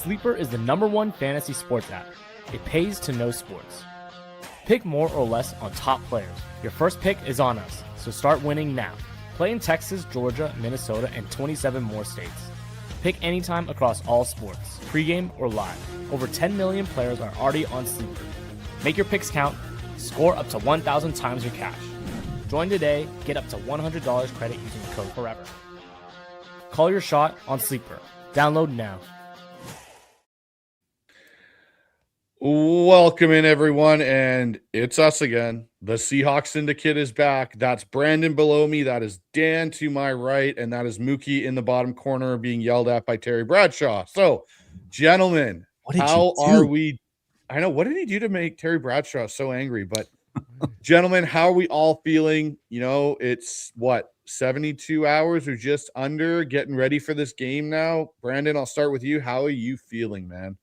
Sleeper is the #1 fantasy sports app. It pays to know sports. Pick more or less on top players. Your first pick is on us, so start winning now. Play in Texas, Georgia, Minnesota, and 27 more states. Pick anytime across all sports, pregame or live. Over 10 million players are already on Sleeper. Make your picks count. Score up to 1,000 times your cash. Join today. Get up to $100 credit using the code FOREVER. Call your shot on Sleeper. Download now. Welcome in, everyone, and it's us again. The Seahawks Syndicate is back. That's Brandon below me. That is Dan to my right, and that is Mookie in the bottom corner being yelled at by Terry Bradshaw. So, gentlemen, how are we? I know, what did he do to make Terry Bradshaw so angry? But, gentlemen, how are we all feeling? You know, it's what, 72 hours or just under, getting ready for this game now. Brandon, I'll start with you. How are you feeling, man?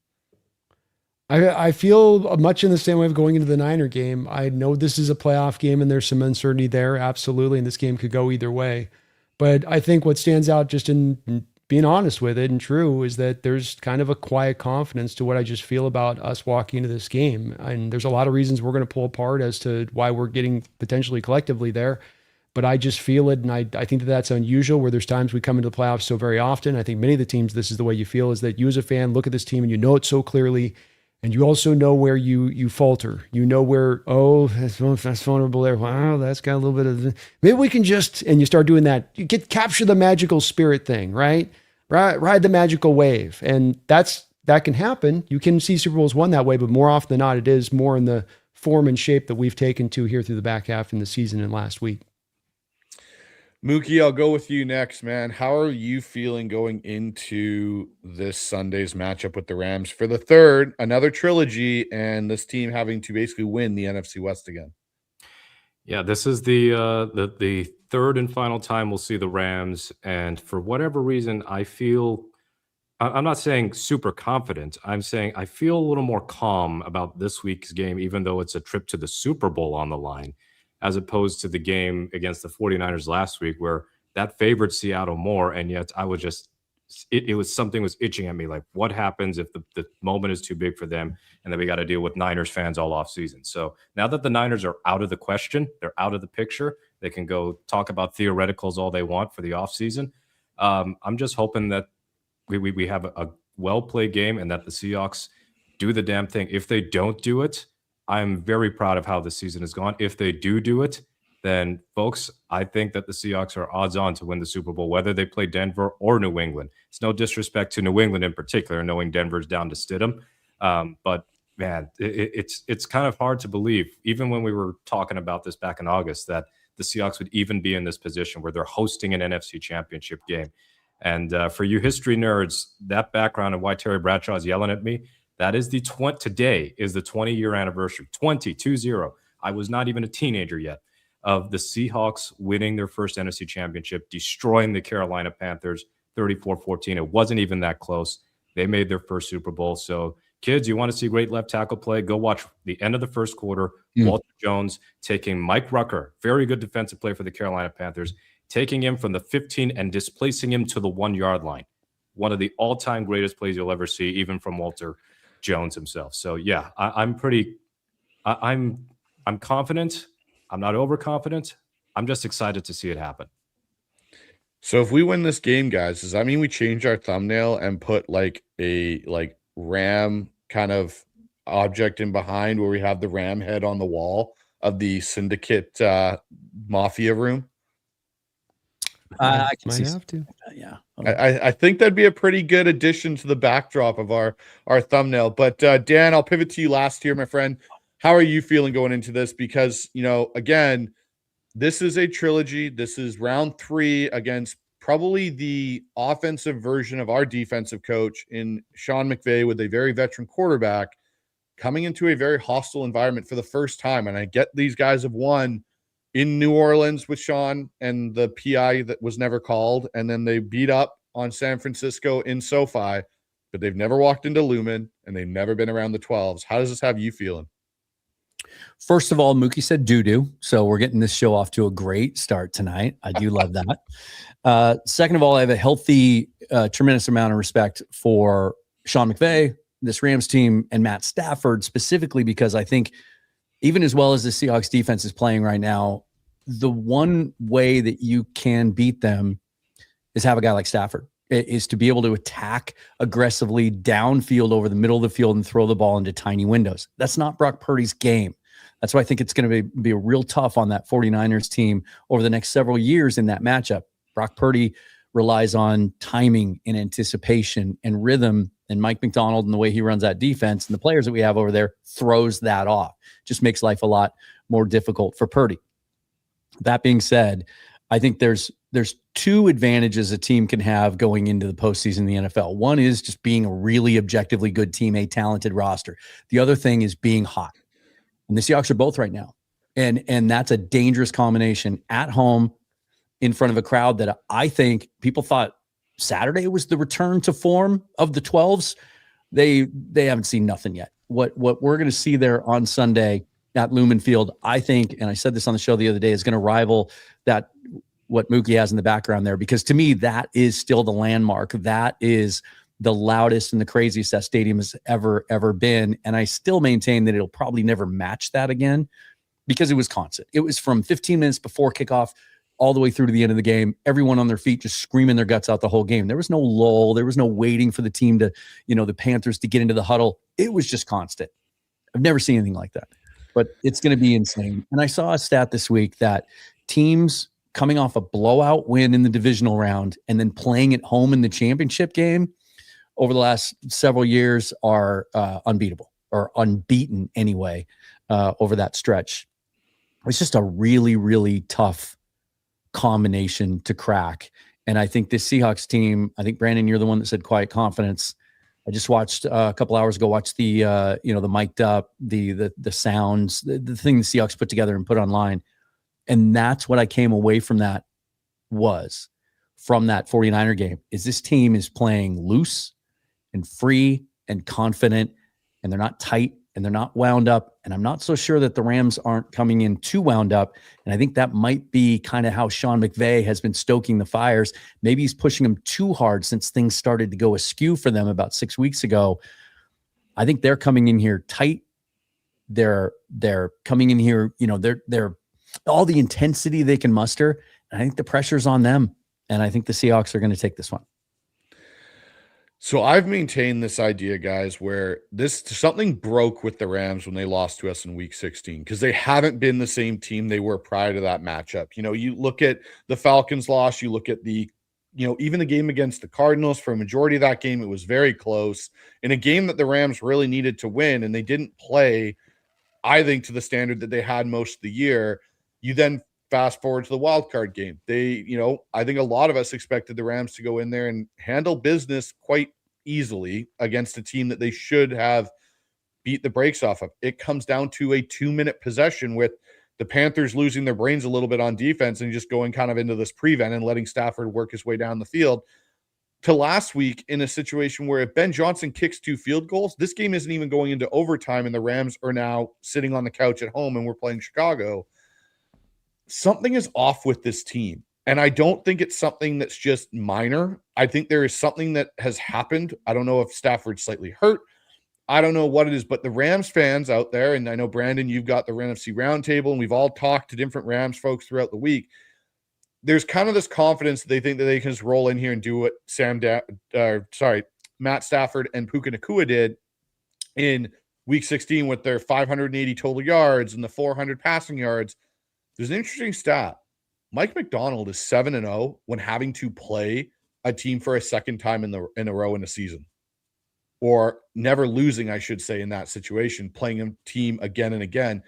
I feel much in the same way of going into the Niner game. I know this is a playoff game and there's some uncertainty there, absolutely, and this game could go either way. But I think what stands out, just in being honest with it and true, is that there's kind of a quiet confidence to what I just feel about us walking into this game. And there's a lot of reasons we're going to pull apart as to why we're getting potentially collectively there. But I just feel it, and I think that that's unusual, where there's times we come into the playoffs so very often. I think many of the teams, this is the way you feel, is that you as a fan look at this team and you know it so clearly. And you also know where you falter. You know where, oh, that's vulnerable there. Wow, that's got a little bit of, maybe we can just, and you start doing that. You capture the magical spirit thing, right? Ride the magical wave. And that can happen. You can see Super Bowls won that way, but more often than not, it is more in the form and shape that we've taken to here through the back half in the season and last week. Mookie, I'll go with you next, man. How are you feeling going into this Sunday's matchup with the Rams for the third, another trilogy, and this team having to basically win the NFC West again? Yeah, this is the third and final time we'll see the Rams, and for whatever reason, I'm not saying super confident. I'm saying I feel a little more calm about this week's game, even though it's a trip to the Super Bowl on the line, as opposed to the game against the 49ers last week, where that favored Seattle more, and yet I was just, it was something was itching at me, like what happens if the moment is too big for them, and then we got to deal with Niners fans all off season. So now that the Niners are out of the question, they're out of the picture, they can go talk about theoreticals all they want for the off season. I'm just hoping that we have a well-played game and that the Seahawks do the damn thing. If they don't do it, I'm very proud of how the season has gone. If they do it, then, folks, I think that the Seahawks are odds on to win the Super Bowl, whether they play Denver or New England. It's no disrespect to New England in particular, knowing Denver's down to Stidham. But, man, it's kind of hard to believe, even when we were talking about this back in August, that the Seahawks would even be in this position where they're hosting an NFC Championship game. And for you history nerds, that background and why Terry Bradshaw is yelling at me, that is today is the 20-year anniversary, 20. I was not even a teenager yet, of the Seahawks winning their first NFC Championship, destroying the Carolina Panthers 34-14. It wasn't even that close. They made their first Super Bowl. So, kids, you want to see great left tackle play? Go watch the end of the first quarter. Walter Jones taking Mike Rucker, very good defensive play for the Carolina Panthers, taking him from the 15 and displacing him to the 1-yard line. One of the all-time greatest plays you'll ever see, even from Walter Jones himself. So yeah, I'm confident. I'm not overconfident. I'm just excited to see it happen. So if we win this game, guys, does that mean we change our thumbnail and put like a ram kind of object in behind where we have the ram head on the wall of the Syndicate mafia room? I can Might see have to. Yeah. I think that'd be a pretty good addition to the backdrop of our thumbnail. But Dan, I'll pivot to you last here, my friend. How are you feeling going into this? Because, you know, again, this is a trilogy. This is round 3 against probably the offensive version of our defensive coach in Sean McVay, with a very veteran quarterback coming into a very hostile environment for the first time. And I get these guys have won in New Orleans with Sean and the PI that was never called, and then they beat up on San Francisco in SoFi, but they've never walked into Lumen, and they've never been around the 12s. How does this have you feeling? First of all, Mookie said doo-doo, so we're getting this show off to a great start tonight. I do love that. Second of all, I have a healthy, tremendous amount of respect for Sean McVay, this Rams team, and Matt Stafford specifically, because I think even as well as the Seahawks defense is playing right now, the one way that you can beat them is have a guy like Stafford, is to be able to attack aggressively downfield over the middle of the field and throw the ball into tiny windows. That's not Brock Purdy's game. That's why I think it's going to be a real tough on that 49ers team over the next several years in that matchup. Brock Purdy relies on timing and anticipation and rhythm, and Mike McDonald and the way he runs that defense and the players that we have over there throws that off. Just makes life a lot more difficult for Purdy. That being said, I think there's two advantages a team can have going into the postseason in the NFL. One is just being a really objectively good team, a talented roster. The other thing is being hot. And the Seahawks are both right now. And that's a dangerous combination at home in front of a crowd that I think people thought Saturday was the return to form of the 12s. They haven't seen nothing yet. What we're going to see there on Sunday at Lumen Field, I think, and I said this on the show the other day, is going to rival that what Mookie has in the background there, because to me, that is still the landmark. That is the loudest and the craziest that stadium has ever been. And I still maintain that it'll probably never match that again, because it was constant. It was from 15 minutes before kickoff all the way through to the end of the game, everyone on their feet just screaming their guts out the whole game. There was no lull. There was no waiting for the team to, the Panthers to get into the huddle. It was just constant. I've never seen anything like that, but it's going to be insane. And I saw a stat this week that teams coming off a blowout win in the divisional round and then playing at home in the championship game over the last several years are unbeatable, or unbeaten anyway, over that stretch. It's just a really, really tough combination to crack. And I think this Seahawks team, I think, Brandon, you're the one that said quiet confidence. I just watched a couple hours ago, watched the, the mic'd up, the sounds, the thing the Seahawks put together and put online. And that's what I came away from that 49er game, is this team is playing loose and free and confident, and they're not tight and they're not wound up. And I'm not so sure that the Rams aren't coming in too wound up. And I think that might be kind of how Sean McVay has been stoking the fires. Maybe he's pushing them too hard since things started to go askew for them about 6 weeks ago. I think they're coming in here tight. They're coming in here, they're all the intensity they can muster. And I think the pressure's on them. And I think the Seahawks are going to take this one. So I've maintained this idea, guys, where something broke with the Rams when they lost to us in week 16, because they haven't been the same team they were prior to that matchup. You look at the Falcons loss, you look at even the game against the Cardinals. For a majority of that game, it was very close in a game that the Rams really needed to win, and they didn't play, I think, to the standard that they had most of the year. You then fast forward to the wild card game. I think a lot of us expected the Rams to go in there and handle business quite easily against a team that they should have beat the brakes off of. It comes down to a 2-minute possession with the Panthers losing their brains a little bit on defense and just going kind of into this prevent and letting Stafford work his way down the field, to last week in a situation where if Ben Johnson kicks 2 field goals, this game isn't even going into overtime and the Rams are now sitting on the couch at home and we're playing Chicago. Something is off with this team. And I don't think it's something that's just minor. I think there is something that has happened. I don't know if Stafford's slightly hurt. I don't know what it is, but the Rams fans out there, and I know, Brandon, you've got the NFC Roundtable, and we've all talked to different Rams folks throughout the week. There's kind of this confidence that they think that they can just roll in here and do what Matt Stafford and Puka Nacua did in week 16 with their 580 total yards and the 400 passing yards. There's an interesting stat. Mike McDonald is 7-0 when having to play a team for a second time in a row in a season, or never losing, I should say, in that situation, playing a team again and again.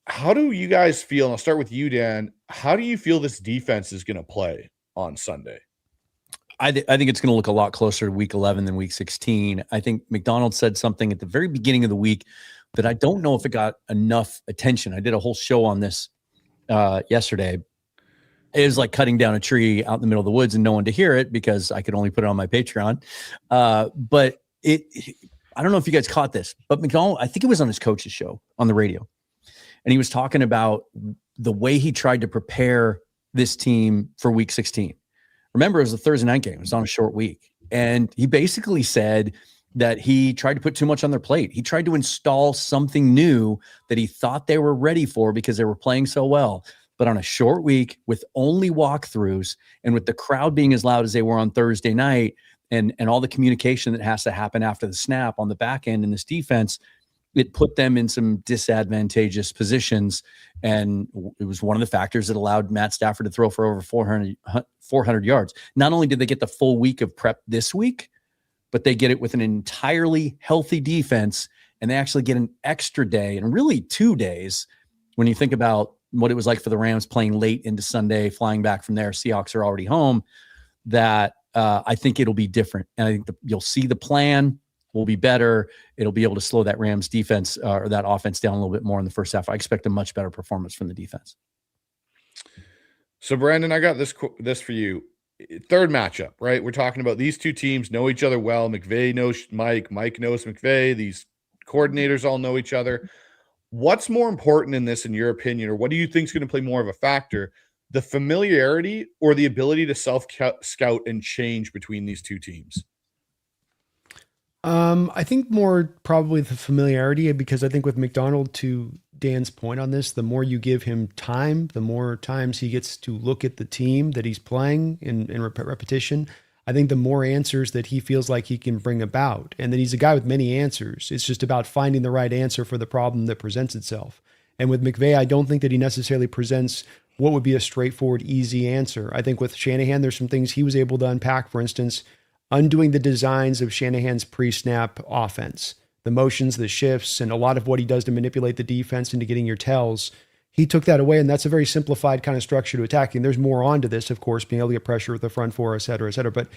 How do you guys feel? And I'll start with you, Dan. How do you feel this defense is going to play on Sunday? I think it's going to look a lot closer to week 11 than week 16. I think McDonald said something at the very beginning of the week that I don't know if it got enough attention. I did a whole show on this yesterday. It was like cutting down a tree out in the middle of the woods and no one to hear it because I could only put it on my Patreon. But I don't know if you guys caught this, but McDonald, I think it was on his coach's show on the radio. And he was talking about the way he tried to prepare this team for week 16. Remember, it was a Thursday night game. It was on a short week. And he basically said, that he tried to put too much on their plate. He tried to install something new that he thought they were ready for because they were playing so well. But on a short week with only walkthroughs and with the crowd being as loud as they were on Thursday night and all the communication that has to happen after the snap on the back end in this defense, it put them in some disadvantageous positions. And it was one of the factors that allowed Matt Stafford to throw for over 400 yards. Not only did they get the full week of prep this week, but they get it with an entirely healthy defense, and they actually get an extra day and really 2 days when you think about what it was like for the Rams playing late into Sunday, flying back from there. Seahawks are already home. That I think it'll be different. And I think you'll see the plan will be better. It'll be able to slow that Rams defense or that offense down a little bit more in the first half. I expect a much better performance from the defense. So Brandon, I got this for you. Third matchup, right? We're talking about these two teams know each other well. McVay knows Mike. Mike knows McVay. These coordinators all know each other. What's more important in this, in your opinion, or what do you think is going to play more of a factor? The familiarity or the ability to self-scout and change between these two teams? I think more probably the familiarity, because I think with McDonald, to Dan's point on this, the more you give him time, the more times he gets to look at the team that he's playing in repetition. I think the more answers that he feels like he can bring about. And then he's a guy with many answers. It's just about finding the right answer for the problem that presents itself. And with McVay, I don't think that he necessarily presents what would be a straightforward, easy answer. I think with Shanahan, there's some things he was able to unpack. For instance, undoing the designs of Shanahan's pre-snap offense, the motions, the shifts, and a lot of what he does to manipulate the defense into getting your tells. He took that away, and that's a very simplified kind of structure to attacking. There's more onto this, of course, being able to get pressure with the front four, et cetera, et cetera. But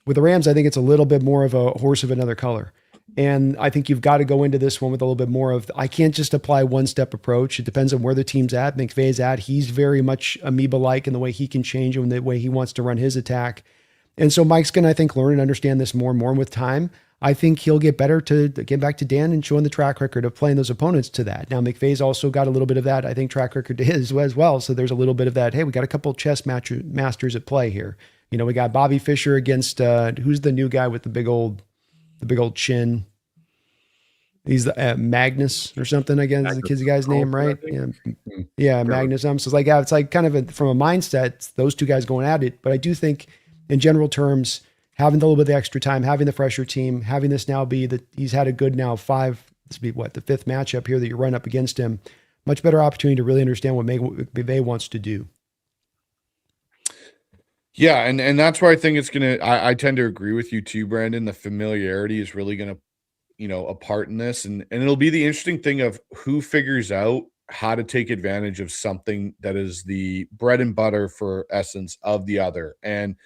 with the Rams, I think it's a little bit more of a horse of another color. And I think you've got to go into this one with a little bit more of, I can't just apply one-step approach. It depends on where the team's at. McVay's at. He's very much amoeba-like in the way he can change and the way he wants to run his attack. And so Mike's going to, I think, learn and understand this more and more. And with time, I think he'll get better, to get back to Dan and showing the track record of playing those opponents to that. Now, McVay's also got a little bit of that, I think, track record to his as well. So there's a little bit of that, hey, we got a couple of chess masters at play here. You know, we got Bobby Fischer against, who's the new guy with the big old chin? He's the Magnus or something, again, is the kid's guy's name, right? Yeah, Magnus. So it's like kind of from a mindset, those two guys going at it. But I do think, in general terms, having a little bit of the extra time, having the fresher team, having this now be that he's had a good now this would be the fifth matchup here that you run up against him, much better opportunity to really understand what McVay wants to do. Yeah, and that's where I think it's going to, I tend to agree with you too, Brandon. The familiarity is really going to, a part in this. And it'll be the interesting thing of who figures out how to take advantage of something that is the bread and butter, for essence, of the other. And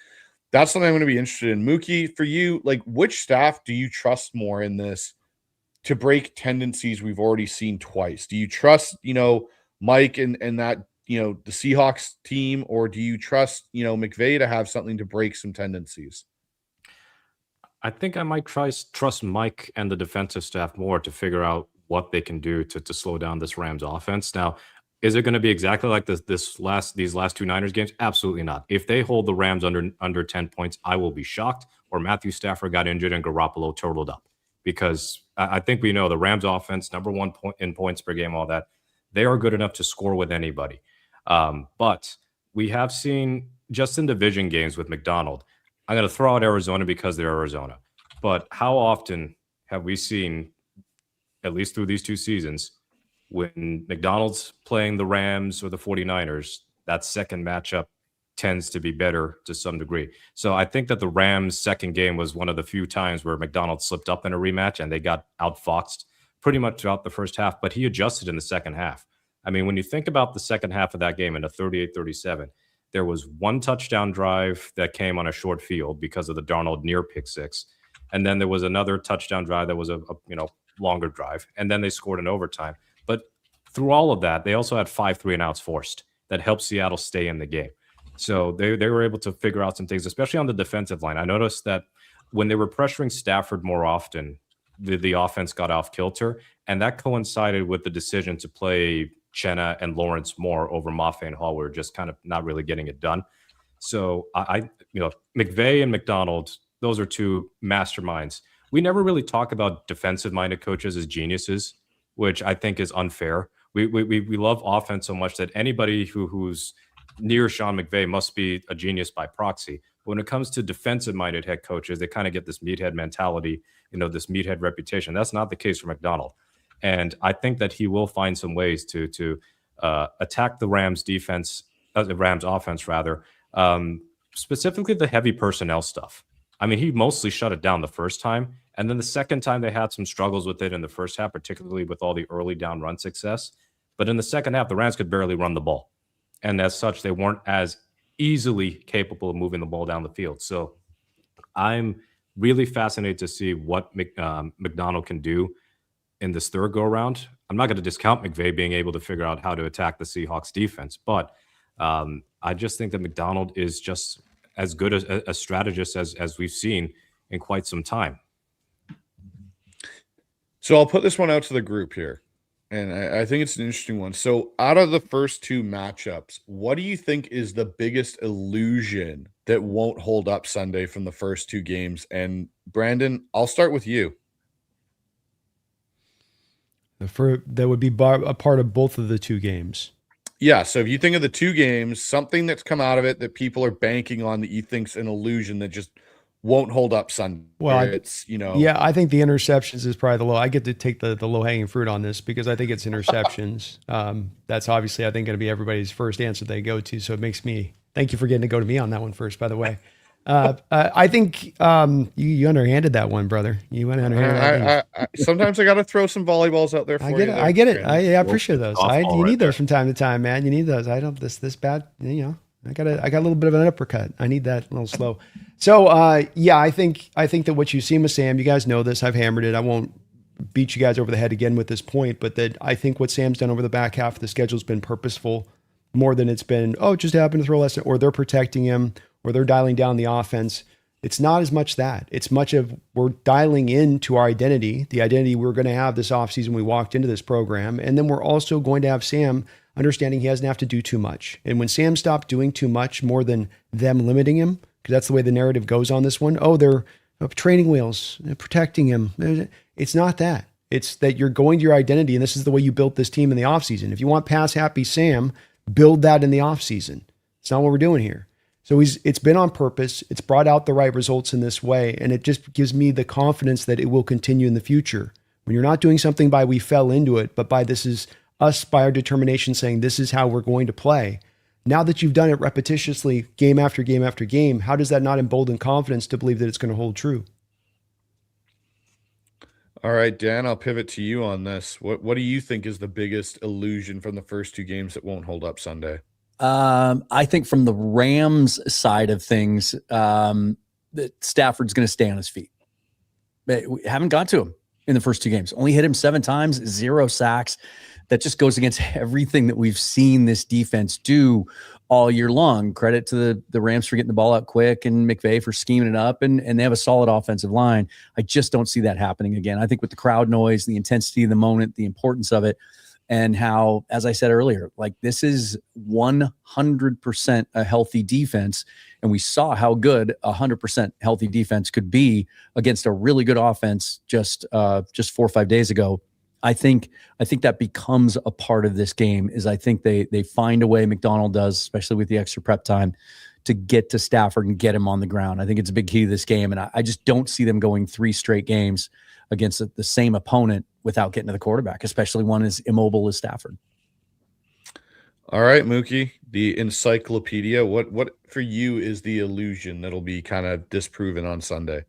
that's something I'm going to be interested in. Mookie, for you, like, which staff do you trust more in this to break tendencies we've already seen twice? Do you trust, Mike and that, the Seahawks team, or do you trust, McVay to have something to break some tendencies? I think I might trust Mike and the defensive staff more to figure out what they can do to slow down this Rams offense. Now, is it going to be exactly like these last two Niners games? Absolutely not. If they hold the Rams under 10 points, I will be shocked. Or Matthew Stafford got injured and Garoppolo turtled up, because I think we know the Rams offense, number one in points per game, all that, they are good enough to score with anybody. But we have seen just in division games with McDonald, I'm going to throw out Arizona because they're Arizona. But how often have we seen, at least through these two seasons, when McDonald's playing the Rams or the 49ers, that second matchup tends to be better to some degree. So I think that the Rams' second game was one of the few times where McDonald slipped up in a rematch and they got outfoxed pretty much throughout the first half, but he adjusted in the second half. I mean, when you think about the second half of that game in a 38-37, there was one touchdown drive that came on a short field because of the Darnold near pick six. And then there was another touchdown drive that was a longer drive. And then they scored in overtime. But through all of that, they also had 5 3-and-outs forced that helped Seattle stay in the game. So they were able to figure out some things, especially on the defensive line. I noticed that when they were pressuring Stafford more often, the offense got off kilter. And that coincided with the decision to play Chenna and Lawrence more over Mafe and Hall. Were just kind of not really getting it done. So McVay and McDonald, those are two masterminds. we never really talk about defensive-minded coaches as geniuses, which I think is unfair. We love offense so much that anybody who's near Sean McVay must be a genius by proxy. But when it comes to defensive-minded head coaches, they kind of get this meathead mentality, this meathead reputation. That's not the case for McDonald. And I think that he will find some ways to attack the Rams defense, the Rams offense rather, specifically the heavy personnel stuff. I mean, he mostly shut it down the first time. And then the second time they had some struggles with it in the first half, particularly with all the early down run success. But in the second half, the Rams could barely run the ball. And as such, they weren't as easily capable of moving the ball down the field. So I'm really fascinated to see what McDonald can do in this third go-around. I'm not going to discount McVay being able to figure out how to attack the Seahawks defense, but I just think that McDonald is just as good a strategist as we've seen in quite some time. So I'll put this one out to the group here, and I think it's an interesting one. So out of the first two matchups, what do you think is the biggest illusion that won't hold up Sunday from the first two games? And Brandon, I'll start with you. That would be a part of both of the two games. Yeah, so if you think of the two games, something that's come out of it that people are banking on that you think's an illusion that just won't hold up Sunday. Well, it's, yeah, I think the interceptions is probably the low. I get to take the low-hanging fruit on this because I think it's interceptions. That's obviously, I think, going to be everybody's first answer they go to. So it makes me, thank you for getting to go to me on that one first, by the way. I think you underhanded that one, brother. You went underhanded. Sometimes I got to throw some volleyballs out there for you. I get it. I appreciate those. You need those from time to time, man. You need those. I don't this bad. I got a little bit of an uppercut. I need that a little slow. So yeah, I think that what you see with Sam, you guys know this. I've hammered it. I won't beat you guys over the head again with this point, but that I think what Sam's done over the back half of the schedule has been purposeful more than it's been, it just happened to throw less, or they're protecting him, or they're dialing down the offense. It's not as much that. It's much of we're dialing into our identity, the identity we're going to have this offseason. We walked into this program. And then we're also going to have Sam understanding he doesn't have to do too much. And when Sam stopped doing too much more than them limiting him, because that's the way the narrative goes on this one. They're training wheels, they're protecting him. It's not that. It's that you're going to your identity, and this is the way you built this team in the offseason. If you want pass-happy Sam, build that in the offseason. It's not what we're doing here. So it's been on purpose. It's brought out the right results in this way. And it just gives me the confidence that it will continue in the future. When you're not doing something by we fell into it, but by this is us by our determination saying this is how we're going to play. Now that you've done it repetitiously, game after game after game, how does that not embolden confidence to believe that it's going to hold true? All right, Dan, I'll pivot to you on this. What do you think is the biggest illusion from the first two games that won't hold up Sunday? I think from the Rams side of things, that Stafford's going to stay on his feet. But we haven't got to him in the first two games. Only hit him 7 times, 0 sacks. That just goes against everything that we've seen this defense do all year long. Credit to the Rams for getting the ball out quick and McVay for scheming it up, and they have a solid offensive line. I just don't see that happening again. I think with the crowd noise, the intensity of the moment, the importance of it, and how, as I said earlier, like this is 100% a healthy defense. And we saw how good 100% healthy defense could be against a really good offense just 4 or 5 days ago. I think that becomes a part of this game. Is I think they find a way, McDonald does, especially with the extra prep time, to get to Stafford and get him on the ground. I think it's a big key to this game. And I just don't see them going 3 straight games against the same opponent without getting to the quarterback, especially one as immobile as Stafford. All right, Mookie, the encyclopedia. What for you is the illusion that'll be kind of disproven on Sunday?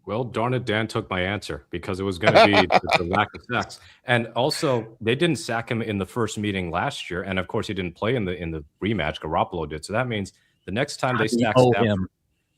Well, darn it, Dan took my answer because it was going to be the lack of sacks. And also, they didn't sack him in the first meeting last year. And, of course, he didn't play in the rematch. Garoppolo did. So that means the next time they stack Stafford,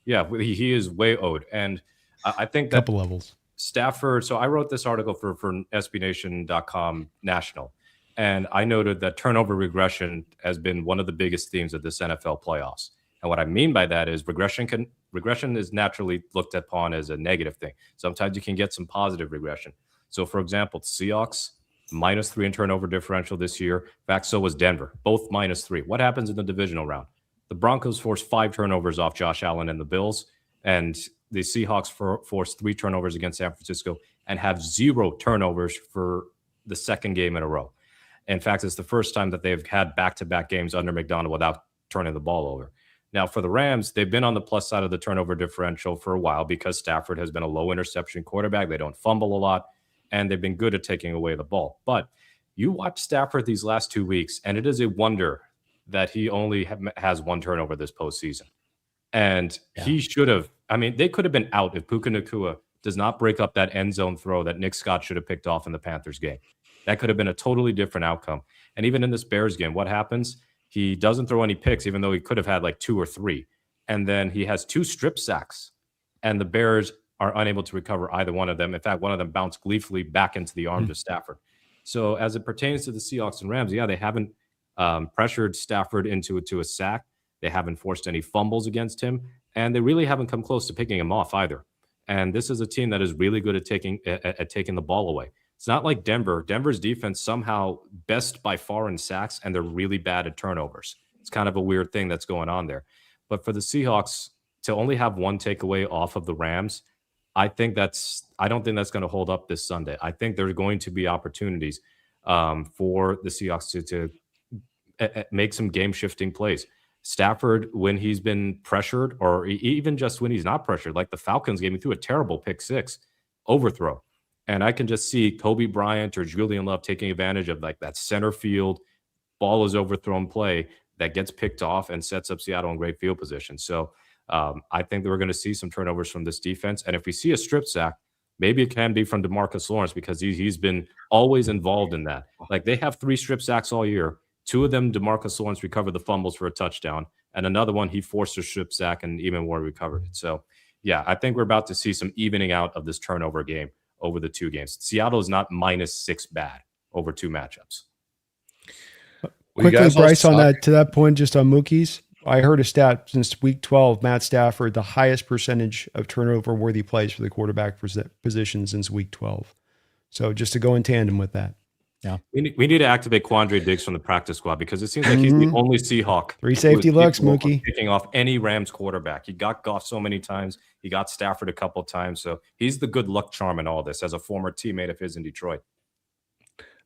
yeah, he is way owed. And I think that couple levels. Stafford, so I wrote this article for SBNation.com National, and I noted that turnover regression has been one of the biggest themes of this NFL playoffs. And what I mean by that is regression is naturally looked upon as a negative thing. Sometimes you can get some positive regression. So, for example, the Seahawks, -3 in turnover differential this year. In fact, so was Denver, both -3. What happens in the divisional round? The Broncos forced 5 turnovers off Josh Allen and the Bills, and the Seahawks force 3 turnovers against San Francisco and have 0 turnovers for the second game in a row. In fact, it's the first time that they've had back-to-back games under McDonald without turning the ball over. Now, for the Rams, they've been on the plus side of the turnover differential for a while because Stafford has been a low interception quarterback. They don't fumble a lot, and they've been good at taking away the ball. But you watch Stafford these last 2 weeks, and it is a wonder that he only has 1 turnover this postseason. And he should have, I mean, they could have been out if Puka Nacua does not break up that end zone throw that Nick Scott should have picked off in the Panthers game. That could have been a totally different outcome. And even in this Bears game, what happens? He doesn't throw any picks, even though he could have had like 2 or 3. And then he has 2 strip sacks, and the Bears are unable to recover either one of them. In fact, one of them bounced gleefully back into the arms of Stafford. So as it pertains to the Seahawks and Rams, yeah, they haven't pressured Stafford into a sack. They haven't forced any fumbles against him, and they really haven't come close to picking him off either. And this is a team that is really good at taking the ball away. It's not like Denver. Denver's defense somehow best by far in sacks, and they're really bad at turnovers. It's kind of a weird thing that's going on there. But for the Seahawks to only have 1 takeaway off of the Rams, I don't think that's going to hold up this Sunday. I think there are going to be opportunities for the Seahawks to make some game-shifting plays. Stafford, when he's been pressured, or even just when he's not pressured, like the Falcons game, he threw a terrible pick 6 overthrow. And I can just see Kobe Bryant or Julian Love taking advantage of like that center field, ball is overthrown play that gets picked off and sets up Seattle in great field position. So I think that we're going to see some turnovers from this defense. And if we see a strip sack, maybe it can be from DeMarcus Lawrence because he's been always involved in that. Like they have 3 strip sacks all year. 2 of them, DeMarcus Lawrence recovered the fumbles for a touchdown. And another one, he forced a strip sack and even more recovered it. So, yeah, I think we're about to see some evening out of this turnover game over the 2 games. Seattle is not -6 bad over 2 matchups. Quickly, Bryce, on that, to that point, just on Mookie's, I heard a stat since week 12, Matt Stafford, the highest percentage of turnover-worthy plays for the quarterback position since week 12. So just to go in tandem with that. Yeah, we need to activate Quandre Diggs from the practice squad because it seems like he's the only Seahawk. 3 safety looks, Mookie. Picking off any Rams quarterback. He got Goff so many times. He got Stafford a couple of times. So he's the good luck charm in all this as a former teammate of his in Detroit.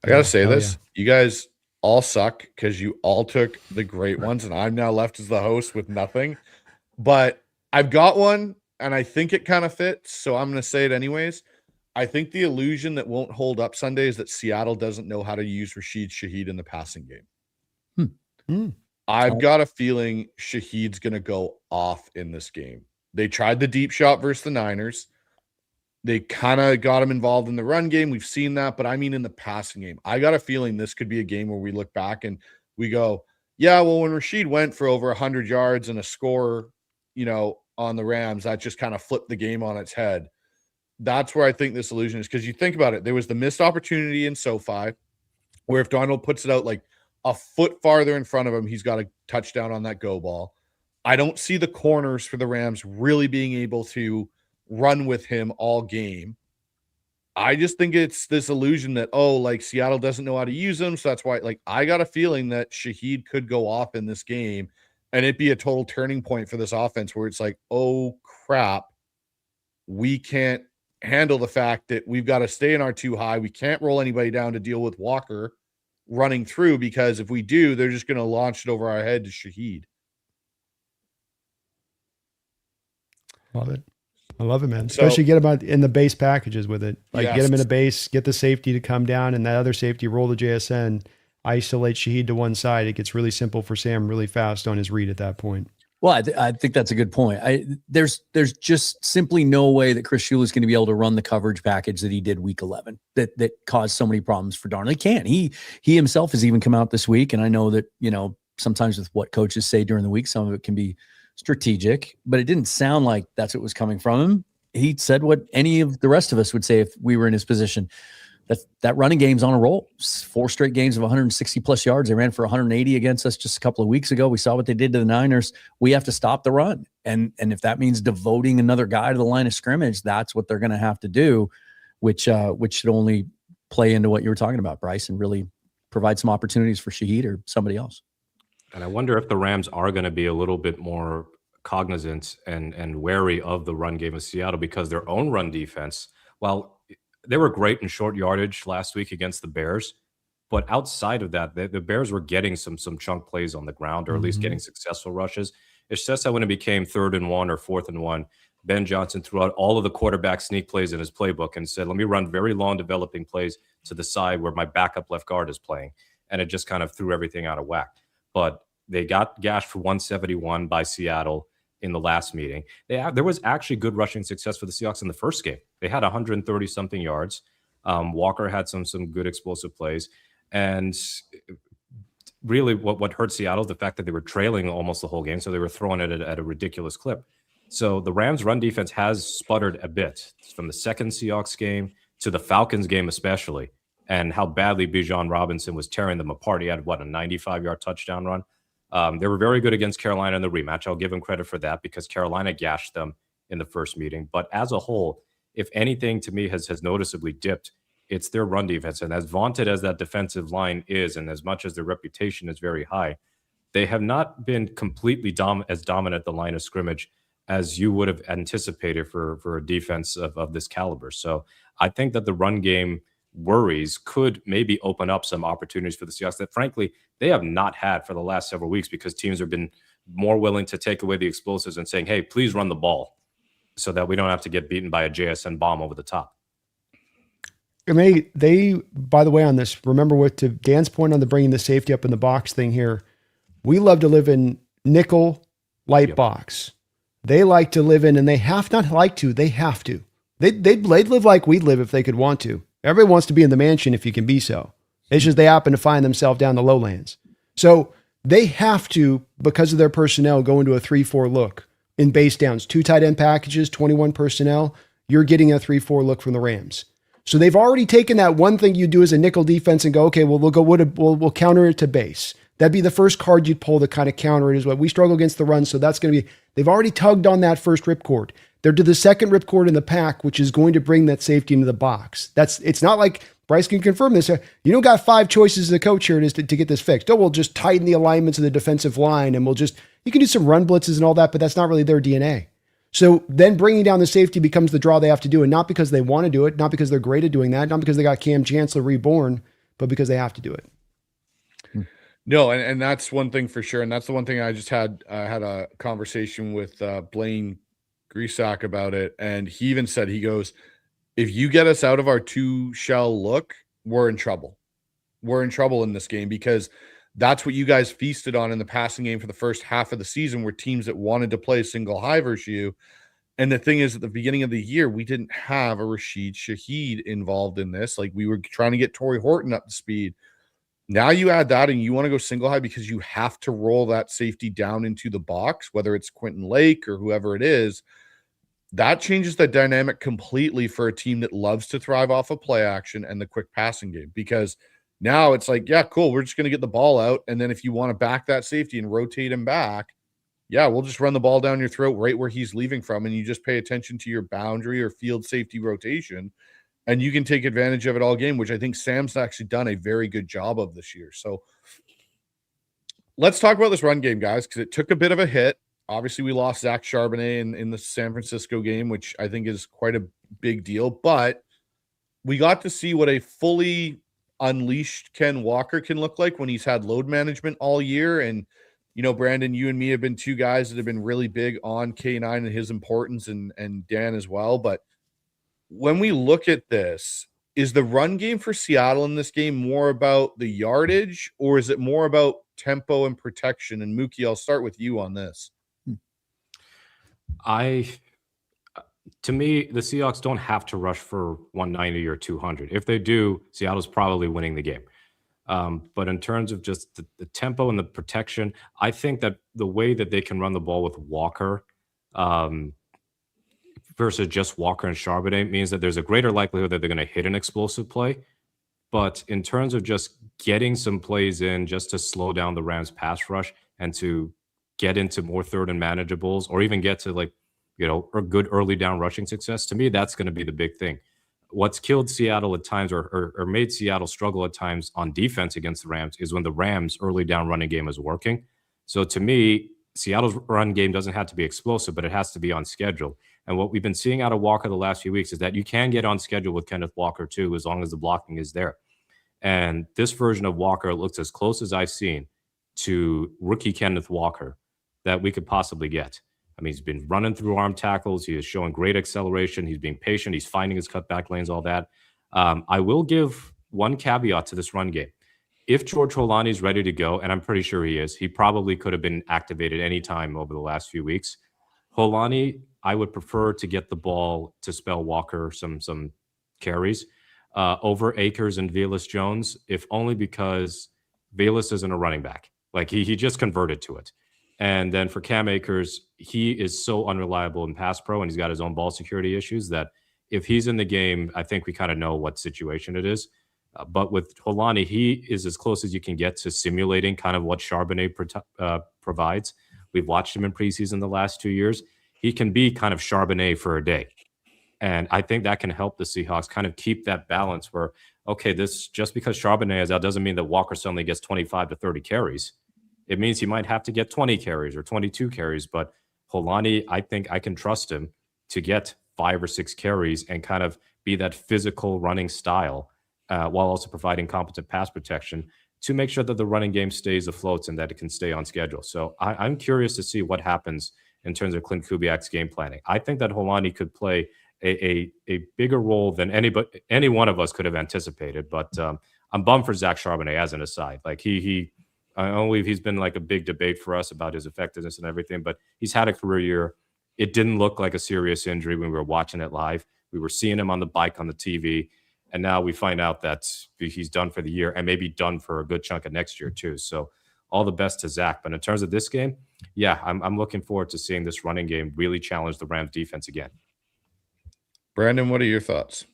I got to say this. Yeah. You guys all suck because you all took the great ones, and I'm now left as the host with nothing. But I've got one, and I think it kind of fits, so I'm going to say it anyways. I think the illusion that won't hold up Sunday is that Seattle doesn't know how to use Rashid Shaheed in the passing game. I've got a feeling Shaheed's going to go off in this game. They tried the deep shot versus the Niners. They kind of got him involved in the run game. We've seen that, but I mean in the passing game. I got a feeling this could be a game where we look back and we go, yeah, well, when Rashid went for over 100 yards and a score, on the Rams, that just kind of flipped the game on its head. That's where I think this illusion is, because you think about it. There was the missed opportunity in SoFi where if Darnold puts it out like a foot farther in front of him, he's got a touchdown on that go ball. I don't see the corners for the Rams really being able to run with him all game. I just think it's this illusion that, Seattle doesn't know how to use him. So that's why, I got a feeling that Shaheed could go off in this game and it'd be a total turning point for this offense where it's like, oh crap, we can't handle the fact that we've got to stay in our 2 high. We can't roll anybody down to deal with Walker running through, because if we do, they're just going to launch it over our head to Shaheed. Love it. I love it, man. Especially get him in the base packages with it. Get him in a base, get the safety to come down, and that other safety roll the JSN, isolate Shaheed to one side. It gets really simple for Sam really fast on his read at that point. Well, I think that's a good point. There's just simply no way that Chris Shula is going to be able to run the coverage package that he did week 11 that caused so many problems for Darnold. He can't. He himself has even come out this week, and I know that, sometimes with what coaches say during the week, some of it can be strategic, but it didn't sound like that's what was coming from him. He said what any of the rest of us would say if we were in his position. That running game's on a roll. 4 straight games of 160 plus yards. They ran for 180 against us just a couple of weeks ago. We saw what they did to the Niners. We have to stop the run. And if that means devoting another guy to the line of scrimmage, that's what they're going to have to do, which should only play into what you were talking about, Bryce, and really provide some opportunities for Shaheed or somebody else. And I wonder if the Rams are going to be a little bit more cognizant and wary of the run game of Seattle because their own run defense, while they were great in short yardage last week against the Bears, but outside of that, the Bears were getting some chunk plays on the ground, or at least getting successful rushes. It's just that when it became 3rd and 1 or 4th and 1, Ben Johnson threw out all of the quarterback sneak plays in his playbook and said, let me run very long developing plays to the side where my backup left guard is playing. And it just kind of threw everything out of whack. But they got gashed for 171 by Seattle in the last meeting. There was actually good rushing success for the Seahawks in the first game. They had 130-something yards. Walker had some good explosive plays. And really what hurt Seattle is the fact that they were trailing almost the whole game, so they were throwing it at a ridiculous clip. So the Rams' run defense has sputtered a bit from the second Seahawks game to the Falcons game especially, and how badly Bijan Robinson was tearing them apart. He had, a 95-yard touchdown run. They were very good against Carolina in the rematch. I'll give them credit for that because Carolina gashed them in the first meeting. But as a whole, if anything to me has noticeably dipped, it's their run defense. And as vaunted as that defensive line is, and as much as their reputation is very high, they have not been completely as dominant at the line of scrimmage as you would have anticipated for a defense of this caliber. So I think that the run game worries could maybe open up some opportunities for the Seahawks that, frankly, they have not had for the last several weeks because teams have been more willing to take away the explosives and saying, hey, please run the ball so that we don't have to get beaten by a JSN bomb over the top. And they, by the way, on this, remember to Dan's point on the bringing the safety up in the box thing here, we love to live in nickel light box. They like to live in, and they have not like to, they have to. They'd live like we'd live if they could want to. Everybody wants to be in the mansion if you can be so. It's just they happen to find themselves down the lowlands. So they have to, because of their personnel, go into a 3-4 look in base downs. 2 tight end packages, 21 personnel. You're getting a 3-4 look from the Rams. So they've already taken that one thing you do as a nickel defense and go, okay, well, we'll counter it to base. That'd be the first card you'd pull to kind of counter it is what we struggle against the run. So that's going to be, they've already tugged on that first ripcord. They're to the second ripcord in the pack, which is going to bring that safety into the box. It's not like Bryce can confirm this. You don't got 5 choices as a coach here to get this fixed. Oh, we'll just tighten the alignments of the defensive line and you can do some run blitzes and all that, but that's not really their DNA. So then bringing down the safety becomes the draw they have to do, and not because they want to do it, not because they're great at doing that, not because they got Cam Chancellor reborn, but because they have to do it. No, and that's one thing for sure. And that's the one thing I just had a conversation with Blaine Grisak about it. And he even said, he goes, if you get us out of our 2-shell look, we're in trouble. We're in trouble in this game because that's what you guys feasted on in the passing game for the first half of the season, were teams that wanted to play single high versus you. And the thing is, at the beginning of the year, we didn't have a Rashid Shaheed involved in this. Like, we were trying to get Torrey Horton up to speed. Now you add that and you want to go single high because you have to roll that safety down into the box, whether it's Quentin Lake or whoever it is. That changes the dynamic completely for a team that loves to thrive off of play action and the quick passing game, because now it's like, yeah, cool, we're just going to get the ball out. And then if you want to back that safety and rotate him back, yeah, we'll just run the ball down your throat right where he's leaving from. And you just pay attention to your boundary or field safety rotation, and you can take advantage of it all game, which I think Sam's actually done a very good job of this year. So let's talk about this run game, guys, because it took a bit of a hit. Obviously, we lost Zach Charbonnet in the San Francisco game, which I think is quite a big deal. But we got to see what a fully unleashed Ken Walker can look like when he's had load management all year. And, you know, Brandon, you and me have been 2 guys that have been really big on K9 and his importance, and Dan as well. But when we look at this, is the run game for Seattle in this game more about the yardage, or is it more about tempo and protection? And Mookie, I'll start with you on this. To me, the Seahawks don't have to rush for 190 or 200. If they do, Seattle's probably winning the game. But in terms of just the tempo and the protection, I think that the way that they can run the ball with Walker versus just Walker and Charbonnet means that there's a greater likelihood that they're going to hit an explosive play. But in terms of just getting some plays in just to slow down the Rams pass rush and to get into more third and manageables, or even get to, like, you know, a good early down rushing success, to me, that's going to be the big thing. What's killed Seattle at times, or made Seattle struggle at times on defense against the Rams, is when the Rams' early down running game is working. So to me, Seattle's run game doesn't have to be explosive, but it has to be on schedule. And what we've been seeing out of Walker the last few weeks is that you can get on schedule with Kenneth Walker too, as long as the blocking is there. And this version of Walker looks as close as I've seen to rookie Kenneth Walker that we could possibly get. I mean, he's been running through arm tackles. He is showing great acceleration. He's being patient. He's finding his cutback lanes, all that. I will give one caveat to this run game. If George Holani is ready to go, and I'm pretty sure he is, he probably could have been activated anytime over the last few weeks. Holani, I would prefer to get the ball to spell Walker some carries over Akers and Velus Jones, if only because Velus isn't a running back. Like he just converted to it. And then for Cam Akers, he is so unreliable in pass pro, and he's got his own ball security issues that if he's in the game, I think we kind of know what situation it is. But with Holani, he is as close as you can get to simulating kind of what Charbonnet provides. We've watched him in preseason the last 2 years. He can be kind of Charbonnet for a day. And I think that can help the Seahawks kind of keep that balance where, okay, this just because Charbonnet is out doesn't mean that Walker suddenly gets 25 to 30 carries. It means he might have to get 20 carries or 22 carries. But Holani, I think I can trust him to get 5 or 6 carries and kind of be that physical running style while also providing competent pass protection to make sure that the running game stays afloat and that it can stay on schedule. So I'm curious to see what happens in terms of Clint Kubiak's game planning. I think that Holani could play a bigger role than any one of us could have anticipated. But I'm bummed for Zach Charbonnet as an aside. Like I don't believe he's been like a big debate for us about his effectiveness and everything, but he's had a career year. It didn't look like a serious injury when we were watching it live. We were seeing him on the bike on the TV, and now we find out that he's done for the year and maybe done for a good chunk of next year too. So all the best to Zach. But in terms of this game, yeah, I'm looking forward to seeing this running game really challenge the Rams defense again. Brandon, what are your thoughts?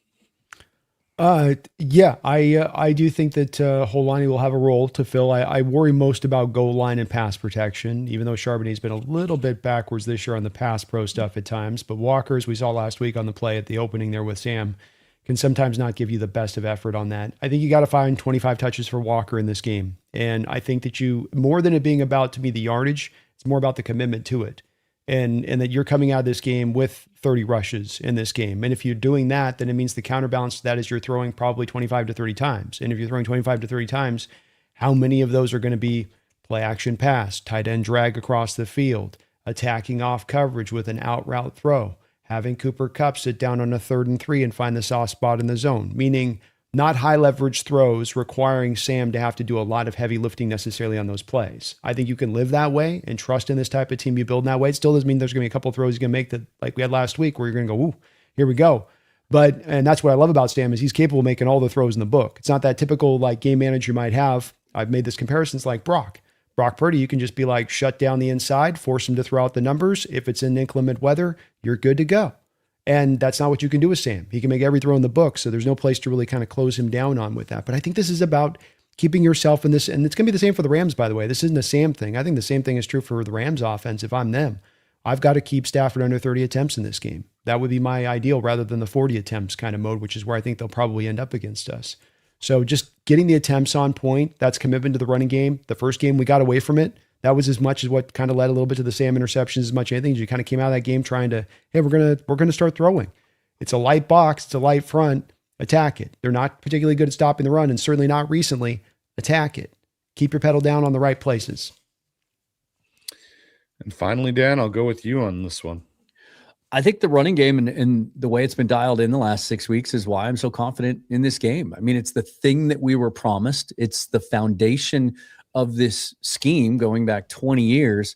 Yeah, I do think that Holani will have a role to fill. I worry most about goal line and pass protection, even though Charbonnet's been a little bit backwards this year on the pass pro stuff at times. But Walker, as we saw last week on the play at the opening there with Sam, can sometimes not give you the best of effort on that. I think you got to find 25 touches for Walker in this game. And I think that more than it being about, to me, the yardage, it's more about the commitment to it. And that you're coming out of this game with 30 rushes in this game. And if you're doing that, then it means the counterbalance to that is you're throwing probably 25 to 30 times. And if you're throwing 25 to 30 times, how many of those are going to be play action pass, tight end drag across the field, attacking off coverage with an out route throw, having Cooper Kupp sit down on a 3rd and 3 and find the soft spot in the zone, meaning not high leverage throws requiring Sam to have to do a lot of heavy lifting necessarily on those plays. I think you can live that way and trust in this type of team you build in that way. It still doesn't mean there's going to be a couple of throws you can make that, like we had last week, where you're going to go, ooh, here we go. And that's what I love about Sam is he's capable of making all the throws in the book. It's not that typical like game manager you might have. I've made this comparison. It's like Brock Purdy. You can just be like, shut down the inside, force him to throw out the numbers. If it's in inclement weather, you're good to go. And that's not what you can do with Sam. He can make every throw in the book, so there's no place to really kind of close him down on with that. But I think this is about keeping yourself in this, and it's going to be the same for the Rams, by the way. This isn't a Sam thing. I think the same thing is true for the Rams offense. If I'm them, I've got to keep Stafford under 30 attempts in this game. That would be my ideal rather than the 40 attempts kind of mode, which is where I think they'll probably end up against us. So just getting the attempts on point, that's commitment to the running game. The first game, we got away from it. That was as much as what kind of led a little bit to the Sam interceptions as much as anything. You kind of came out of that game trying to, hey, we're gonna start throwing. It's a light box, it's a light front, attack it. They're not particularly good at stopping the run, and certainly not recently. Attack it. Keep your pedal down on the right places. And finally, Dan, I'll go with you on this one. I think the running game and the way it's been dialed in the last 6 weeks is why I'm so confident in this game. I mean, it's the thing that we were promised. It's the foundation of this scheme going back 20 years.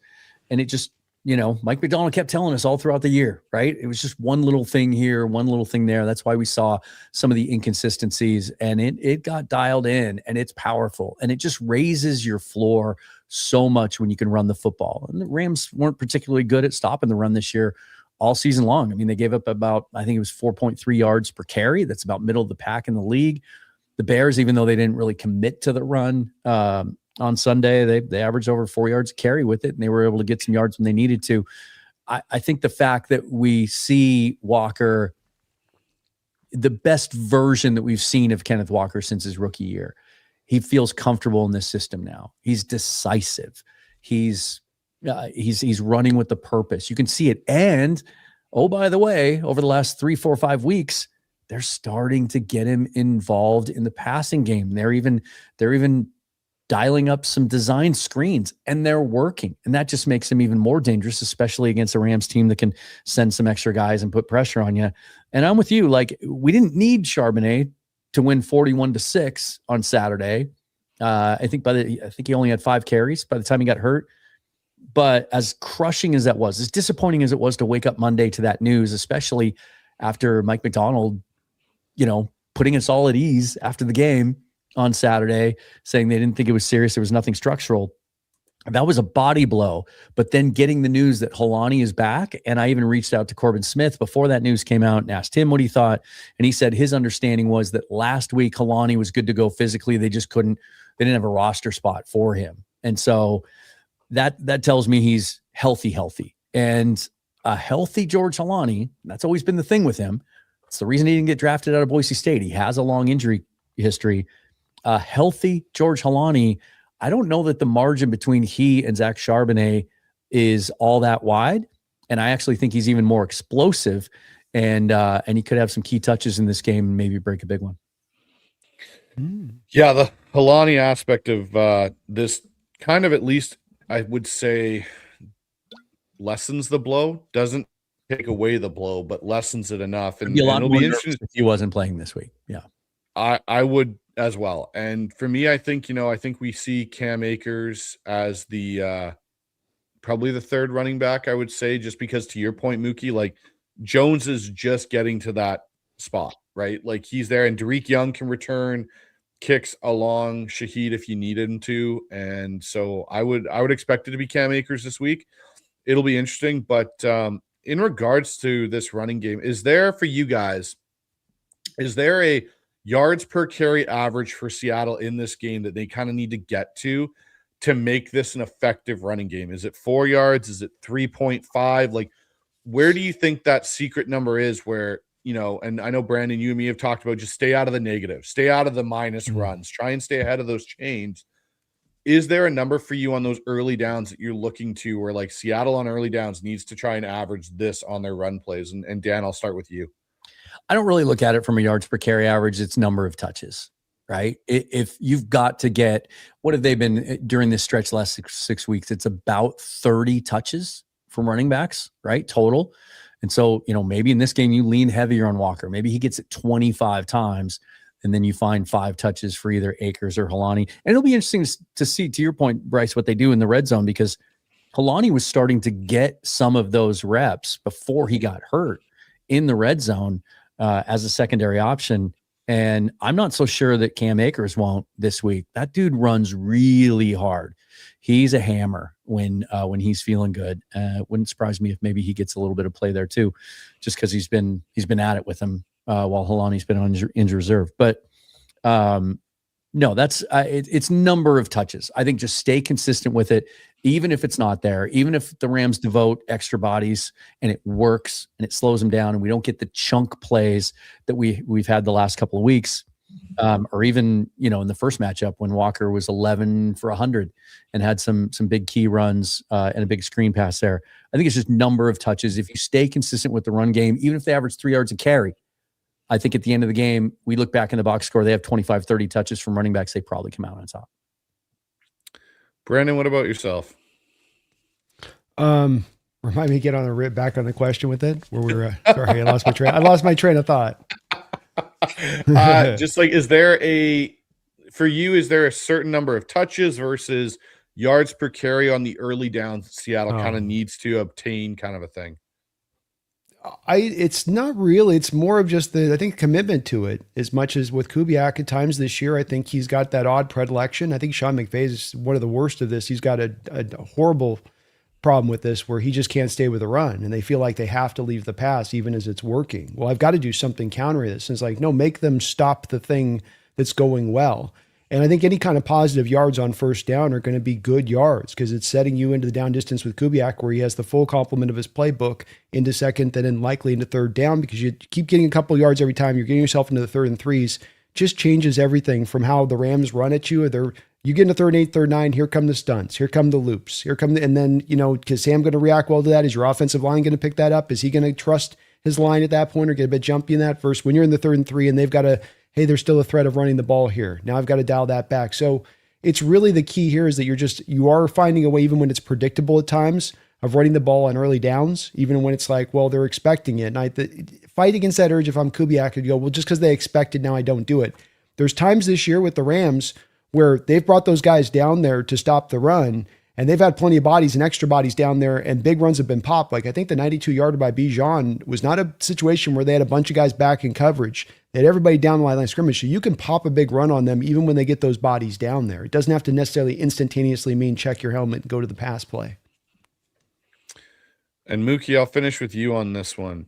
And it just, Mike McDonald kept telling us all throughout the year, right? It was just one little thing here, one little thing there. That's why we saw some of the inconsistencies, and it got dialed in, and it's powerful. And it just raises your floor so much when you can run the football. And the Rams weren't particularly good at stopping the run this year all season long. I mean, they gave up about, I think it was 4.3 yards per carry. That's about middle of the pack in the league. The Bears, even though they didn't really commit to the run, on Sunday, they averaged over 4 yards a carry with it, and they were able to get some yards when they needed to. I think the fact that we see Walker, the best version that we've seen of Kenneth Walker since his rookie year, he feels comfortable in this system now. He's decisive. He's He's running with the purpose. You can see it. And oh, by the way, over the last 3, 4, 5 weeks, they're starting to get him involved in the passing game. They're even dialing up some design screens, and they're working. And that just makes him even more dangerous, especially against a Rams team that can send some extra guys and put pressure on you. And I'm with you. Like, we didn't need Charbonnet to win 41-6 on Saturday. I think he only had 5 carries by the time he got hurt. But as crushing as that was, as disappointing as it was to wake up Monday to that news, especially after Mike McDonald, putting us all at ease after the game on Saturday, saying they didn't think it was serious, there was nothing structural. That was a body blow. But then getting the news that Helani is back, and I even reached out to Corbin Smith before that news came out and asked him what he thought. And he said his understanding was that last week Helani was good to go physically. They didn't have a roster spot for him. And so that tells me he's healthy. And a healthy George Helani, that's always been the thing with him. It's the reason he didn't get drafted out of Boise State. He has a long injury history. A healthy George Helani, I don't know that the margin between he and Zach Charbonnet is all that wide. And I actually think he's even more explosive. And he could have some key touches in this game and maybe break a big one. Yeah, the Helani aspect of this kind of, at least I would say, lessens the blow. Doesn't take away the blow, but lessens it enough. And it'll be interesting if he wasn't playing this week. Yeah, I would as well. And for me, I think we see Cam Akers as the probably the third running back, I would say, just because, to your point, Mookie, like, Jones is just getting to that spot, right? Like, he's there, and Derek Young can return kicks along Shaheed if you needed him to. And so I would expect it to be Cam Akers this week. It'll be interesting. But in regards to this running game, is there a yards per carry average for Seattle in this game that they kind of need to get to make this an effective running game? Is it 4 yards? Is it 3.5? Like, where do you think that secret number is where, and I know, Brandon, you and me have talked about, just stay out of the negative, stay out of the minus runs, try and stay ahead of those chains. Is there a number for you on those early downs that you're looking to, where, like, Seattle on early downs needs to try and average this on their run plays? And Dan, I'll start with you. I don't really look at it from a yards per carry average. It's number of touches, right? If you've got to get, what have they been during this stretch last six weeks? It's about 30 touches from running backs, right? Total. And so, maybe in this game you lean heavier on Walker. Maybe he gets it 25 times, and then you find 5 touches for either Akers or Helani. And it'll be interesting to see, to your point, Bryce, what they do in the red zone, because Helani was starting to get some of those reps before he got hurt in the red zone as a secondary option. And I'm not so sure that Cam Akers won't this week. That dude runs really hard. He's a hammer when he's feeling good. Wouldn't surprise me if maybe he gets a little bit of play there too, just because he's been at it with him while Helani's been on injured reserve. But no, that's it's number of touches. I think just stay consistent with it, even if it's not there, even if the Rams devote extra bodies and it works and it slows them down and we don't get the chunk plays that we've had the last couple of weeks. Or even, in the first matchup when Walker was 11 for 100 and had some big key runs and a big screen pass there. I think it's just number of touches. If you stay consistent with the run game, even if they average 3 yards a carry, I think at the end of the game, we look back in the box score, they have 25, 30 touches from running backs. They probably come out on top. Brandon, what about yourself? Remind me to get back on the question with it, where we're sorry, I lost my train of thought. Just like, is there a certain number of touches versus yards per carry on the early downs Seattle kind of needs to obtain, kind of a thing? It's not really. It's more of just I think, commitment to it, as much as with Kubiak at times this year. I think he's got that odd predilection. I think Sean McVay is one of the worst of this. He's got a horrible problem with this, where he just can't stay with a run, and they feel like they have to leave the pass even as it's working. Well, I've got to do something countering this. And it's like, no, make them stop the thing that's going well. And I think any kind of positive yards on first down are going to be good yards, because it's setting you into the down distance with Kubiak, where he has the full complement of his playbook into second and then likely into third down, because you keep getting a couple of yards every time. You're getting yourself into the 3rd and 3s. Just changes everything from how the Rams run at you. You get in a 3rd and 8, 3rd and 9, here come the stunts, here come the loops, and then, is Sam going to react well to that? Is your offensive line going to pick that up? Is he going to trust his line at that point or get a bit jumpy in that? Versus when you're in the 3rd and 3 and they've got hey, there's still a threat of running the ball here. Now I've got to dial that back. So it's really the key here is that you are finding a way, even when it's predictable at times, of running the ball on early downs, even when it's like, well, they're expecting it. And fight against that urge. If I'm Kubiak, I'd go, well, just because they expected, now I don't do it. There's times this year with the Rams where they've brought those guys down there to stop the run, and they've had plenty of bodies and extra bodies down there, and big runs have been popped. Like I think the 92-yarder by Bijan was not a situation where they had a bunch of guys back in coverage. They had everybody down the line of scrimmage, so you can pop a big run on them even when they get those bodies down there. It doesn't have to necessarily instantaneously mean check your helmet and go to the pass play. And Mookie, I'll finish with you on this one.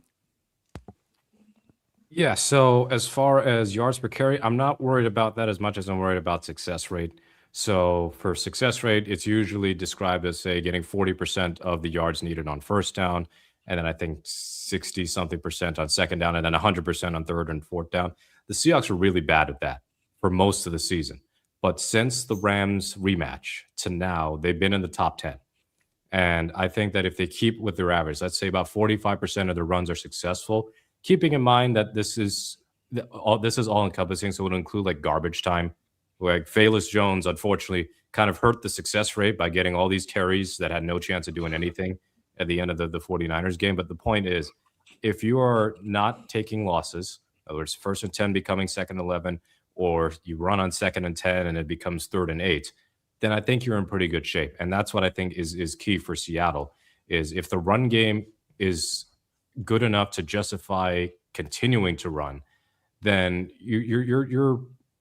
Yeah, so as far as yards per carry, I'm not worried about that as much as I'm worried about success rate. So for success rate, it's usually described as, say, getting 40% of the yards needed on first down, and then I think 60-something% on second down, and then 100% on third and fourth down. The Seahawks are really bad at that for most of the season. But since the Rams rematch to now, they've been in the top 10. And I think that if they keep with their average, let's say about 45% of their runs are successful, keeping in mind that this is all encompassing, so it would include like garbage time. Like Velus Jones, unfortunately, kind of hurt the success rate by getting all these carries that had no chance of doing anything at the end of the 49ers game. But the point is, if you are not taking losses, in other words, 1st and 10 becoming 2nd and 11, or you run on 2nd and 10 and it becomes 3rd and 8, then I think you're in pretty good shape. And that's what I think is key for Seattle, is if the run game is good enough to justify continuing to run, then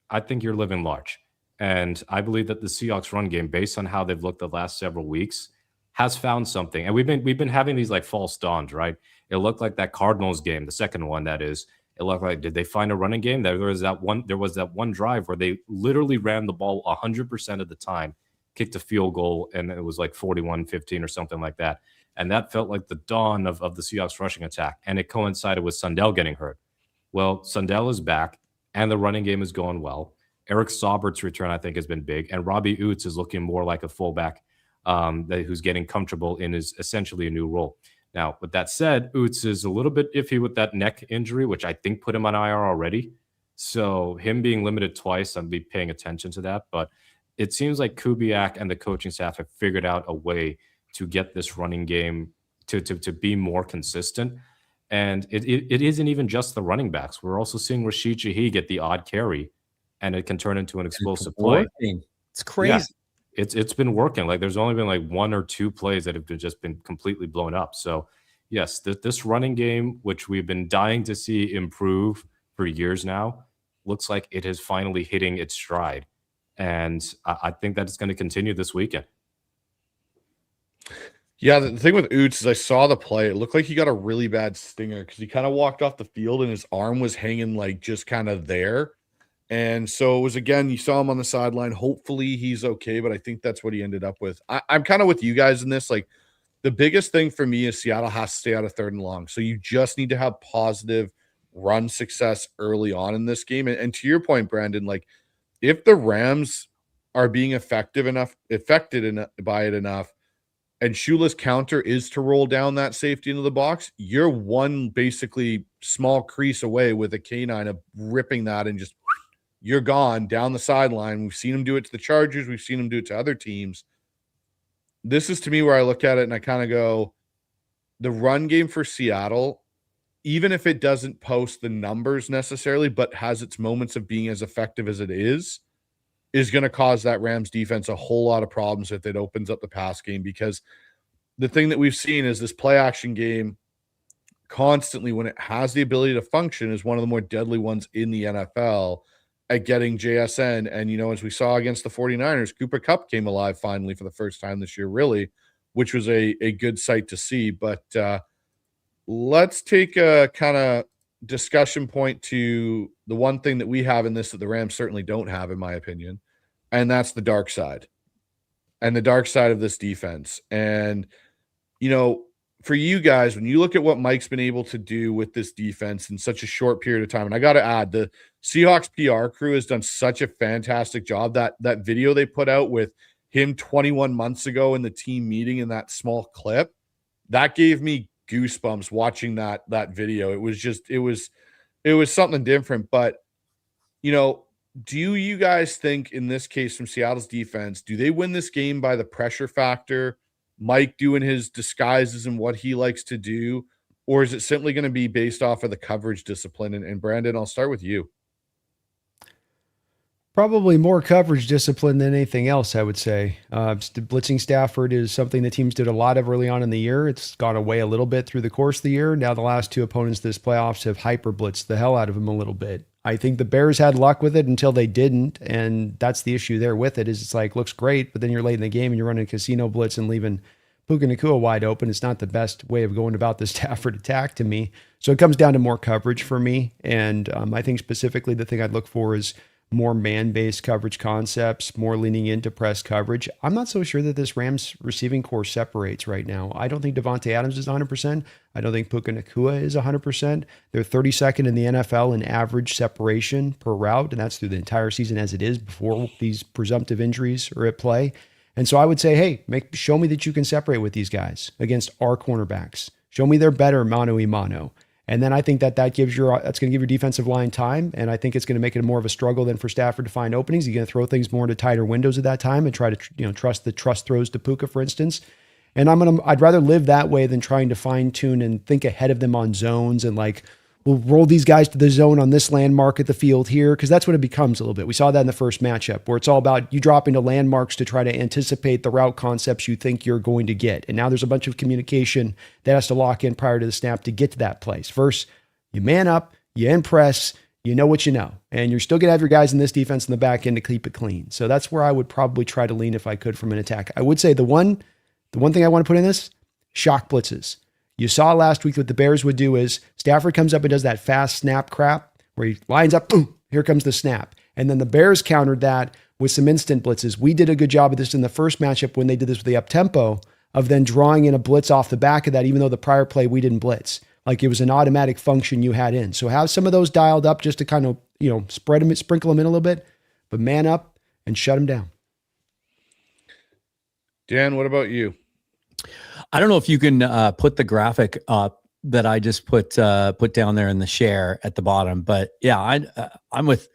I think you're living large. And I believe that the Seahawks run game, based on how they've looked the last several weeks, has found something. And we've been having these like false dawns, right? It looked like that Cardinals game, the second one, that is. It looked like, did they find a running game? There was that one drive where they literally ran the ball 100% of the time, kicked a field goal, and it was like 41-15 or something like that. And that felt like the dawn of the Seahawks rushing attack. And it coincided with Sundell getting hurt. Well, Sundell is back, and the running game is going well. Eric Saubert's return, I think, has been big. And Robbie Oots is looking more like a fullback who's getting comfortable in his essentially a new role. Now, with that said, Oots is a little bit iffy with that neck injury, which I think put him on IR already. So him being limited twice, I'll be paying attention to that. But it seems like Kubiak and the coaching staff have figured out a way to get this running game to be more consistent. And it isn't even just the running backs. We're also seeing Rashid Shaheed get the odd carry, and it can turn into an explosive play. It's crazy. Yeah. It's been working. Like there's only been like 1 or 2 plays that have just been completely blown up. So yes, this running game, which we've been dying to see improve for years now, looks like it is finally hitting its stride. And I think that it's going to continue this weekend. Yeah, the thing with Oots is I saw the play. It looked like he got a really bad stinger because he kind of walked off the field and his arm was hanging like just kind of there. And so it was, again, you saw him on the sideline. Hopefully he's okay, but I think that's what he ended up with. I'm kind of with you guys in this. Like, the biggest thing for me is Seattle has to stay out of 3rd and long. So you just need to have positive run success early on in this game. And to your point, Brandon, like if the Rams are being affected by it enough, and Shula's counter is to roll down that safety into the box, you're one basically small crease away with a canine of ripping that and just you're gone down the sideline. We've seen him do it to the Chargers. We've seen him do it to other teams. This is to me where I look at it and I kind of go, the run game for Seattle, even if it doesn't post the numbers necessarily, but has its moments of being as effective as it is going to cause that Rams defense a whole lot of problems if it opens up the pass game, because the thing that we've seen is this play action game constantly, when it has the ability to function, is one of the more deadly ones in the NFL at getting JSN. And, as we saw against the 49ers, Cooper Kupp came alive finally for the first time this year, really, which was a good sight to see. But let's take a kind of discussion point to the one thing that we have in this that the Rams certainly don't have, in my opinion, and that's the dark side and the dark side of this defense. And, for you guys, when you look at what Mike's been able to do with this defense in such a short period of time, and I got to add, the Seahawks PR crew has done such a fantastic job. That video they put out with him 21 months ago in the team meeting in that small clip, that gave me goosebumps watching that video. It was something different. But, you know, do you guys think in this case from Seattle's defense, do they win this game by the pressure factor, Mike doing his disguises and what he likes to do, or is it simply going to be based off of the coverage discipline? And Brandon, I'll start with you. Probably more coverage discipline than anything else, I would say. Blitzing Stafford is something the teams did a lot of early on in the year. It's gone away a little bit through the course of the year. Now the last two opponents this playoffs have hyper blitzed the hell out of him a little bit. I think the Bears had luck with it until they didn't, and that's the issue there with it. Is it's like looks great, but then you're late in the game and you're running a casino blitz and leaving Puka Nacua wide open. It's not the best way of going about the Stafford attack to me. So it comes down to more coverage for me, and I think specifically the thing I'd look for is more man-based coverage concepts, more leaning into press coverage. I'm not so sure that this Rams receiving core separates right now. I don't think Devontae Adams is 100%. I don't think Puka Nacua is 100%. They're 32nd in the NFL in average separation per route, and that's through the entire season as it is before these presumptive injuries are at play. And so I would say, hey, show me that you can separate with these guys against our cornerbacks. Show me they're better mano-a-mano. And then I think that's going to give your defensive line time. And I think it's going to make it more of a struggle than for Stafford to find openings. You're going to throw things more into tighter windows at that time and try to, trust the trust throws to Puka, for instance. And I'd rather live that way than trying to fine tune and think ahead of them on zones and like, we'll roll these guys to the zone on this landmark at the field here. Cause that's what it becomes a little bit. We saw that in the first matchup where it's all about you dropping to landmarks to try to anticipate the route concepts you think you're going to get. And now there's a bunch of communication that has to lock in prior to the snap to get to that place. First, you man up, you impress, you know what you know, and you're still going to have your guys in this defense in the back end to keep it clean. So that's where I would probably try to lean if I could from an attack. I would say the one thing I want to put in this, shock blitzes. You saw last week what the Bears would do is Stafford comes up and does that fast snap crap where he lines up, boom, here comes the snap. And then the Bears countered that with some instant blitzes. We did a good job of this in the first matchup when they did this with the up-tempo of then drawing in a blitz off the back of that, even though the prior play we didn't blitz. Like it was an automatic function you had in. So have some of those dialed up just to kind of, sprinkle them in a little bit, but man up and shut them down. Dan, what about you? I don't know if you can put the graphic up that I just put down there in the share at the bottom, but yeah, I'm with.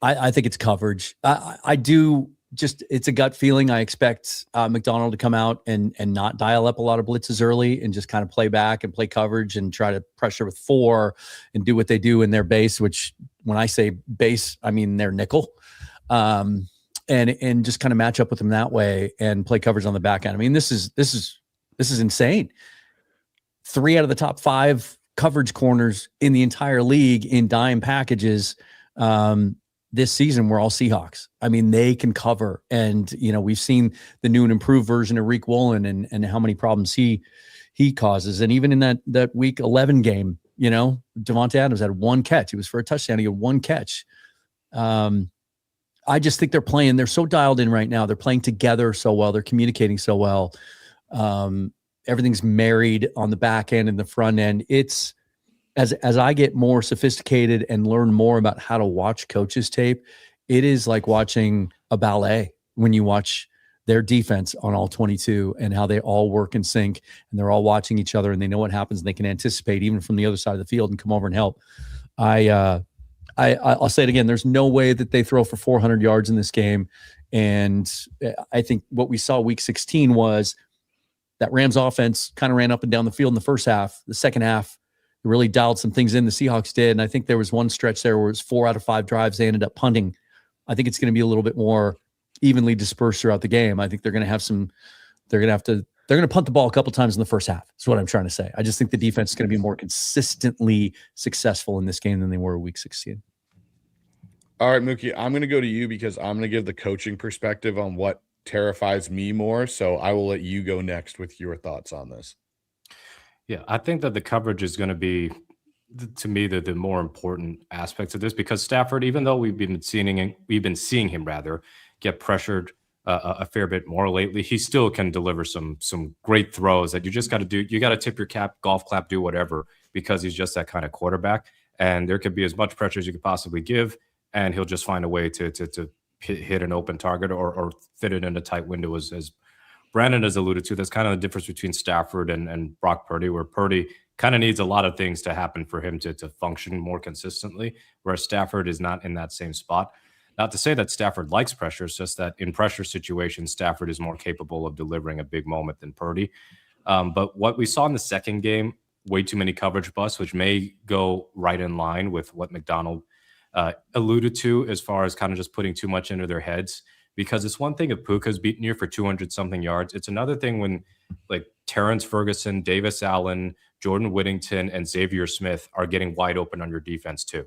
I think it's coverage. I do just it's a gut feeling. I expect McDonald to come out and not dial up a lot of blitzes early and just kind of play back and play coverage and try to pressure with 4 and do what they do in their base. Which when I say base, I mean their nickel. And just kind of match up with them that way and play coverage on the back end. I mean, this is insane. 3 out of the top 5 coverage corners in the entire league in dime packages this season were all Seahawks. I mean, they can cover. And, we've seen the new and improved version of Rick Woolen and how many problems he causes. And even in that week 11 game, Devontae Adams had 1 catch. He was for a touchdown. He had 1 catch. I just think they're so dialed in right now. They're playing together so well. They're communicating so well. Everything's married on the back end and the front end. It's as I get more sophisticated and learn more about how to watch coaches tape, it is like watching a ballet when you watch their defense on all 22 and how they all work in sync and they're all watching each other and they know what happens and they can anticipate even from the other side of the field and come over and help. I'll say it again. There's no way that they throw for 400 yards in this game. And I think what we saw week 16 was that Rams offense kind of ran up and down the field in the first half. The second half, they really dialed some things in. The Seahawks did. And I think there was one stretch there where it was 4 out of 5 drives. They ended up punting. I think it's going to be a little bit more evenly dispersed throughout the game. I think they're going to punt the ball a couple times in the first half. That's what I'm trying to say. I just think the defense is going to be more consistently successful in this game than they were week 16. All right, Mookie, I'm going to go to you because I'm going to give the coaching perspective on what terrifies me more. So I will let you go next with your thoughts on this. Yeah, I think that the coverage is going to be, to me, the more important aspects of this because Stafford, even though we've been seeing him get pressured a fair bit more lately. He still can deliver some great throws that you just got to do. You got to tip your cap, golf clap, do whatever, because he's just that kind of quarterback. And there could be as much pressure as you could possibly give, and he'll just find a way to hit an open target or fit it in a tight window, as Brandon has alluded to. That's kind of the difference between Stafford and Brock Purdy, where Purdy kind of needs a lot of things to happen for him to function more consistently, whereas Stafford is not in that same spot. Not to say that Stafford likes pressure, it's just that in pressure situations, Stafford is more capable of delivering a big moment than Purdy. But what we saw in the second game, way too many coverage busts, which may go right in line with what McDonald alluded to as far as kind of just putting too much into their heads. Because it's one thing if Puka's beating you for 200-something yards. It's another thing when like Terrence Ferguson, Davis Allen, Jordan Whittington, and Xavier Smith are getting wide open on your defense too.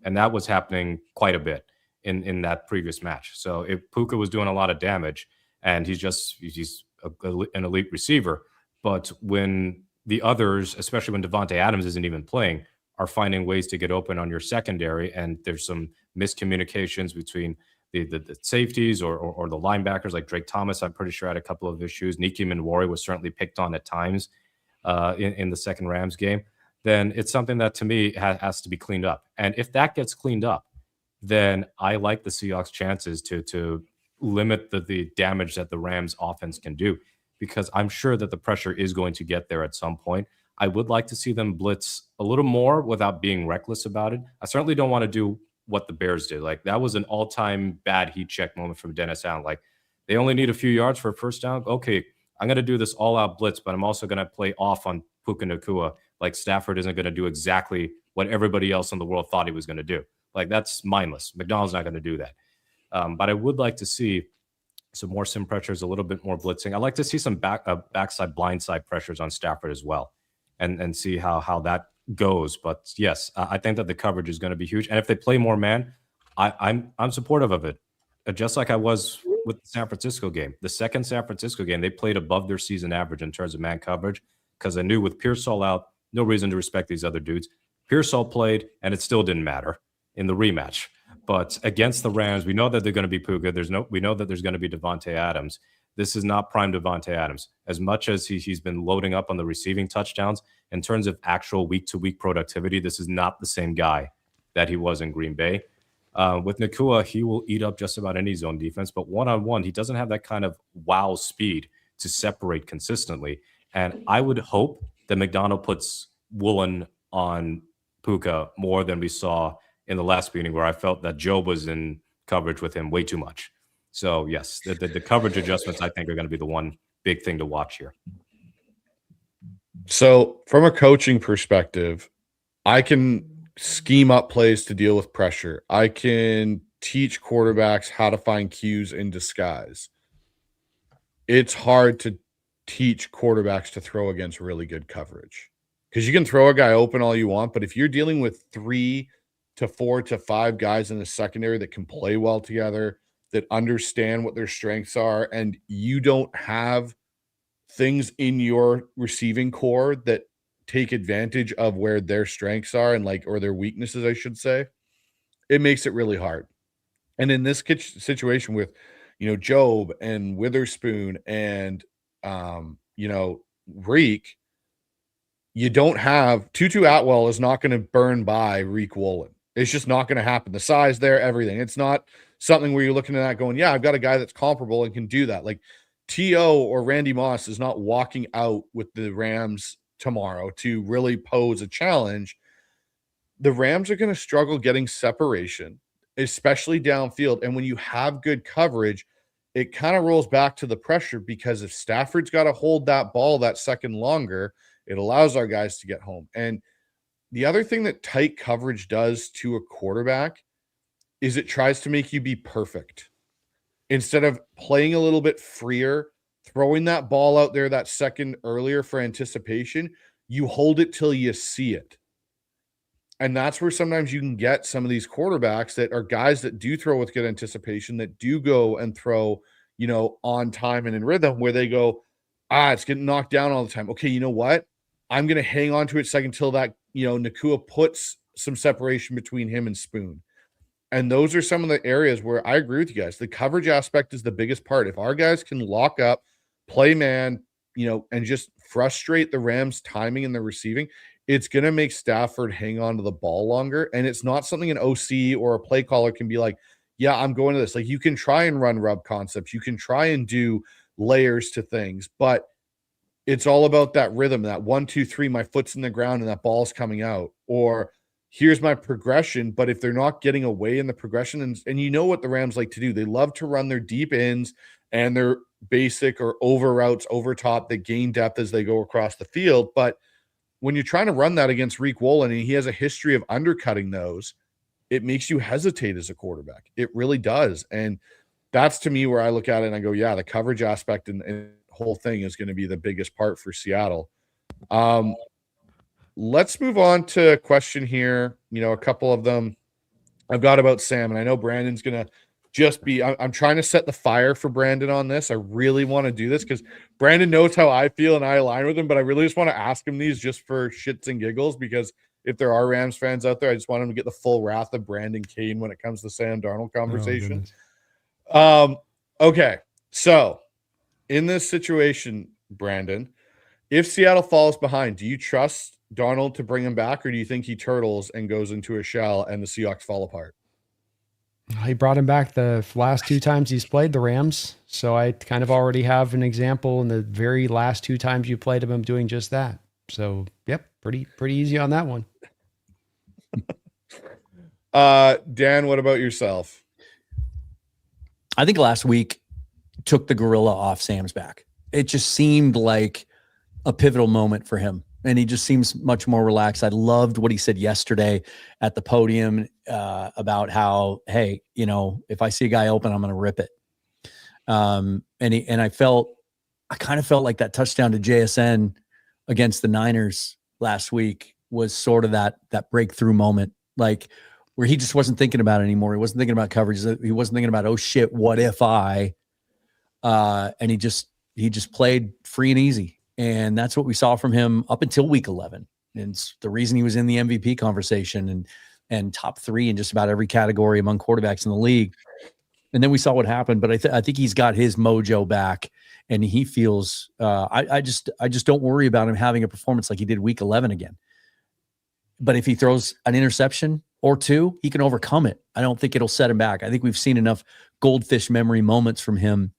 And that was happening quite a bit in that previous match. So if Puka was doing a lot of damage, and he's an elite receiver, but when the others, especially when Devontae Adams isn't even playing, are finding ways to get open on your secondary, and there's some miscommunications between the safeties or the linebackers, like Drake Thomas, I'm pretty sure had a couple of issues. Niki Minwari was certainly picked on at times in the second Rams game. Then it's something that to me has to be cleaned up. And if that gets cleaned up, then I like the Seahawks' chances to limit the damage that the Rams offense can do, because I'm sure that the pressure is going to get there at some point. I would like to see them blitz a little more without being reckless about it. I certainly don't want to do what the Bears did. Like, that was an all-time bad heat check moment from Dennis Allen. Like, they only need a few yards for a first down. Okay, I'm going to do this all-out blitz, but I'm also going to play off on Puka Nacua. Like, Stafford isn't going to do exactly what everybody else in the world thought he was going to do. Like, that's mindless. McDonald's not going to do that. But I would like to see some more sim pressures, a little bit more blitzing. I'd like to see some backside, blindside pressures on Stafford as well, and see how that goes. But yes, I think that the coverage is going to be huge. And if they play more man, I'm supportive of it. Just like I was with the San Francisco game. The second San Francisco game, they played above their season average in terms of man coverage, because I knew with Pearsall out, no reason to respect these other dudes. Pearsall played, and it still didn't matter in the rematch. But against the Rams, we know that they're going to be Puka. We know that there's going to be Devontae Adams. This is not prime Devontae Adams. As much as he's been loading up on the receiving touchdowns, in terms of actual week-to-week productivity, this is not the same guy that he was in Green Bay. With Nacua, he will eat up just about any zone defense, but one-on-one, he doesn't have that kind of wow speed to separate consistently. And I would hope that McDonald puts Woolen on Puka more than we saw in the last meeting, where I felt that Joe was in coverage with him way too much. So yes, the coverage adjustments, I think, are going to be the one big thing to watch here. So from a coaching perspective, I can scheme up plays to deal with pressure. I can teach quarterbacks how to find cues in disguise. It's hard to teach quarterbacks to throw against really good coverage, because you can throw a guy open all you want, but if you're dealing with 3 to 4 to 5 guys in the secondary that can play well together, that understand what their strengths are, and you don't have things in your receiving core that take advantage of where their strengths are or their weaknesses, I should say, it makes it really hard. And in this situation with, Job and Witherspoon and, Reek, you don't have Tutu Atwell is not going to burn by Reek Woolen. It's just not going to happen. The size there, everything. It's not something where you're looking at that going, yeah, I've got a guy that's comparable and can do that. Like T.O. or Randy Moss is not walking out with the Rams tomorrow to really pose a challenge. The Rams are going to struggle getting separation, especially downfield. And when you have good coverage, it kind of rolls back to the pressure, because if Stafford's got to hold that ball that second longer, it allows our guys to get home. And the other thing that tight coverage does to a quarterback is it tries to make you be perfect. Instead of playing a little bit freer, throwing that ball out there that second earlier for anticipation, you hold it till you see it. And that's where sometimes you can get some of these quarterbacks that are guys that do throw with good anticipation, that do go and throw, on time and in rhythm, where they go, it's getting knocked down all the time. Okay, you know what? I'm going to hang on to it second till that, Nacua puts some separation between him and Spoon. And those are some of the areas where I agree with you guys. The coverage aspect is the biggest part. If our guys can lock up, play man, and just frustrate the Rams' timing and the receiving, it's going to make Stafford hang on to the ball longer. And it's not something an OC or a play caller can be like, yeah, I'm going to this. Like, you can try and run rub concepts. You can try and do layers to things, but it's all about that rhythm, that 1, 2, 3, my foot's in the ground and that ball's coming out. Or here's my progression. But if they're not getting away in the progression, and you know what the Rams like to do, they love to run their deep ins and their basic or over routes over top that gain depth as they go across the field. But when you're trying to run that against Reek Wolin, and he has a history of undercutting those, it makes you hesitate as a quarterback. It really does. And that's, to me, where I look at it and I go, yeah, the coverage aspect and whole thing is going to be the biggest part for Seattle. Let's move on to a question here. A couple of them I've got about Sam, and I know Brandon's going to just be, I'm trying to set the fire for Brandon on this. I really want to do this because Brandon knows how I feel and I align with him, but I really just want to ask him these just for shits and giggles, because if there are Rams fans out there, I just want him to get the full wrath of Brandon Kane when it comes to Sam Darnold conversation. Okay. So in this situation, Brandon, if Seattle falls behind, do you trust Darnold to bring him back, or do you think he turtles and goes into a shell and the Seahawks fall apart? He brought him back the last 2 times he's played the Rams. So I kind of already have an example in the very last 2 times you played him doing just that. So, yep, pretty easy on that one. Dan, what about yourself? I think last week took the gorilla off Sam's back. It just seemed like a pivotal moment for him, and he just seems much more relaxed. I loved what he said yesterday at the podium about how, hey, if I see a guy open, I'm going to rip it. And I kind of felt like that touchdown to JSN against the Niners last week was sort of that breakthrough moment, like where he just wasn't thinking about it anymore. He wasn't thinking about coverage. He wasn't thinking about, oh shit, what if I, and he just played free and easy. And that's what we saw from him up until week 11. And it's the reason he was in the MVP conversation and top 3 in just about every category among quarterbacks in the league. And then we saw what happened, but I think he's got his mojo back, and he feels, I just don't worry about him having a performance like he did week 11 again. But if he throws an interception or 2, he can overcome it. I don't think it'll set him back. I think we've seen enough goldfish memory moments from him,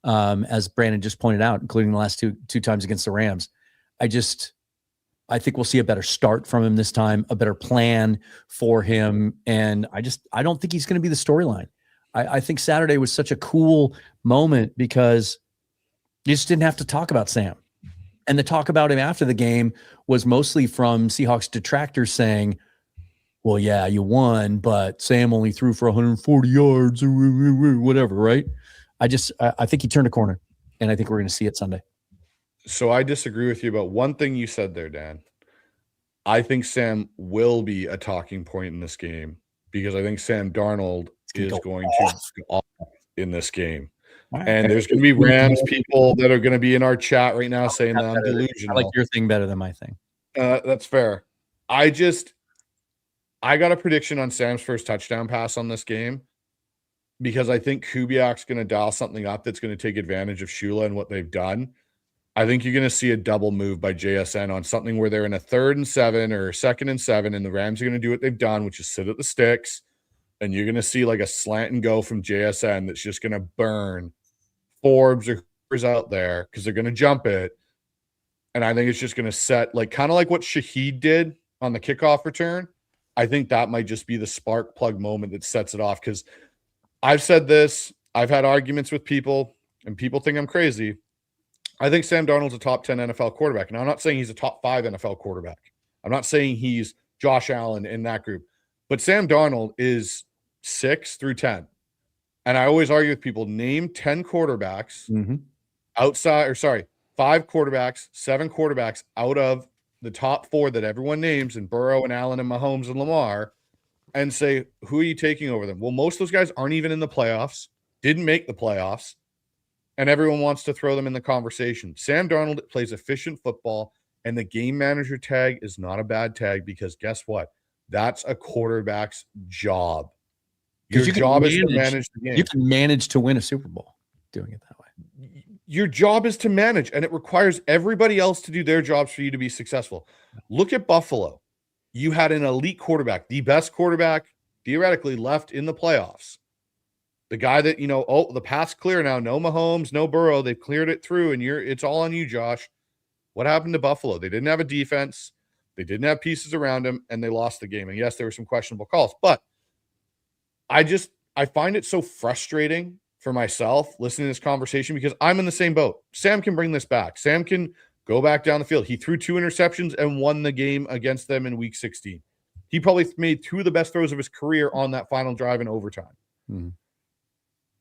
as Brandon just pointed out, including the last two times against the Rams. I think we'll see a better start from him this time, a better plan for him. And I don't think he's going to be the storyline. I think Saturday was such a cool moment because you just didn't have to talk about Sam. And the talk about him after the game was mostly from Seahawks detractors saying, well, yeah, you won, but Sam only threw for 140 yards or whatever, right? I think he turned a corner, and I think we're going to see it Sunday. So I disagree with you about one thing you said there, Dan. I think Sam will be a talking point in this game because I think Sam Darnold is going to go off in this game. Right. And there's going to be Rams people that are going to be in our chat right now saying that I'm delusional. I like your thing better than my thing. That's fair. I got a prediction on Sam's first touchdown pass on this game because I think Kubiak's going to dial something up that's going to take advantage of Shula and what they've done. I think you're going to see a double move by JSN on something where they're in a 3rd and 7 or 2nd and 7, and the Rams are going to do what they've done, which is sit at the sticks, and you're going to see like a slant and go from JSN that's just going to burn Forbes or whoever's out there because they're going to jump it. And I think it's just going to set kind of like what Shaheed did on the kickoff return. I think that might just be the spark plug moment that sets it off, because I've said this. I've had arguments with people, and people think I'm crazy. I think Sam Darnold's a top 10 NFL quarterback. And I'm not saying he's a top 5 NFL quarterback. I'm not saying he's Josh Allen in that group. But Sam Darnold is 6 through 10. And I always argue with people, name 10 quarterbacks 5 quarterbacks, 7 quarterbacks out of the top 4 that everyone names, and Burrow and Allen and Mahomes and Lamar, and say, who are you taking over them? Well, most of those guys aren't even in the playoffs, didn't make the playoffs, and everyone wants to throw them in the conversation. Sam Darnold plays efficient football, and the game manager tag is not a bad tag because guess what? That's a quarterback's job. Your you can job is to manage the game. You can manage to win a Super Bowl doing it that way. Your job is to manage, and it requires everybody else to do their jobs for you to be successful. Look at Buffalo. You had an elite quarterback, the best quarterback theoretically left in the playoffs. The guy that, the path's clear now. No Mahomes, no Burrow. They've cleared it through, and it's all on you, Josh. What happened to Buffalo? They didn't have a defense. They didn't have pieces around them, and they lost the game. And yes, there were some questionable calls, but I find it so frustrating for myself listening to this conversation because I'm in the same boat. Sam can bring this back. Sam can go back down the field. He threw 2 interceptions and won the game against them in week 16. He probably made 2 of the best throws of his career on that final drive in overtime. Mm-hmm.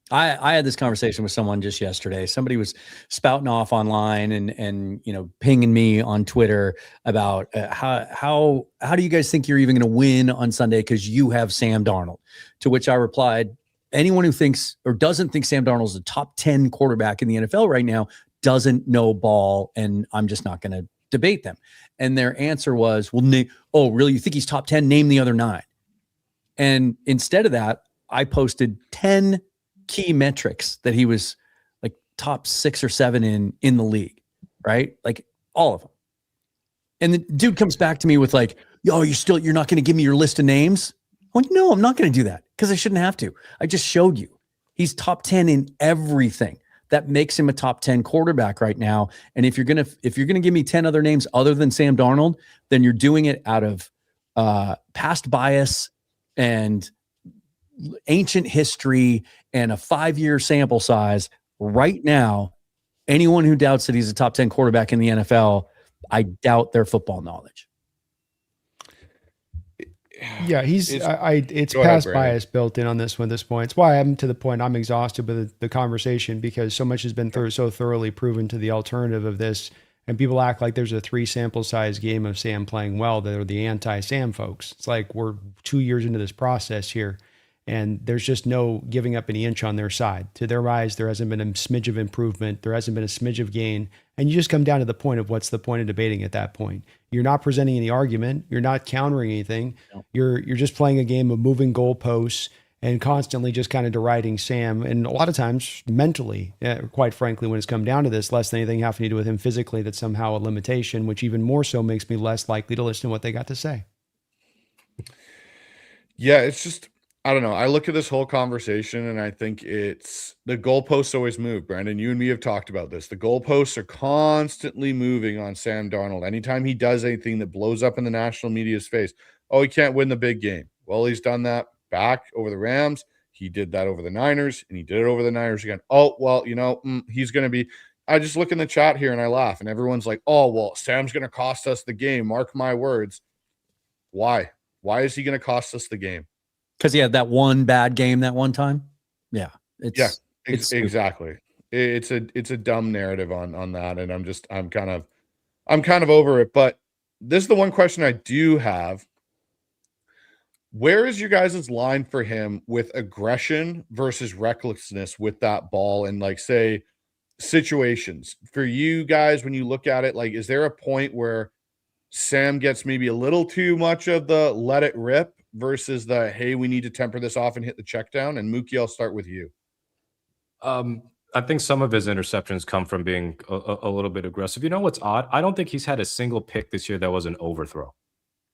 I had this conversation with someone just yesterday. Somebody was spouting off online and pinging me on Twitter about how do you guys think you're even going to win on Sunday because you have Sam Darnold? To which I replied, anyone who thinks or doesn't think Sam Darnold is a top 10 quarterback in the NFL right now doesn't know ball, and I'm just not going to debate them. And their answer was, well, oh, really? You think he's top 10? Name the other 9. And instead of that, I posted 10 key metrics that he was like top 6 or 7 in the league, right? Like all of them. And the dude comes back to me with like, yo, you're not going to give me your list of names? I'm like, no, I'm not going to do that because I shouldn't have to. I just showed you. He's top 10 in everything. That makes him a top 10 quarterback right now. And if you're going to give me 10 other names other than Sam Darnold, then you're doing it out of past bias and ancient history and a 5-year sample size. Right now, anyone who doubts that he's a top 10 quarterback in the NFL, I doubt their football knowledge. Yeah, it's past bias built in on this one at this point. It's why I'm to the point I'm exhausted with the conversation because so much has been so thoroughly proven to the alternative of this. And people act like there's a 3 sample size game of Sam playing well. They're the anti-Sam folks. It's like we're 2 years into this process here. And there's just no giving up any inch on their side. To their eyes, there hasn't been a smidge of improvement. There hasn't been a smidge of gain. And you just come down to the point of what's the point of debating at that point. You're not presenting any argument. You're not countering anything. No. You're just playing a game of moving goalposts and constantly just kind of deriding Sam. And a lot of times mentally, quite frankly, when it's come down to this, less than anything having to do with him physically, that's somehow a limitation, which even more so makes me less likely to listen to what they got to say. Yeah, it's just... I don't know. I look at this whole conversation and I think it's the goalposts always move. Brandon, you and me have talked about this. The goalposts are constantly moving on Sam Darnold. Anytime he does anything that blows up in the national media's face, oh, he can't win the big game. Well, he's done that back over the Rams. He did that over the Niners, and he did it over the Niners again. Oh, well, he's going to be – I just look in the chat here and I laugh, and everyone's like, oh, well, Sam's going to cost us the game. Mark my words. Why? Why is he going to cost us the game? Because he had that one bad game that one time. Yeah. Exactly. It's a dumb narrative on that. And I'm kind of over it. But this is the one question I do have. Where is your guys' line for him with aggression versus recklessness with that ball and like say situations for you guys when you look at it? Like, is there a point where Sam gets maybe a little too much of the let it rip versus the, hey, we need to temper this off and hit the check down? And Mookie, I'll start with you. I think some of his interceptions come from being a little bit aggressive. You know what's odd? I don't think he's had a single pick this year that was an overthrow.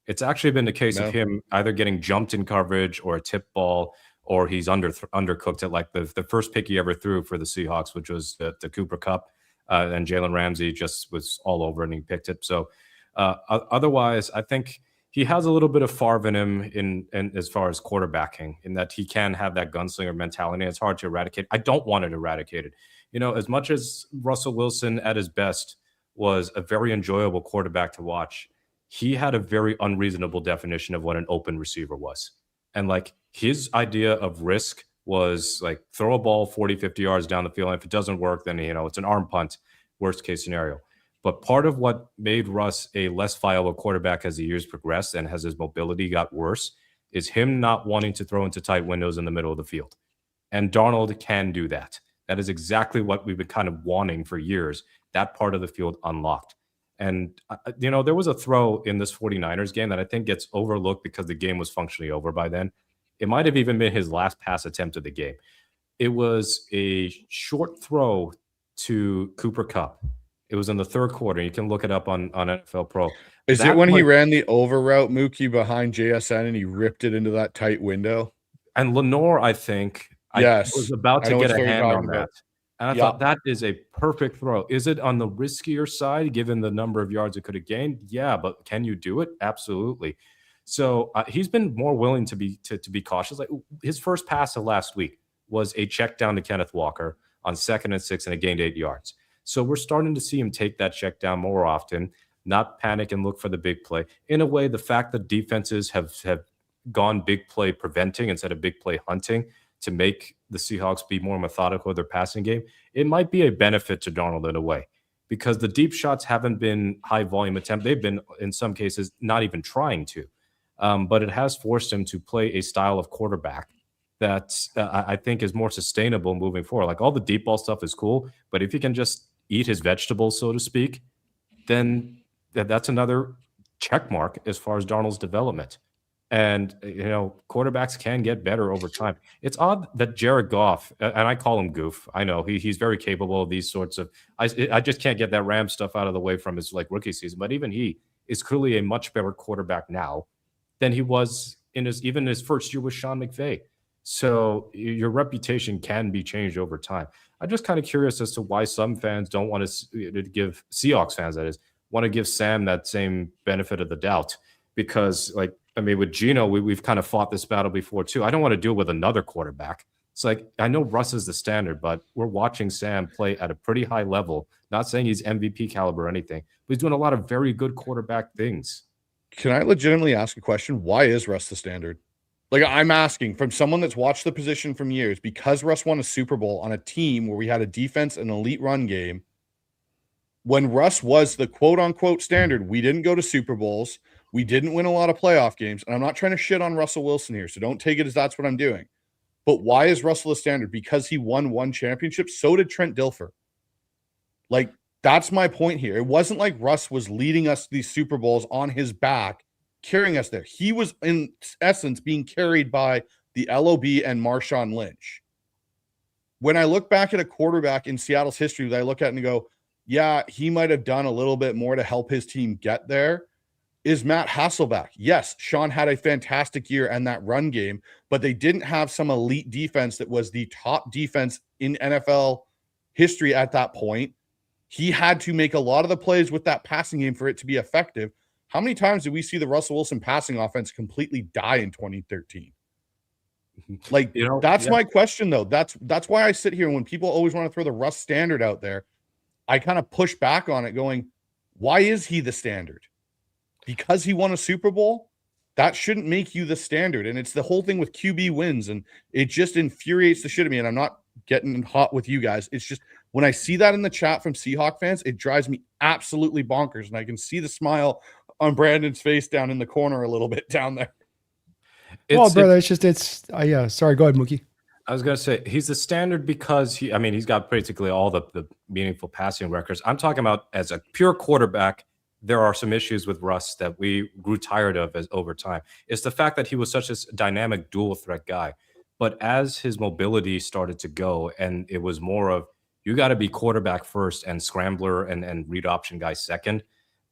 It's actually been the case of him either getting jumped in coverage or a tip ball, or he's undercooked at like the first pick he ever threw for the Seahawks, which was the Cooper Kupp, and Jalen Ramsey just was all over and he picked it. So otherwise, I think he has a little bit of Favre in him in as far as quarterbacking, in that he can have that gunslinger mentality. It's hard to eradicate. I don't want it eradicated. As much as Russell Wilson at his best was a very enjoyable quarterback to watch, he had a very unreasonable definition of what an open receiver was. And like his idea of risk was like throw a ball 40, 50 yards down the field. And if it doesn't work, then, it's an arm punt, worst case scenario. But part of what made Russ a less viable quarterback as the years progressed and as his mobility got worse is him not wanting to throw into tight windows in the middle of the field. And Darnold can do that. That is exactly what we've been kind of wanting for years, that part of the field unlocked. And, there was a throw in this 49ers game that I think gets overlooked because the game was functionally over by then. It might have even been his last pass attempt of the game. It was a short throw to Cooper Kupp. It was in the third quarter. You can look it up on NFL Pro. Is it when he ran the over route, Mookie, behind JSN and he ripped it into that tight window? And Lenore, I think, yes, was about to get a hand on that. And I thought that is a perfect throw. Is it on the riskier side, given the number of yards it could have gained? Yeah, but can you do it? Absolutely. So he's been more willing to be cautious. Like his first pass of last week was a check down to Kenneth Walker on 2nd and 6, and it gained 8 yards. So we're starting to see him take that check down more often, not panic and look for the big play. In a way, the fact that defenses have gone big play preventing instead of big play hunting to make the Seahawks be more methodical with their passing game, it might be a benefit to Darnold in a way, because the deep shots haven't been high volume attempts. They've been, in some cases, not even trying to. But it has forced him to play a style of quarterback that I think is more sustainable moving forward. Like all the deep ball stuff is cool, but if he can just eat his vegetables, so to speak, then that's another check mark as far as Darnold's development. And, quarterbacks can get better over time. It's odd that Jared Goff, and I call him Goof. I know he's very capable of these sorts of, I just can't get that Rams stuff out of the way from his rookie season. But even he is clearly a much better quarterback now than he was in his first year with Sean McVay. So your reputation can be changed over time. I'm just kind of curious as to why some fans don't want to give Seahawks fans, that is, want to give Sam that same benefit of the doubt, because with Geno, we've kind of fought this battle before too. I don't want to deal with another quarterback. It's like, I know Russ is the standard, but we're watching Sam play at a pretty high level. Not saying he's MVP caliber or anything, but he's doing a lot of very good quarterback things. Can I legitimately ask a question? Why is Russ the standard? I'm asking from someone that's watched the position from years, because Russ won a Super Bowl on a team where we had a defense and elite run game. When Russ was the quote unquote standard, we didn't go to Super Bowls. We didn't win a lot of playoff games. And I'm not trying to shit on Russell Wilson here, so don't take it as that's what I'm doing. But why is Russell the standard? Because he won one championship. So did Trent Dilfer. That's my point here. It wasn't like Russ was leading us to these Super Bowls on his back, carrying us there. He was, in essence, being carried by the LOB and Marshawn Lynch. When I look back at a quarterback in Seattle's history, I look at it and go, yeah, he might have done a little bit more to help his team get there. Is Matt Hasselbeck. Yes, Sean had a fantastic year and that run game, but they didn't have some elite defense that was the top defense in NFL history at that point. He had to make a lot of the plays with that passing game for it to be effective. How many times did we see the Russell Wilson passing offense completely die in 2013? That's my question, though. That's why I sit here, and when people always want to throw the Russ standard out there, I kind of push back on it going, why is he the standard? Because he won a Super Bowl? That shouldn't make you the standard. And it's the whole thing with QB wins, and it just infuriates the shit out of me. And I'm not getting hot with you guys. It's just when I see that in the chat from Seahawk fans, it drives me absolutely bonkers. And I can see the smile on Brandon's face down in the corner a little bit down there. Brother, yeah. Sorry, go ahead, Mookie. I was going to say he's the standard because he's got basically all the meaningful passing records. I'm talking about as a pure quarterback. There are some issues with Russ that we grew tired of over time. It's the fact that he was such a dynamic dual threat guy. But as his mobility started to go, and it was more of, you got to be quarterback first and scrambler and read option guy second,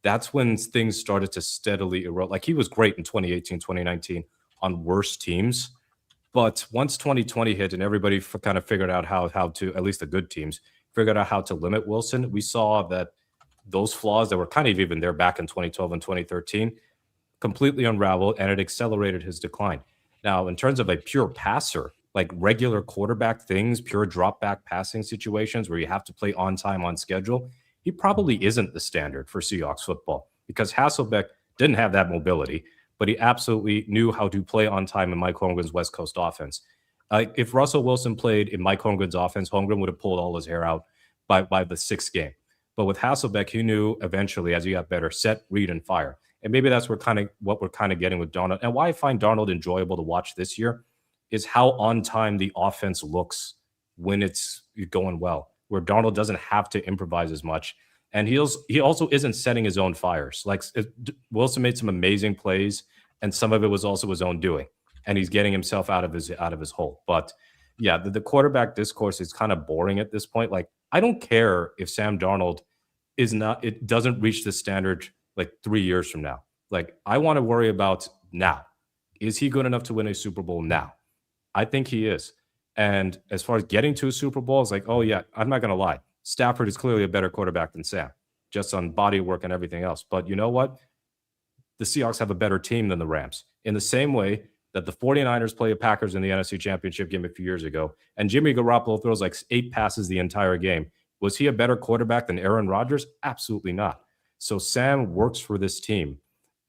that's when things started to steadily erode. Like, he was great in 2018, 2019 on worse teams. But once 2020 hit and everybody kind of figured out how to, at least the good teams, figured out how to limit Wilson, we saw that those flaws that were kind of even there back in 2012 and 2013 completely unraveled, and it accelerated his decline. Now, in terms of a pure passer, like regular quarterback things, pure drop back passing situations where you have to play on time, on schedule, he probably isn't the standard for Seahawks football, because Hasselbeck didn't have that mobility, but he absolutely knew how to play on time in Mike Holmgren's West Coast offense. If Russell Wilson played in Mike Holmgren's offense, Holmgren would have pulled all his hair out by the sixth game. But with Hasselbeck, he knew eventually, as he got better, set, read, and fire. And maybe that's what we're kind of getting with Darnold. And why I find Darnold enjoyable to watch this year is how on time the offense looks when it's going well, where Darnold doesn't have to improvise as much. And he also isn't setting his own fires. Wilson made some amazing plays, and some of it was also his own doing. and he's getting himself out of his hole. But yeah, the quarterback discourse is kind of boring at this point. Like, I don't care if Sam Darnold it doesn't reach the standard like 3 years from now. Like, I want to worry about now. Is he good enough to win a Super Bowl now? I think he is. And as far as getting to a Super Bowl, it's like, oh yeah, I'm not going to lie. Stafford is clearly a better quarterback than Sam, just on body work and everything else. But you know what? The Seahawks have a better team than the Rams. In the same way that the 49ers play the Packers in the NFC Championship game a few years ago, and Jimmy Garoppolo throws like 8 passes the entire game. Was he a better quarterback than Aaron Rodgers? Absolutely not. So Sam works for this team.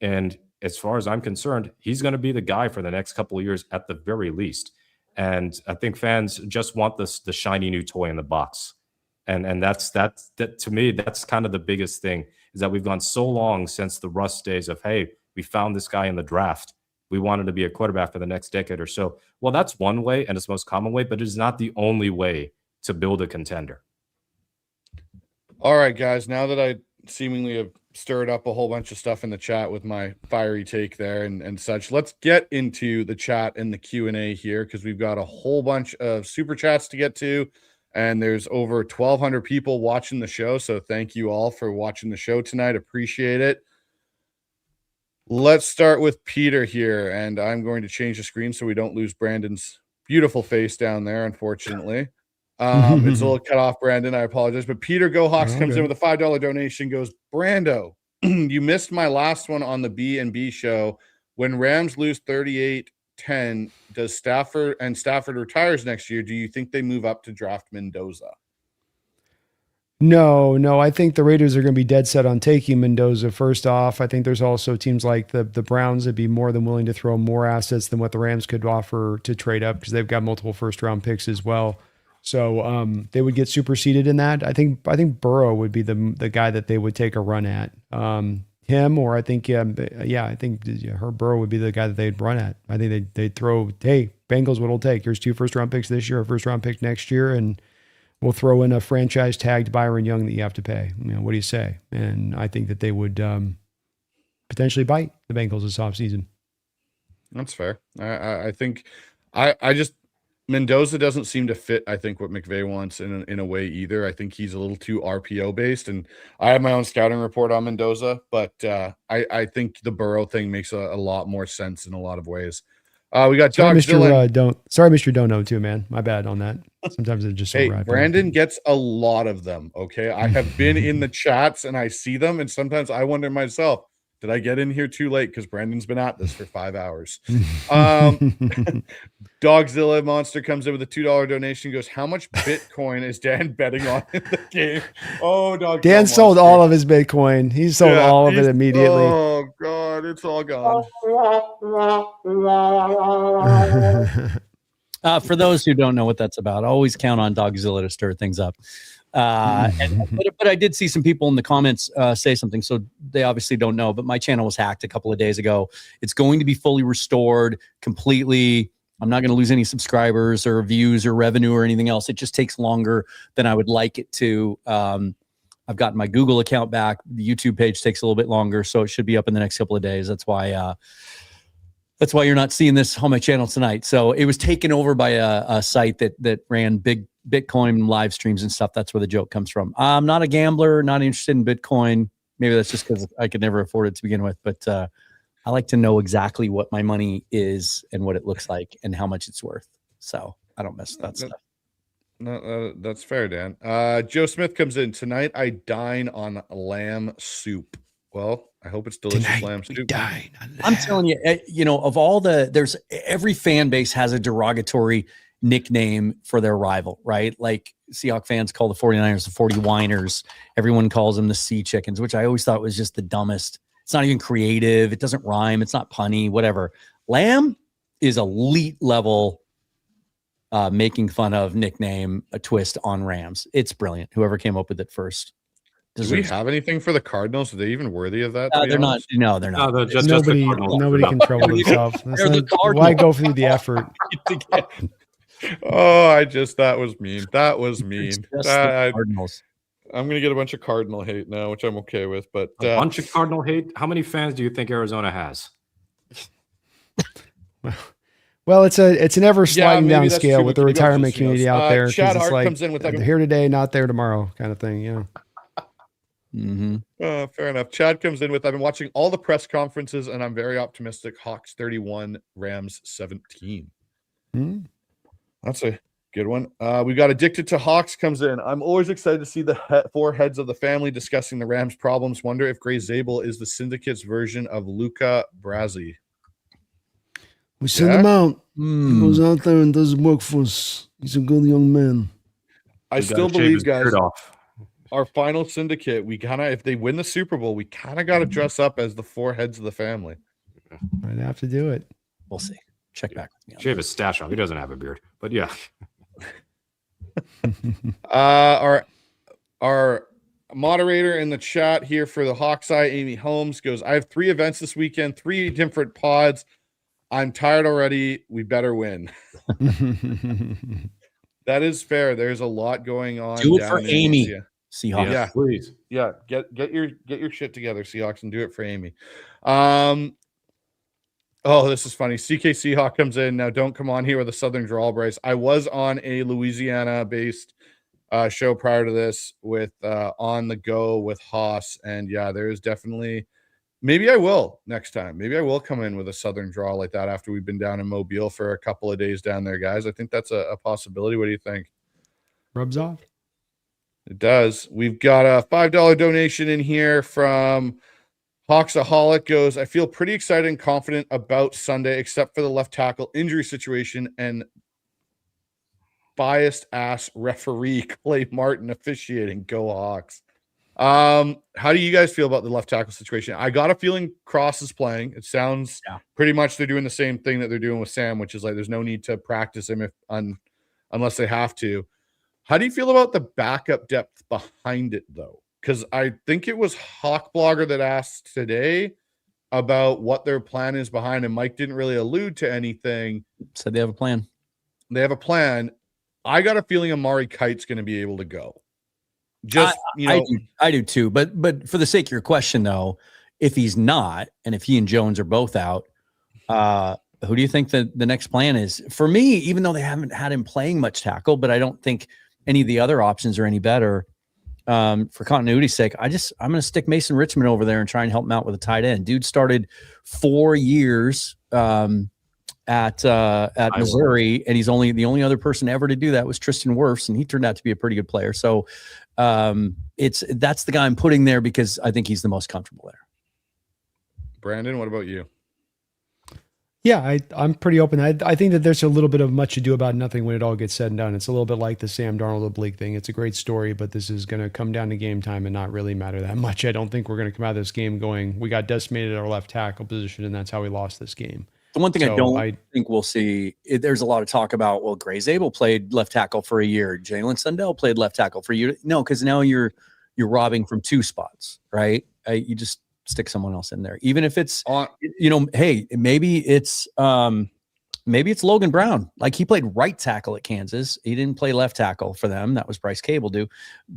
And as far as I'm concerned, he's going to be the guy for the next couple of years at the very least. And I think fans just want the shiny new toy in the box. And that to me, that's kind of the biggest thing, is that we've gone so long since the Russ days of, hey, we found this guy in the draft. We wanted to be a quarterback for the next decade or so. Well, that's one way, and it's the most common way, but it is not the only way to build a contender. All right, guys, now that I seemingly have stirred up a whole bunch of stuff in the chat with my fiery take there and such, let's get into the chat and the Q&A here, because we've got a whole bunch of super chats to get to, and there's over 1,200 people watching the show, so thank you all for watching the show tonight. Appreciate it. Let's start with Peter here, and I'm going to change the screen so we don't lose Brandon's beautiful face down there, unfortunately. It's a little cut off, Brandon. I apologize. But Peter Go Hawks comes in with a $5 donation, goes, Brando, you missed my last one on the BNB show. When Rams lose 38-10, does Stafford retires next year, do you think they move up to draft Mendoza? No. I think the Raiders are going to be dead set on taking Mendoza first off. I think there's also teams like the Browns that'd be more than willing to throw more assets than what the Rams could offer to trade up, because they've got multiple first-round picks as well. So they would get superseded in that. I think Burrow would be the guy that they would take a run at. Him, or I think Burrow would be the guy that they'd run at. I think they'd throw, hey, Bengals, what'll take? Here's 2 first-round picks this year, a first-round pick next year, and we'll throw in a franchise-tagged Byron Young that you have to pay. What do you say? And I think that they would potentially bite the Bengals this offseason. That's fair. I think I just Mendoza doesn't seem to fit, I think, what McVay wants in a way either. I think he's a little too RPO based, and I have my own scouting report on Mendoza, but I think the Burrow thing makes a lot more sense in a lot of ways. We got Sorry, Mr. Dono too, man. My bad on that. Sometimes it's just so right. Brandon gets a lot of them. Okay, I have been in the chats and I see them, and sometimes I wonder myself, did I get in here too late? Because Brandon's been at this for 5 hours. Dogzilla Monster comes in with a $2 donation. Goes, how much Bitcoin is Dan betting on in the game? Oh, Dogzilla Dan sold all of his Bitcoin. He sold all of it immediately. Oh God, it's all gone. For those who don't know what that's about, always count on Dogzilla to stir things up. But I did see some people in the comments say something, so they obviously don't know, but my channel was hacked a couple of days ago. It's going to be fully restored completely. I'm not going to lose any subscribers or views or revenue or anything else. It just takes longer than I would like it to. I've gotten my Google account back. The YouTube page takes a little bit longer, so it should be up in the next couple of days. That's why you're not seeing this on my channel tonight. So it was taken over by a site that ran big Bitcoin live streams and stuff. That's where the joke comes from. I'm not a gambler, not interested in Bitcoin. Maybe that's just because I could never afford it to begin with. But I like to know exactly what my money is and what it looks like and how much it's worth. So I don't mess with that stuff. No, that's fair, Dan. Joe Smith comes in tonight. I dine on lamb soup. Well, I hope it's delicious lamb soup. I'm telling you, of all there's every fan base has a derogatory nickname for their rival, right? Like Seahawks fans call the 49ers the 40 whiners. Everyone calls them the sea chickens, which I always thought was just the dumbest. It's not even creative. It doesn't rhyme. It's not punny, whatever. Lamb is elite level making fun of nickname, a twist on Rams. It's brilliant. Whoever came up with it first. Do we have anything for the Cardinals? Are they even worthy of that? They're not. No, they're not. No, just nobody can trouble themselves. Why go through the effort? That was mean. That was mean. Cardinals. I'm going to get a bunch of Cardinal hate now, which I'm okay with. But a bunch of Cardinal hate. How many fans do you think Arizona has? Well, Well, it's an ever sliding maybe down that's scale true, with the Mookie. Maybe I'm retirement just, community out there. 'Cause Chad it's Hart like comes in with they're here today, not there tomorrow, kind of thing. Yeah. Fair enough. Chad comes in with, I've been watching all the press conferences and I'm very optimistic. Hawks 31, Rams 17. That's a good one. We got Addicted to Hawks comes in. I'm always excited to see the four heads of the family discussing the Rams' problems. Wonder if Gray Zabel is the Syndicate's version of Luca Brasi. We send him out. He goes out there and does work for us. He's a good young man. I still believe, guys, our final Syndicate, we kind of, if they win the Super Bowl, we kind of got to dress up as the four heads of the family. Might have to do it. We'll see. Check back with me. Shave his stash off. He doesn't have a beard, but yeah. Our moderator in the chat here for the Hawks Eye, Amy Holmes, goes, I have 3 events this weekend, 3 different pods. I'm tired already. We better win. That is fair. There's a lot going on. Do it for Amy. Seahawks. Yeah, please. Yeah, get your shit together, Seahawks, and do it for Amy. Oh, this is funny. CK Seahawk comes in. Now, don't come on here with a Southern drawl, Bryce. I was on a Louisiana-based show prior to this with On the Go with Haas, and yeah, there is definitely. Maybe I will next time. Maybe I will come in with a Southern draw like that after we've been down in Mobile for a couple of days down there, guys. I think that's a possibility. What do you think? Rubs off. It does. We've got a $5 donation in here from Hawksaholic. Goes, I feel pretty excited and confident about Sunday, except for the left tackle injury situation and biased ass referee Clay Martin officiating. Go Hawks. How do you guys feel about the left tackle situation? I got a feeling Cross is playing. It sounds pretty much they're doing the same thing that they're doing with Sam, which is like there's no need to practice him unless they have to. How do you feel about the backup depth behind it, though? Because I think it was Hawk Blogger that asked today about what their plan is behind, and Mike didn't really allude to anything. Said they have a plan. They have a plan. I got a feeling Amari Kite's going to be able to go. Just I do too. But for the sake of your question, though, if he's not, and if he and Jones are both out, who do you think that the next plan is? For me, even though they haven't had him playing much tackle, but I don't think any of the other options are any better. For continuity's sake, I'm going to stick Mason Richmond over there and try and help him out with a tight end. Dude started 4 years at Missouri, and he's the only other person ever to do that was Tristan Wirfs, and he turned out to be a pretty good player. So that's the guy I'm putting there because I think he's the most comfortable there. Brandon, what about you? Yeah, I'm pretty open. I think that there's a little bit of much ado about nothing when it all gets said and done. It's a little bit like the Sam Darnold oblique thing. It's a great story, but this is going to come down to game time and not really matter that much. I don't think we're going to come out of this game going, we got decimated at our left tackle position, and that's how we lost this game. The one thing I don't think we'll see, there's a lot of talk about, well, Gray Zabel played left tackle for a year. Jalen Sundell played left tackle for a year. No, because now you're robbing from 2 spots, right? You just stick someone else in there, even if it's hey, maybe it's Logan Brown. Like he played right tackle at Kansas. He didn't play left tackle for them. That was Bryce Cable do,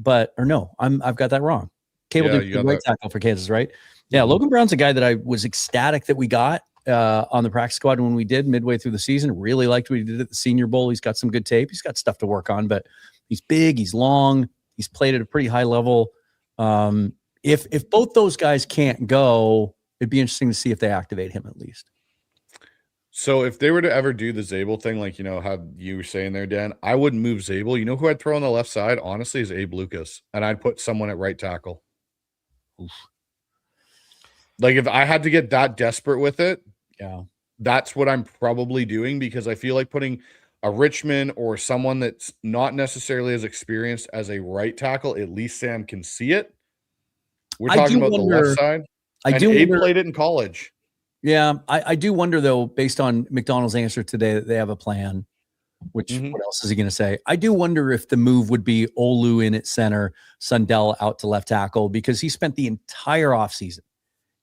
I've got that wrong. Cable did right tackle for Kansas, right? Yeah, Logan Brown's a guy that I was ecstatic that we got on the practice squad when we did midway through the season. Really liked what he did at the Senior Bowl. He's got some good tape. He's got stuff to work on, but he's big, he's long, he's played at a pretty high level. If both those guys can't go, it'd be interesting to see if they activate him at least. So if they were to ever do the Zabel thing, like, how you were saying there, Dan, I wouldn't move Zabel. You know who I'd throw on the left side, honestly, is Abe Lucas, and I'd put someone at right tackle. Oof. Like if I had to get that desperate with it, that's what I'm probably doing, because I feel like putting a Richmond or someone that's not necessarily as experienced as a right tackle, at least Sam can see it. We're talking about the left side. Abe played it in college. Yeah, I do wonder, though, based on McDonald's answer today, that they have a plan. Which what else is he going to say? I do wonder if the move would be Olu in at center, Sundell out to left tackle, because he spent the entire offseason,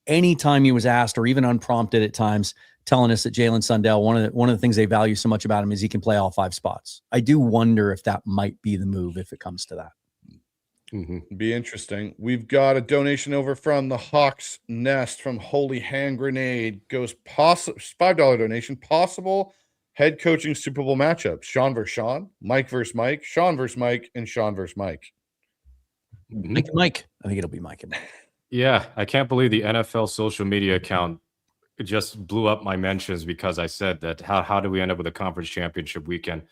anytime he was asked or even unprompted at times, telling us that Jalen Sundell, one of the things they value so much about him is he can play all 5 spots. I do wonder if that might be the move if it comes to that. Be interesting. We've got a donation over from the Hawks Nest from Holy Hand Grenade. Goes $5 donation. Possible head coaching Super Bowl matchups: Sean versus Sean, Mike versus Mike, Sean versus Mike, and Sean versus Mike. Mike and Mike. I think it'll be Mike and Mike. Yeah, I can't believe the NFL social media account just blew up my mentions because I said that how do we end up with a conference championship weekend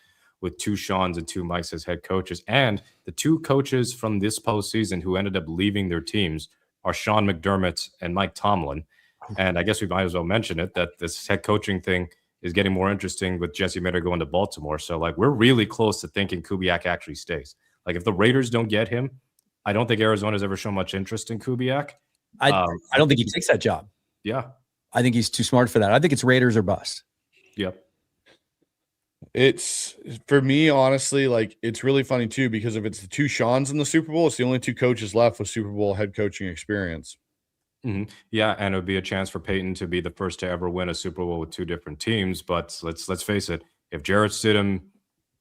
with 2 Seans and 2 Mikes as head coaches? And the 2 coaches from this postseason who ended up leaving their teams are Sean McDermott and Mike Tomlin. And I guess we might as well mention it, that this head coaching thing is getting more interesting with Jesse Minter going to Baltimore. So, like, we're really close to thinking Kubiak actually stays. Like, if the Raiders don't get him, I don't think Arizona's ever shown much interest in Kubiak. I don't think he takes that job. Yeah. I think he's too smart for that. I think it's Raiders or bust. Yep. It's, for me, honestly, like, it's really funny too, because if it's the 2 Seans in the Super Bowl, it's the only 2 coaches left with Super Bowl head coaching experience. Mm-hmm. Yeah, and it would be a chance for Peyton to be the first to ever win a Super Bowl with 2 different teams. But let's face it, if Jarrett Stidham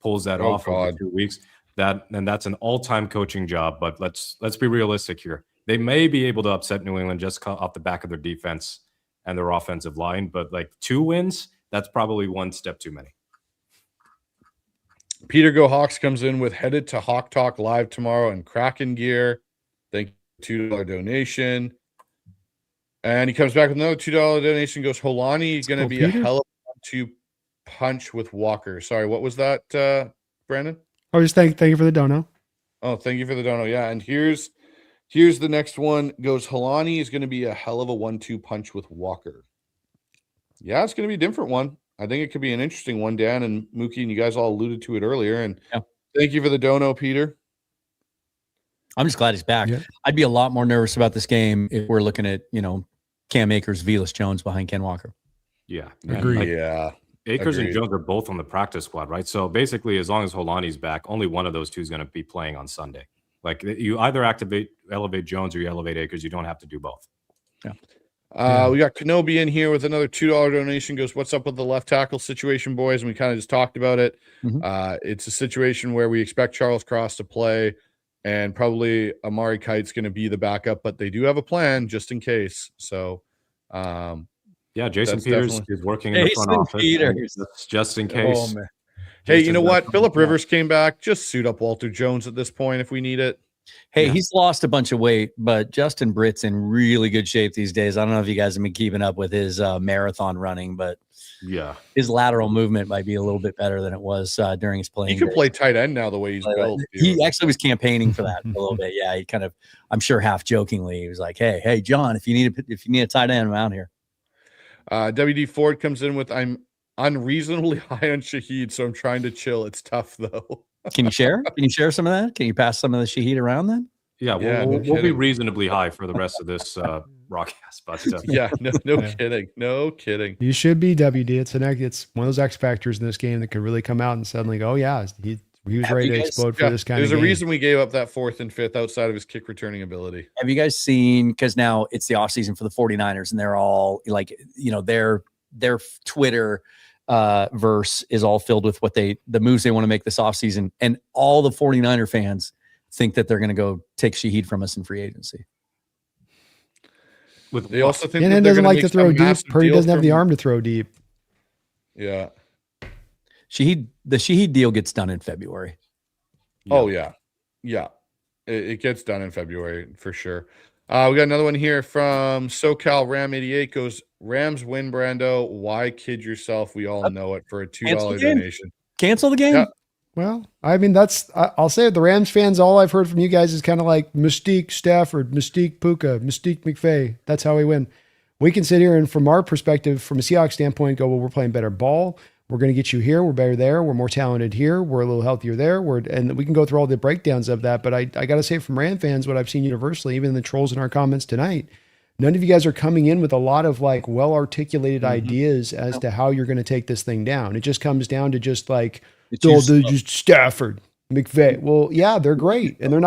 pulls that off over 2 weeks, then that's an all-time coaching job. But let's be realistic here. They may be able to upset New England just off the back of their defense and their offensive line, but like 2 wins, that's probably 1 step too many. Peter Go Hawks comes in with headed to Hawk Talk live tomorrow in Kraken gear. Thank you, $2 donation. And he comes back with another $2 donation. Goes, Holani is going to be Peter? A hell of a 1-2 punch with Walker. Sorry, what was that, Brandon? Oh, just thank you for the dono. Oh, thank you for the dono. Yeah, and here's the next one. Goes, Holani is going to be a hell of a 1-2 punch with Walker. Yeah, it's going to be a different one. I think it could be an interesting one, Dan and Mookie, and you guys all alluded to it earlier. And thank you for the dono, Peter. I'm just glad he's back. Yeah. I'd be a lot more nervous about this game if we're looking at, Cam Akers, Velus Jones behind Ken Walker. Yeah. Agreed. Yeah. Akers and Jones are both on the practice squad, right? So basically, as long as Holani's back, only one of those 2 is going to be playing on Sunday. Like, you either elevate Jones or you elevate Akers. You don't have to do both. Yeah. We got Kenobi in here with another $2 donation. Goes, what's up with the left tackle situation, boys? And we kind of just talked about it. Mm-hmm. It's a situation where we expect Charles Cross to play, and probably Amari Kite's going to be the backup, but they do have a plan just in case. So, Jason Peters is working in the front office. Just in case. Oh, man. Hey, you know what? Phillip Rivers came back. Just suit up Walter Jones at this point if we need it. Hey, he's lost a bunch of weight, but Justin Britt's in really good shape these days. I don't know if you guys have been keeping up with his marathon running, but his lateral movement might be a little bit better than it was during his playing. He can play tight end now the way he's built. He actually was campaigning for that a little bit. Yeah, he kind of, I'm sure half jokingly, he was like, hey, John, if you need a tight end, I'm out here. WD Ford comes in with, I'm unreasonably high on Shaheed, so I'm trying to chill. It's tough though. Can you share? Can you share some of that? Can you pass some of the Shaheed around then? Yeah, we'll be reasonably high for the rest of this broadcast. But no kidding. You should be, WD. It's one of those X factors in this game that could really come out and suddenly go, he was ready to explode for this kind of game. There's a reason we gave up that 4th and 5th outside of his kick returning ability. Have you guys seen, because now it's the offseason for the 49ers, and they're all like, their Twitter verse is all filled with the moves they want to make this offseason, and all the 49er fans think that they're going to go take Shaheed from us in free agency. They also think and doesn't like to throw deep. Purdy doesn't have the arm to throw deep. Yeah. The Shaheed deal gets done in February. Oh yeah. It gets done in February for sure. We got another one here from SoCal Ram 88. Goes, Rams win, Brando. Why kid yourself? We all know it, for a $2 donation. Cancel the game. Yeah. Well, I mean, I'll say it. The Rams fans, all I've heard from you guys is kind of like Mystique Stafford, Mystique Puka, Mystique McVay. That's how we win. We can sit here and, from our perspective, from a Seahawks standpoint, go, well, we're playing better ball. We're going to get you here. We're better there. We're more talented here. We're a little healthier there. And we can go through all the breakdowns of that. But I got to say, from Ram fans, what I've seen universally, even the trolls in our comments tonight, none of you guys are coming in with a lot of like well-articulated ideas as to how you're going to take this thing down. It just comes down to just like, just Stafford, McVay. Well, yeah, they're great. And I'm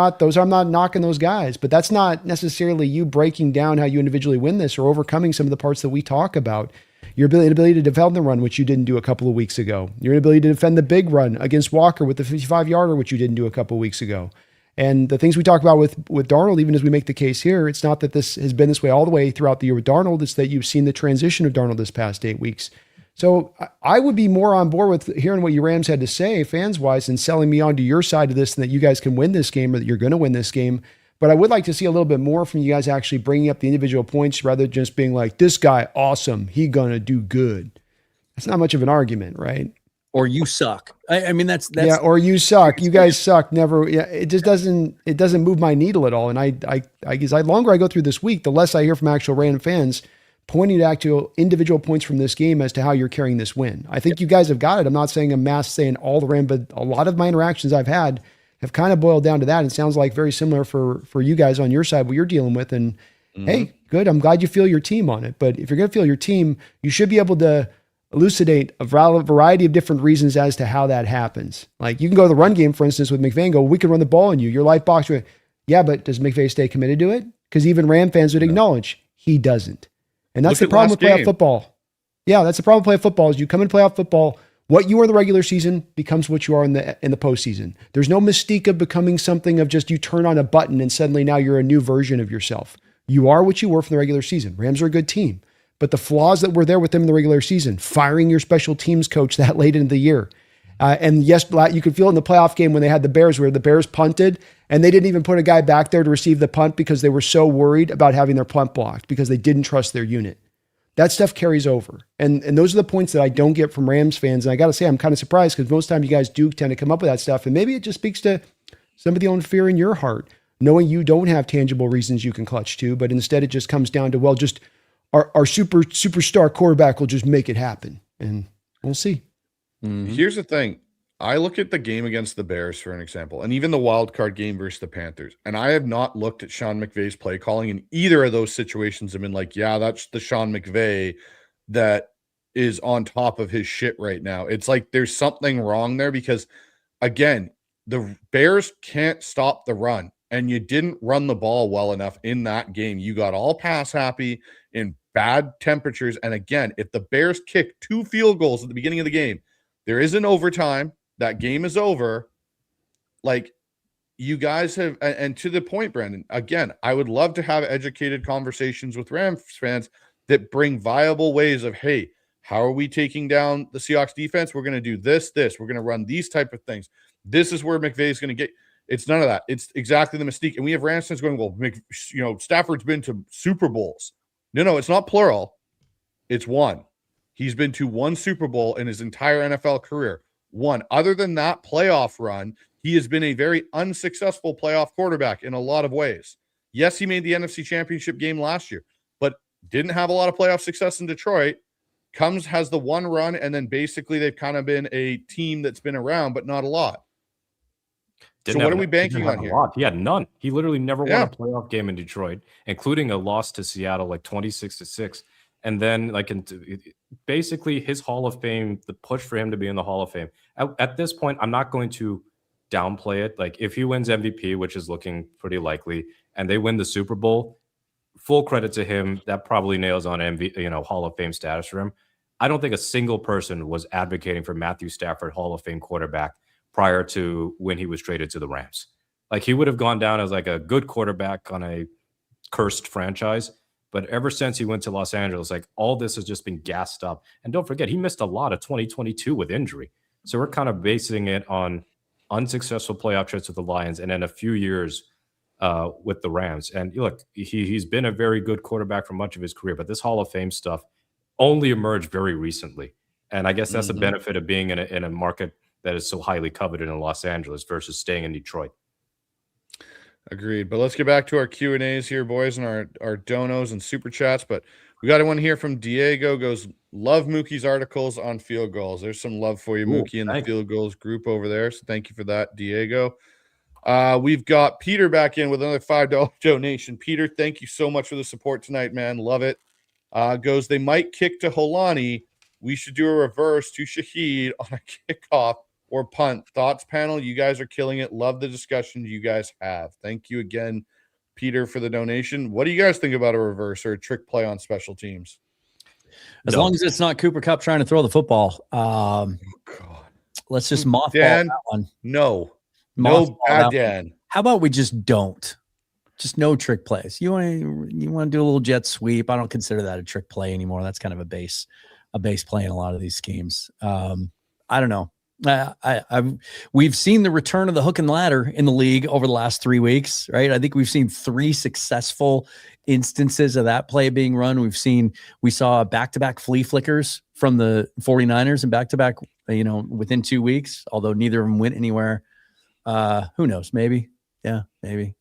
not knocking those guys, but that's not necessarily you breaking down how you individually win this or overcoming some of the parts that we talk about. Your inability to defend the run, which you didn't do a couple of weeks ago. Your inability to defend the big run against Walker with the 55-yarder, which you didn't do a couple of weeks ago. And the things we talk about with Darnold, even as we make the case here, it's not that this has been this way all the way throughout the year with Darnold. It's that you've seen the transition of Darnold this past 8 weeks. So I would be more on board with hearing what you Rams had to say fans wise and selling me onto your side of this and that you guys can win this game or that you're going to win this game. But I would like to see a little bit more from you guys actually bringing up the individual points rather than just being like, this guy, awesome. He going to do good. That's not much of an argument, right? Or you suck. I mean, that's yeah. Or you suck. You guys suck. Never. Yeah. It just doesn't move my needle at all. And I guess the longer I go through this week, the less I hear from actual random fans pointing to actual individual points from this game as to how you're carrying this win. I think you guys have got it. I'm not saying a mass saying all the Rams, but a lot of my interactions I've had have kind of boiled down to that. It sounds like very similar for you guys on your side, what you're dealing with. And hey, good. I'm glad you feel your team on it. But if you're going to feel your team, you should be able to elucidate a variety of different reasons as to how that happens. Like you can go to the run game, for instance, with McVay and go, we can run the ball on you. Your life box. Yeah, but does McVay stay committed to it? Because even Ram fans would acknowledge he doesn't. And that's the problem with playoff football. Yeah, that's the problem with playoff football is you come in playoff football, what you are in the regular season becomes what you are in the postseason. There's no mystique of becoming something of just you turn on a button and suddenly now you're a new version of yourself. You are what you were from the regular season. Rams are a good team. But the flaws that were there with them in the regular season, firing your special teams coach that late into the year. And yes, you could feel it in the playoff game when they had the Bears where the Bears punted and they didn't even put a guy back there to receive the punt because they were so worried about having their punt blocked because they didn't trust their unit. That stuff carries over. And those are the points that I don't get from Rams fans. And I got to say, I'm kind of surprised because most time you guys do tend to come up with that stuff. And maybe it just speaks to some of the own fear in your heart, knowing you don't have tangible reasons you can clutch to, but instead it just comes down to, well, just our superstar quarterback will just make it happen. And we'll see. Here's the thing. I look at the game against the Bears, for an example, and even the wild card game versus the Panthers. And I have not looked at Sean McVay's play calling in either of those situations and been like, yeah, that's the Sean McVay that is on top of his shit right now. It's like there's something wrong there because, again, the Bears can't stop the run. And you didn't run the ball well enough in that game. You got all pass happy in bad temperatures. And again, if the Bears kick 2 field goals at the beginning of the game, there is an overtime. That game is over. Like you guys have, and to the point, Brandon, again, I would love to have educated conversations with Rams fans that bring viable ways of, hey, how are we taking down the Seahawks defense? We're going to do this. We're going to run these type of things. This is where McVay is going to get. It's none of that. It's exactly the mystique. And we have Rams fans going, well, Stafford's been to Super Bowls. No, it's not plural. It's one. He's been to 1 Super Bowl in his entire NFL career. 1. Other than that playoff run, he has been a very unsuccessful playoff quarterback in a lot of ways. Yes, he made the NFC Championship game last year, but didn't have a lot of playoff success in Detroit. Has the 1 run, and then basically they've kind of been a team that's been around, but not a lot. So what are we banking on here? He had none. He literally never won a playoff game in Detroit, including a loss to Seattle, like 26-6. And then, basically, his Hall of Fame, the push for him to be in the Hall of Fame. At this point, I'm not going to downplay it. Like, if he wins MVP, which is looking pretty likely, and they win the Super Bowl, full credit to him. That probably nails on Hall of Fame status for him. I don't think a single person was advocating for Matthew Stafford, Hall of Fame quarterback, prior to when he was traded to the Rams. Like, he would have gone down as like a good quarterback on a cursed franchise. But ever since he went to Los Angeles, like all this has just been gassed up. And don't forget, he missed a lot of 2022 with injury. So we're kind of basing it on unsuccessful playoff trips with the Lions and then a few years with the Rams. And look, he's been a very good quarterback for much of his career, but this Hall of Fame stuff only emerged very recently. And I guess that's the benefit of being in a market that is so highly coveted in Los Angeles versus staying in Detroit. Agreed. But let's get back to our Q&As here, boys, and our donos and super chats. But we got one here from Diego. Goes, love Mookie's articles on field goals. There's some love for you, Mookie, in the field goals group over there. So thank you for that, Diego. We've got Peter back in with another $5 donation. Peter, thank you so much for the support tonight, man. Love it. Goes, they might kick to Holani. We should do a reverse to Shaheed on a kickoff or punt. Thoughts, panel? You guys are killing it. Love the discussion you guys have. Thank you again, Peter, for the donation. What do you guys think about a reverse or a trick play on special teams? As long as it's not Cooper Kupp trying to throw the football. Let's just mothball Dan, that one. No, Dan. How about we just don't? Just no trick plays. You want to do a little jet sweep. I don't consider that a trick play anymore. That's kind of a base a base play in a lot of these schemes. I don't know. We've seen the return of the hook and ladder in the league over the last 3 weeks, right? I think we've seen 3 successful instances of that play being run. We saw back-to-back flea flickers from the 49ers and back-to-back, within 2 weeks, although neither of them went anywhere. Who knows? Maybe. Yeah, maybe.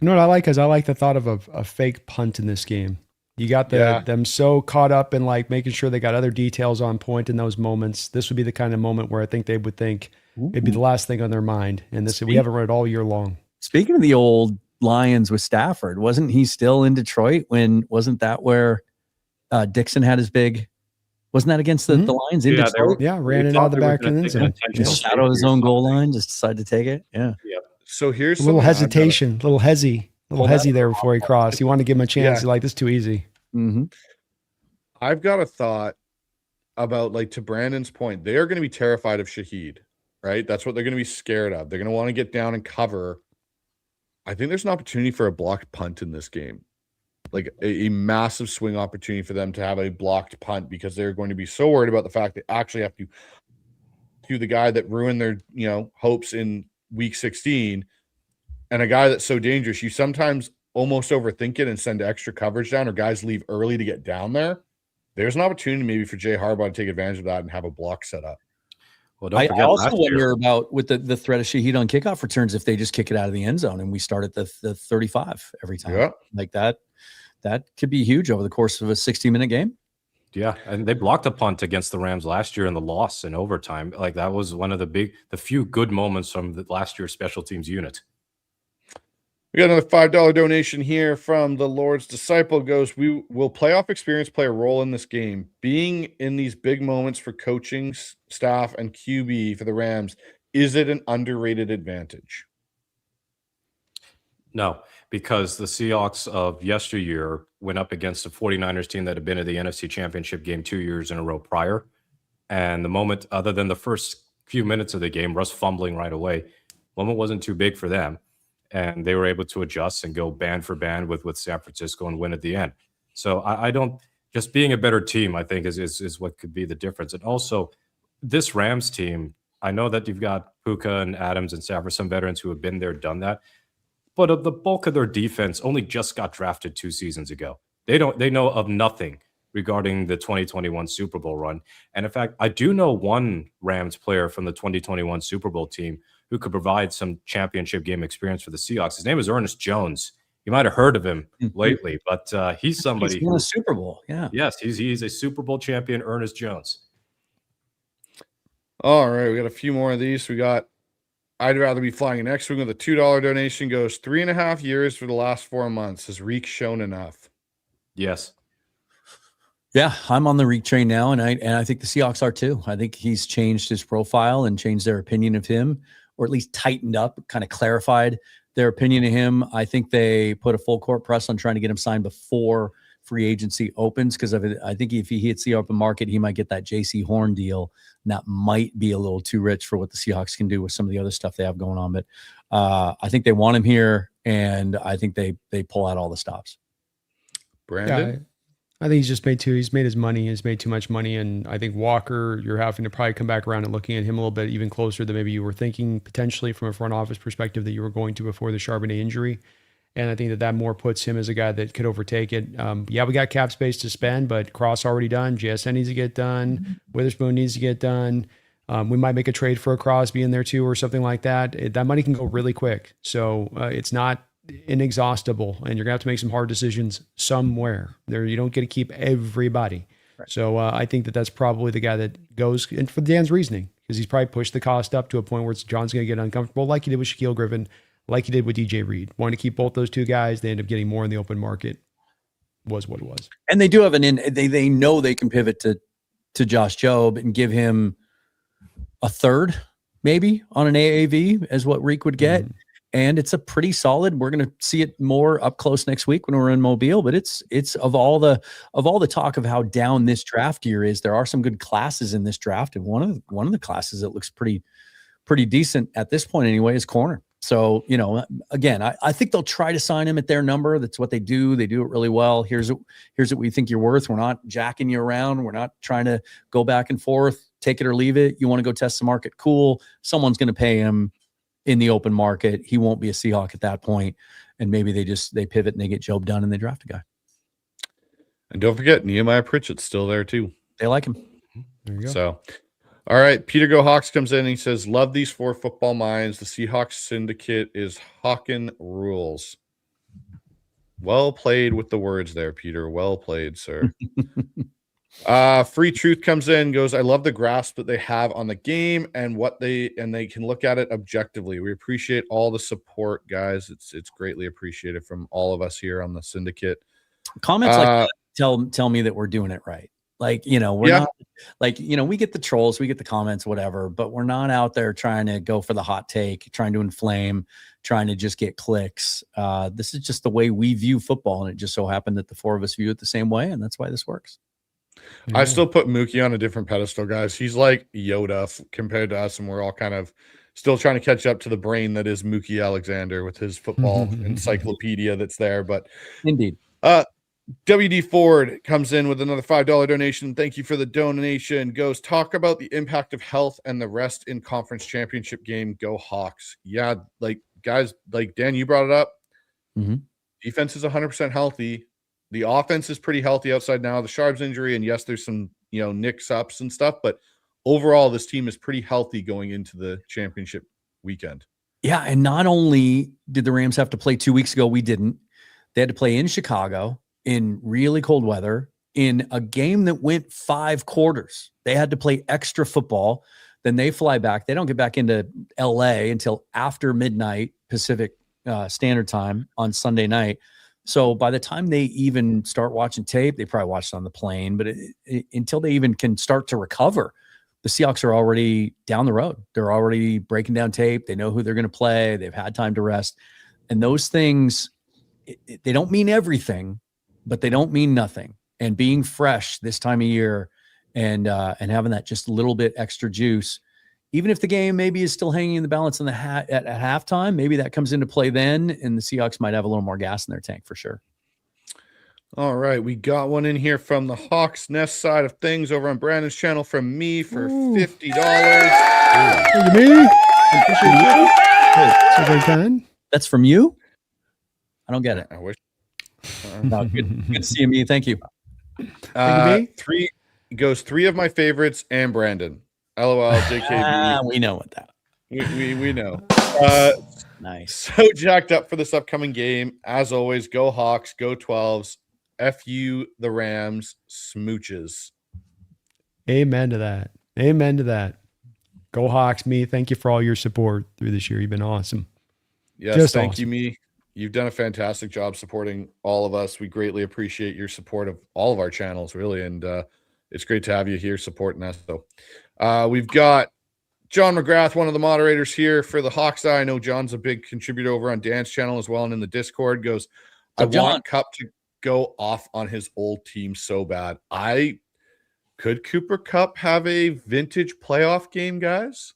You know what I like is I like the thought of a fake punt in this game. You got them so caught up in like making sure they got other details on point in those moments. This would be the kind of moment where I think they would think it'd be the last thing on their mind. And we haven't run it all year long. Speaking of the old Lions with Stafford, wasn't he still in Detroit wasn't that where Dixon had his big, wasn't that against the Lions in Detroit? Ran it out of the back end zone. Out of his own goal line, just decided to take it. Yeah. So here's a little hesitation, little hezzy there before he crossed. He wanted to give him a chance. He's like, this is too easy. Mm-hmm. I've got a thought about, like, to Brandon's point, they are going to be terrified of Shaheed, right? That's what they're going to be scared of. They're going to want to get down and cover. I think there's an opportunity for a blocked punt in this game, like a massive swing opportunity for them to have a blocked punt, because they're going to be so worried about the fact they actually have to the guy that ruined their hopes in week 16, and a guy that's so dangerous. You sometimes almost overthink it and send extra coverage down, or guys leave early to get down there. There's an opportunity maybe for Jay Harbaugh to take advantage of that and have a block set up. Well, I also wonder about with the threat of Shaheed on kickoff returns, if they just kick it out of the end zone and we start at the 35 every time. Yeah. Like that could be huge over the course of a 60-minute game. Yeah, and they blocked a punt against the Rams last year in the loss in overtime. Like, that was one of the few good moments from the last year's special teams unit. We got another $5 donation here from the Lord's Disciple. Goes, will playoff experience play a role in this game? Being in these big moments for coaching staff and QB for the Rams, is it an underrated advantage? No, because the Seahawks of yesteryear went up against a 49ers team that had been at the NFC Championship game 2 years in a row prior. And the moment, other than the first few minutes of the game, Russ fumbling right away, moment wasn't too big for them. And they were able to adjust and go band for band with San Francisco and win at the end. So I don't, just being a better team, I think, is what could be the difference. And also, this Rams team, I know that you've got Puka and Adams and Stafford, some veterans who have been there, done that. But the bulk of their defense only just got drafted 2 seasons ago. They know of nothing regarding the 2021 Super Bowl run. And in fact, I do know one Rams player from the 2021 Super Bowl team who could provide some championship game experience for the Seahawks. His name is Ernest Jones. You might have heard of him lately, but he's somebody who won a Super Bowl. Yeah. Yes, he's a Super Bowl champion, Ernest Jones. All right, we got a few more of these. We got I'd rather be flying an X-Wing with a $2 donation. Goes 3.5 years for the last 4 months. Has Reek shown enough? Yes. Yeah, I'm on the Reek train now, and I think the Seahawks are too. I think he's changed his profile and changed their opinion of him, or at least tightened up, kind of clarified their opinion of him. I think they put a full court press on trying to get him signed before free agency opens, because I think if he hits the open market, he might get that J.C. Horn deal. And that might be a little too rich for what the Seahawks can do with some of the other stuff they have going on. But I think they want him here, and I think they pull out all the stops. Brandon? Yeah, I think he's just made he's made his money. He's made too much money. And I think Walker, you're having to probably come back around and looking at him a little bit even closer than maybe you were thinking potentially from a front office perspective that you were going to before the Charbonnet injury. And I think that more puts him as a guy that could overtake it. Yeah, we got cap space to spend, but Cross already done. JSN needs to get done. Witherspoon needs to get done. We might make a trade for a Crosby in there too, or something like that. That money can go really quick. So it's not inexhaustible, and you're gonna have to make some hard decisions somewhere. There, you don't get to keep everybody. Right. So I think that's probably the guy that goes. And for Dan's reasoning, because he's probably pushed the cost up to a point where John's gonna get uncomfortable, like he did with Shaquille Griffin. Like he did with DJ Reed. Wanted to keep both those two guys. They end up getting more in the open market. Was what it was. And they do have they know they can pivot to Josh Jobe and give him a third, maybe, on an AAV as what Reek would get. Mm-hmm. And it's a pretty solid. We're going to see it more up close next week when we're in Mobile. But it's of all the talk of how down this draft year is, there are some good classes in this draft. And one of the classes that looks pretty decent at this point anyway is corner. So, again, I think they'll try to sign him at their number. That's what they do. They do it really well. Here's what we think you're worth. We're not jacking you around. We're not trying to go back and forth, take it or leave it. You want to go test the market? Cool. Someone's going to pay him in the open market. He won't be a Seahawk at that point. And maybe they pivot and they get job done and they draft a guy. And don't forget, Nehemiah Pritchett's still there too. They like him. There you go. So, all right, Peter Go Hawks comes in and he says, love these 4 football minds. The Seahawks Syndicate is Hawkin rules. Well played with the words there, Peter. Well played, sir. Free Truth comes in, goes, I love the grasp that they have on the game and they can look at it objectively. We appreciate all the support, guys. It's greatly appreciated from all of us here on the Syndicate. Comments like that tell me that we're doing it right. Like, we're not like, we get the trolls, we get the comments, whatever, but we're not out there trying to go for the hot take, trying to inflame, trying to just get clicks. This is just the way we view football. And it just so happened that the 4 of us view it the same way. And that's why this works. I still put Mookie on a different pedestal, guys. He's like Yoda compared to us. And we're all kind of still trying to catch up to the brain that is Mookie Alexander with his football encyclopedia that's there. But indeed, WD Ford comes in with another $5 donation. Thank you for the donation. Goes, talk about the impact of health and the rest in conference championship game. Go Hawks. Yeah, like guys, like Dan, you brought it up. Defense is 100% healthy. The offense is pretty healthy outside now. The Sharps injury, and yes, there's some nicks-ups and stuff, but overall, this team is pretty healthy going into the championship weekend. Yeah, and not only did the Rams have to play 2 weeks ago, we didn't. They had to play in Chicago in really cold weather in a game that went 5 quarters. They had to play extra football. Then they fly back. They don't get back into LA until after midnight Pacific Standard Time on Sunday night. So by the time they even start watching tape, they probably watched it on the plane, but until they even can start to recover, the Seahawks are already down the road. They're already breaking down tape. They know who they're going to play. They've had time to rest. And those things, they don't mean everything, but they don't mean nothing. And being fresh this time of year and having that just a little bit extra juice, even if the game maybe is still hanging in the balance in the at halftime, maybe that comes into play then, and the Seahawks might have a little more gas in their tank for sure. All right, we got one in here from the Hawks Nest side of things over on Brandon's channel from me for $50. Thank you, me. That's from you? I don't get it. I wish. No, good to see you, me. Thank you. Three goes 3 of my favorites and Brandon. LOL, JKB. We know what that. We know. Nice. So jacked up for this upcoming game. As always, go Hawks, go 12s. FU the Rams, smooches. Amen to that. Amen to that. Go Hawks, me. Thank you for all your support through this year. You've been awesome. Yes, thank you, me. You've done a fantastic job supporting all of us. We greatly appreciate your support of all of our channels, really, and it's great to have you here supporting us. So we've got John McGrath, one of the moderators here for the Hawks Eye. I know John's a big contributor over on Dan's channel as well and in the Discord. Goes, I want Cup to go off on his old team so bad. Could Cooper Kupp have a vintage playoff game, guys?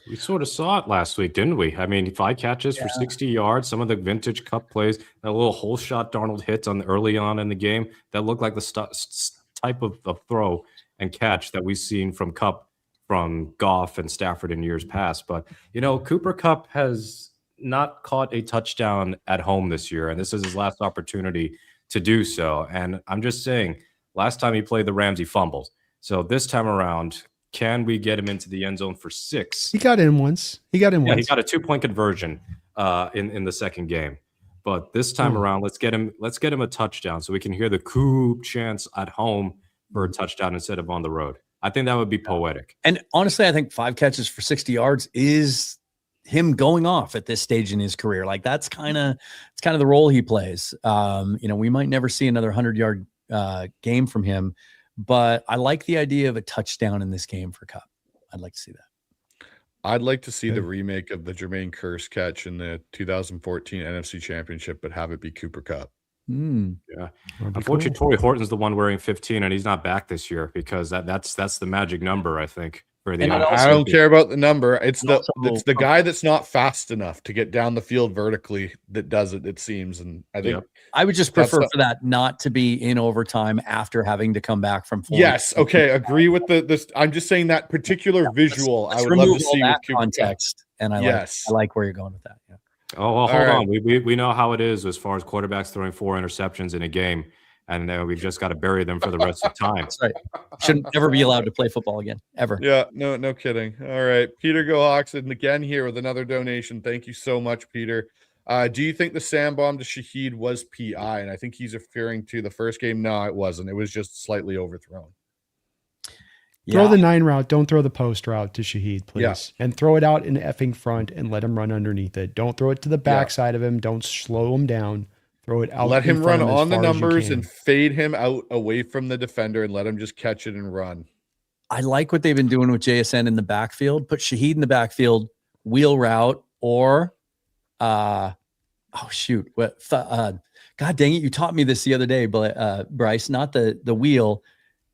We sort of saw it last week, didn't we? I mean, 5 catches for 60 yards, some of the vintage Kupp plays, that little hole shot Darnold hits early on in the game, that looked like the type of throw and catch that we've seen from Kupp, from Goff and Stafford in years past. But, Cooper Kupp has not caught a touchdown at home this year, and this is his last opportunity to do so. And I'm just saying, last time he played the Rams, he fumbled. So this time around, can we get him into the end zone for 6? He got in once. He got a 2-point conversion in the second game. But this time around, let's get him a touchdown so we can hear the Coop chants at home for a touchdown instead of on the road. I think that would be poetic. And honestly, I think 5 catches for 60 yards is him going off at this stage in his career. Like it's kind of the role he plays. We might never see another 100-yard game from him, but I like the idea of a touchdown in this game for Kupp. I'd like to see that. I'd like to see the remake of the Jermaine Kearse catch in the 2014 NFC Championship, but have it be Cooper Kupp. Yeah. Unfortunately, Torrey Horton's the one wearing 15, and he's not back this year because that's the magic number, I think, for the And it Iowa I also- don't care about the number. It's And the also- it's the guy that's not fast enough to get down the field vertically that does it. It seems, and I think Yep. I would just That's prefer the- for that not to be in overtime after having to come back from full. yes, okay, agree with this. I'm just saying that particular visual. Let's I would love remove to all see that with Cooper. context, and I Yes. like where you're going with that. Yeah. Oh, well, hold All right. on. We know how it is as far as quarterbacks throwing 4 interceptions in a game, and we've just got to bury them for the rest of time. That's right. Shouldn't ever be allowed to play football again, ever. Yeah, no kidding. All right, Peter Go Hawks, and again here with another donation. Thank you so much, Peter. Do you think the sand bomb to Shaheed was PI? And I think he's referring to the first game. No, it wasn't. It was just slightly overthrown. Throw the 9 route. Don't throw the post route to Shaheed, please. Yeah. And throw it out in effing front and let him run underneath it. Don't throw it to the backside of him. Don't slow him down. Throw it out. Let in him front run of him as on the far as you numbers can. and fade him out away from the defender and let him just catch it and run. I like what they've been doing with JSN in the backfield. Put Shaheed in the backfield, wheel route, or God dang it, you taught me this the other day, but Bryce, not the wheel,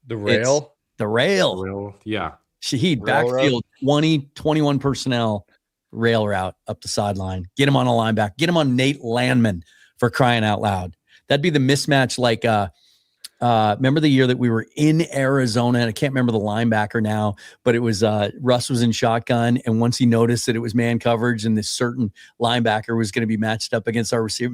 The rail. the rail. Real, yeah. Shaheed Rail backfield, 20, 21 personnel, rail route up the sideline. Get him on a linebacker. Get him on Nate Landman, for crying out loud. That'd be the mismatch like remember the year that we were in Arizona, and I can't remember the linebacker now, but it was Russ was in shotgun, and once he noticed that it was man coverage and this certain linebacker was going to be matched up against our receiver.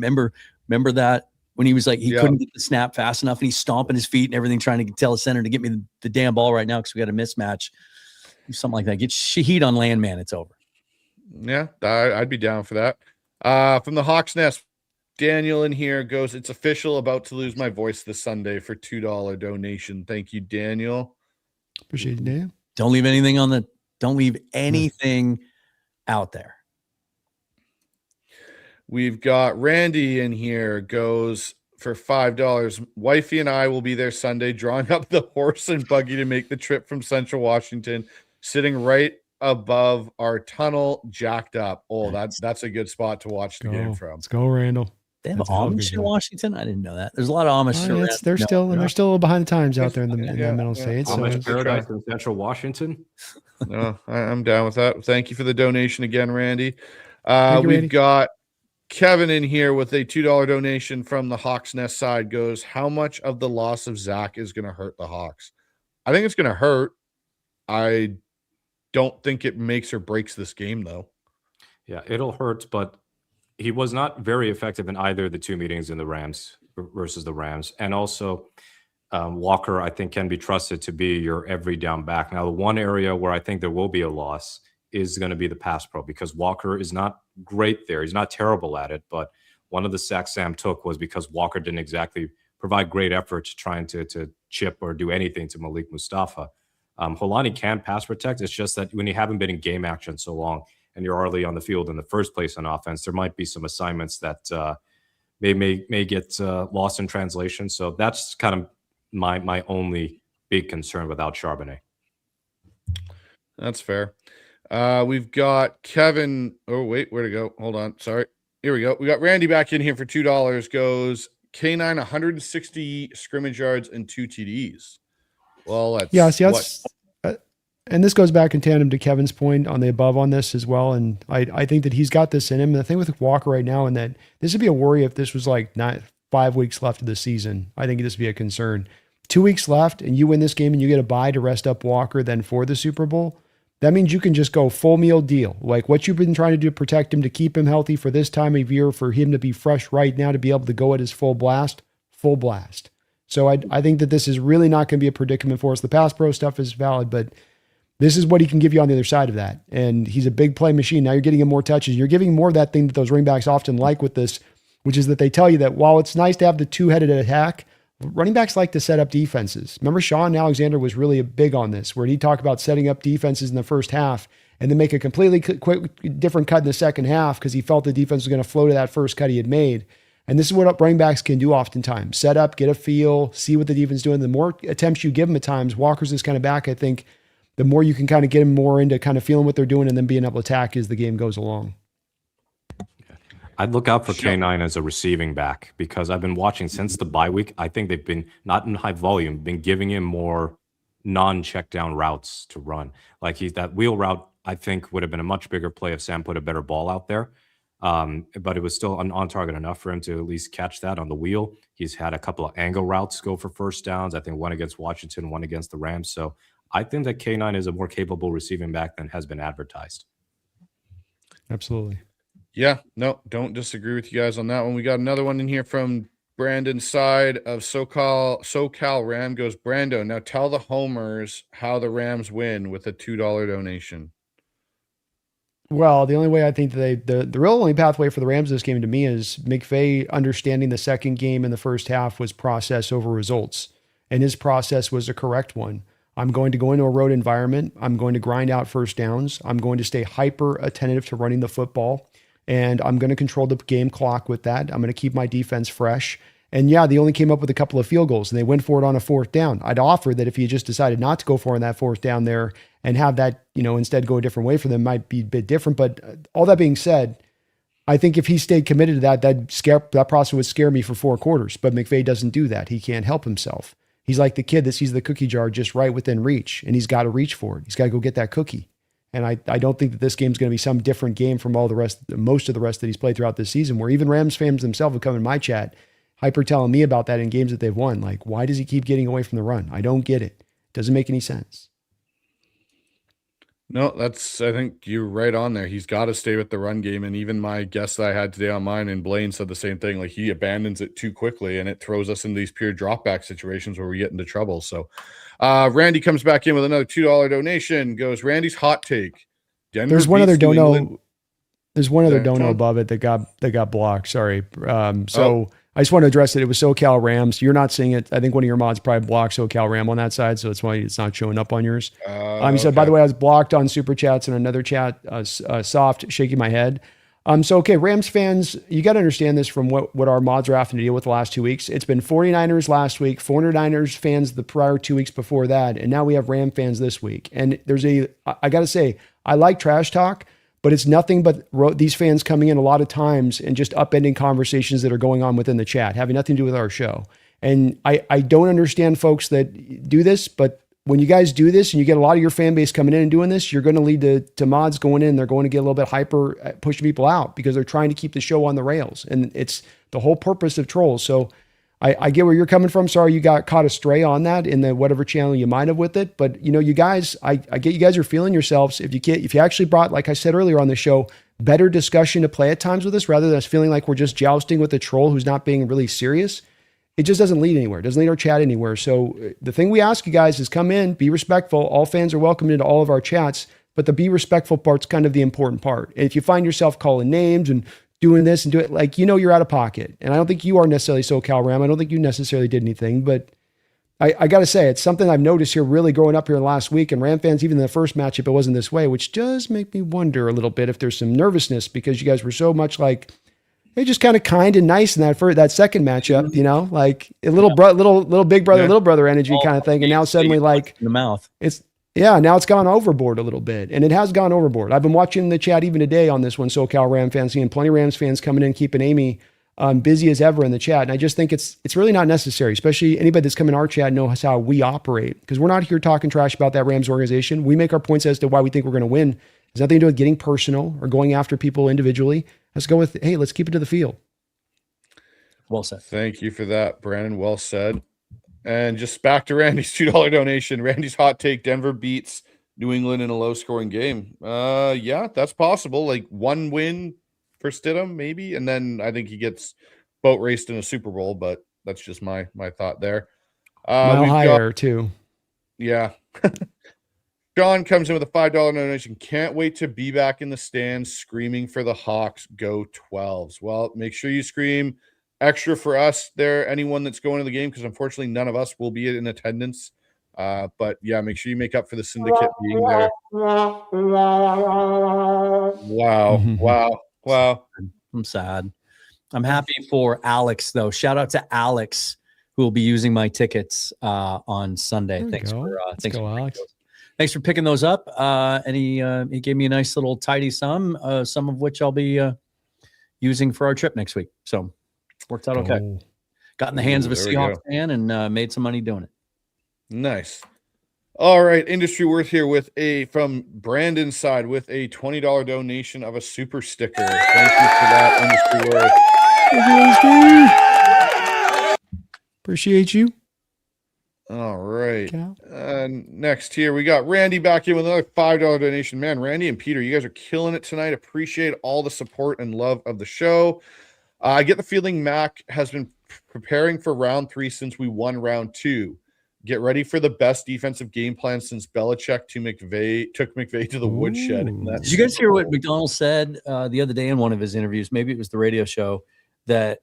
Remember that when he was like he couldn't get the snap fast enough and he's stomping his feet and everything, trying to tell the center to get me the damn ball right now because we got a mismatch. Something like that. Get Shaheed on landman. It's over. Yeah, I'd be down for that. From the Hawks Nest, Daniel in here goes, it's official, about to lose my voice this Sunday for $2 donation. Thank you, Daniel. Appreciate it, Dan. Don't leave anything out there. We've got Randy in here, goes for $5. Wifey and I will be there Sunday, drawing up the horse and buggy to make the trip from Central Washington, sitting right above our tunnel, jacked up. Oh, that's a good spot to watch the game from. Let's go, Randall. They have That's a hell of a Amish good in game. Washington. I didn't know that. There's a lot of Amish. Oh, around. they're No. still and they're still a little behind the times out there in the Yeah, middle states. How So much it's- paradise in Central Washington? No, I'm down with that. Thank you for the donation again, Randy. Thank you, We've Randy. got Kevin in here with a $2 donation from the Hawks Nest side. Goes, how much of the loss of Zach is going to hurt the Hawks? I think it's going to hurt. I don't think it makes or breaks this game, though. Yeah, it'll hurt, but he was not very effective in either of the 2 meetings in the Rams versus the Rams. And also, Walker, I think, can be trusted to be your every down back. Now, the one area where I think there will be a loss is going to be the pass pro, because Walker is not great there. He's not terrible at it, but one of the sacks Sam took was because Walker didn't exactly provide great effort trying to chip or do anything to Malik Mustafa. Holani can pass protect. It's just that when you haven't been in game action so long and you're already on the field in the first place on offense, there might be some assignments that may get lost in translation. So that's kind of my only big concern without Charbonnet. That's fair. We've got Kevin. Oh, wait, where'd it go? Hold on. Sorry. Here we go. We got Randy back in here for $2. Goes K9, 160 scrimmage yards and 2 TDs. Well, that's that's and this goes back in tandem to Kevin's point on the above on this as well. And I think that he's got this in him. And the thing with Walker right now, and that this would be a worry if this was like 5 weeks left of the season. I think this would be a concern. 2 weeks left and you win this game and you get a bye to rest up Walker then for the Super Bowl. That means you can just go full meal deal. Like what you've been trying to do to protect him, to keep him healthy for this time of year, for him to be fresh right now, to be able to go at his full blast. So I think that this is really not going to be a predicament for us. The pass pro stuff is valid, but this is what he can give you on the other side of that. And he's a big play machine. Now you're getting him more touches. You're giving more of that thing that those running backs often like with this, which is that they tell you that while it's nice to have the 2-headed attack, running backs like to set up defenses. Remember, Sean Alexander was really big on this, where he'd talk about setting up defenses in the first half and then make a completely different cut in the second half because he felt the defense was going to flow to that first cut he had made. And this is what running backs can do oftentimes. Set up, get a feel, see what the defense is doing. The more attempts you give them at times, Walker's this kind of back, I think, the more you can kind of get them more into kind of feeling what they're doing and then being able to attack as the game goes along. I'd look out for K9 as a receiving back because I've been watching since the bye week. I think they've been, not in high volume, been giving him more non-check down routes to run. Like that wheel route, I think would have been a much bigger play if Sam put a better ball out there. But it was still on target enough for him to at least catch that on the wheel. He's had a couple of angle routes go for first downs. I think one against Washington, one against the Rams. So I think that K9 is a more capable receiving back than has been advertised. Absolutely. Yeah, no, don't disagree with you guys on that one. We got another one in here from Brandon's side of SoCal Ram goes, Brando, now tell the homers how the Rams win with a $2 donation. Well, the only way I think that the real only pathway for the Rams this game to me is McVay understanding the second game in the first half was process over results. And his process was a correct one. I'm going to go into a road environment. I'm going to grind out first downs. I'm going to stay hyper attentive to running the football. And I'm going to control the game clock with that. I'm going to keep my defense fresh. And yeah, they only came up with a couple of field goals and they went for it on a fourth down. I'd offer that if you just decided not to go for it on that fourth down there and have that, instead go a different way for them might be a bit different. But all that being said, I think if he stayed committed to that process would scare me for 4 quarters. But McVay doesn't do that. He can't help himself. He's like the kid that sees the cookie jar just right within reach, and he's got to reach for it. He's got to go get that cookie. And I don't think that this game's going to be some different game from most of the rest that he's played throughout this season, where even Rams fans themselves have come in my chat, hyper telling me about that in games that they've won. Like, why does he keep getting away from the run? I don't get it. Doesn't make any sense. No, I think you're right on there. He's got to stay with the run game. And even my guest that I had today on mine and Blaine said the same thing. Like, he abandons it too quickly and it throws us into these pure drop back situations where we get into trouble. So Randy comes back in with another $2 donation, goes, Randy's hot take. Denver There's one other beats New dono. England. There's one other Yeah, dono Tom? above it that got blocked. Sorry. I just want to address it. It was SoCal Rams. You're not seeing it. I think one of your mods probably blocked SoCal Ram on that side, so that's why it's not showing up on yours. He said, by the way, I was blocked on Super Chats and another chat, soft, shaking my head. Okay, Rams fans, you got to understand this from what our mods are having to deal with the last 2 weeks. It's been 49ers last week, 49ers fans the prior 2 weeks before that, and now we have Ram fans this week. And I got to say, I like trash talk, but it's nothing but these fans coming in a lot of times and just upending conversations that are going on within the chat, having nothing to do with our show. And I don't understand folks that do this, but when you guys do this and you get a lot of your fan base coming in and doing this, you're going to lead to mods going in. They're going to get a little bit hyper, pushing people out because they're trying to keep the show on the rails. And it's the whole purpose of trolls. So I get where you're coming from. Sorry you got caught astray on that in the whatever channel you might have with it. But you guys, I get you guys are feeling yourselves. If you actually brought, like I said earlier on the show, better discussion to play at times with us rather than us feeling like we're just jousting with a troll who's not being really serious, it just doesn't lead anywhere. It doesn't lead our chat anywhere. So the thing we ask you guys is come in, be respectful. All fans are welcome into all of our chats, but the be respectful part's kind of the important part. And if you find yourself calling names and doing this and do it like, you're out of pocket. And I don't think you are necessarily SoCal Ram. I don't think you necessarily did anything, but I got to say, it's something I've noticed here really growing up here in the last week. And Ram fans, even in the first matchup, it wasn't this way, which does make me wonder a little bit if there's some nervousness because you guys were so much like, hey, just kind and nice in that second matchup, like a little big brother, little brother energy kind of thing. And now suddenly like in the mouth, now it's gone overboard a little bit, and it has gone overboard. I've been watching the chat even today on this one, SoCal Ram fans, seeing plenty of Rams fans coming in, keeping Amy busy as ever in the chat. And I just think it's really not necessary, especially anybody that's come in our chat knows how we operate because we're not here talking trash about that Rams organization. We make our points as to why we think we're going to win. It has nothing to do with getting personal or going after people individually. Let's go with, hey, let's keep it to the field. Well said. Thank you for that, Brandon. Well said. And just back to Randy's $2 donation. Randy's hot take: Denver beats New England in a low-scoring game. Yeah, that's possible. Like one win for Stidham, maybe, and then I think he gets boat raced in a Super Bowl. But that's just my thought there. Mile higher too. Yeah. John comes in with a $5 donation. Can't wait to be back in the stands screaming for the Hawks. Go 12s. Well, make sure you scream extra for us there, anyone that's going to the game, because unfortunately none of us will be in attendance. But yeah, make sure you make up for the Syndicate being there. Wow. I'm sad. I'm happy for Alex, though. Shout out to Alex, who will be using my tickets on Sunday. Thanks for Alex. Thanks for picking those up. And he gave me a nice little tidy sum, some of which I'll be using for our trip next week. So worked out okay. Got in the hands of a Seahawks fan and made some money doing it. Nice. All right, Industry Worth here with from Brandon's side with a $20 donation of a super sticker. Thank you for that, Industry Worth. Appreciate you. All right. Cal. Next here, we got Randy back in with another $5 donation. Man, Randy and Peter, you guys are killing it tonight. Appreciate all the support and love of the show. I get the feeling Mac has been preparing for round 3 since we won round 2. Get ready for the best defensive game plan since Belichick took McVay to the woodshed. Did you guys hear what McDonald said the other day in one of his interviews? Maybe it was the radio show that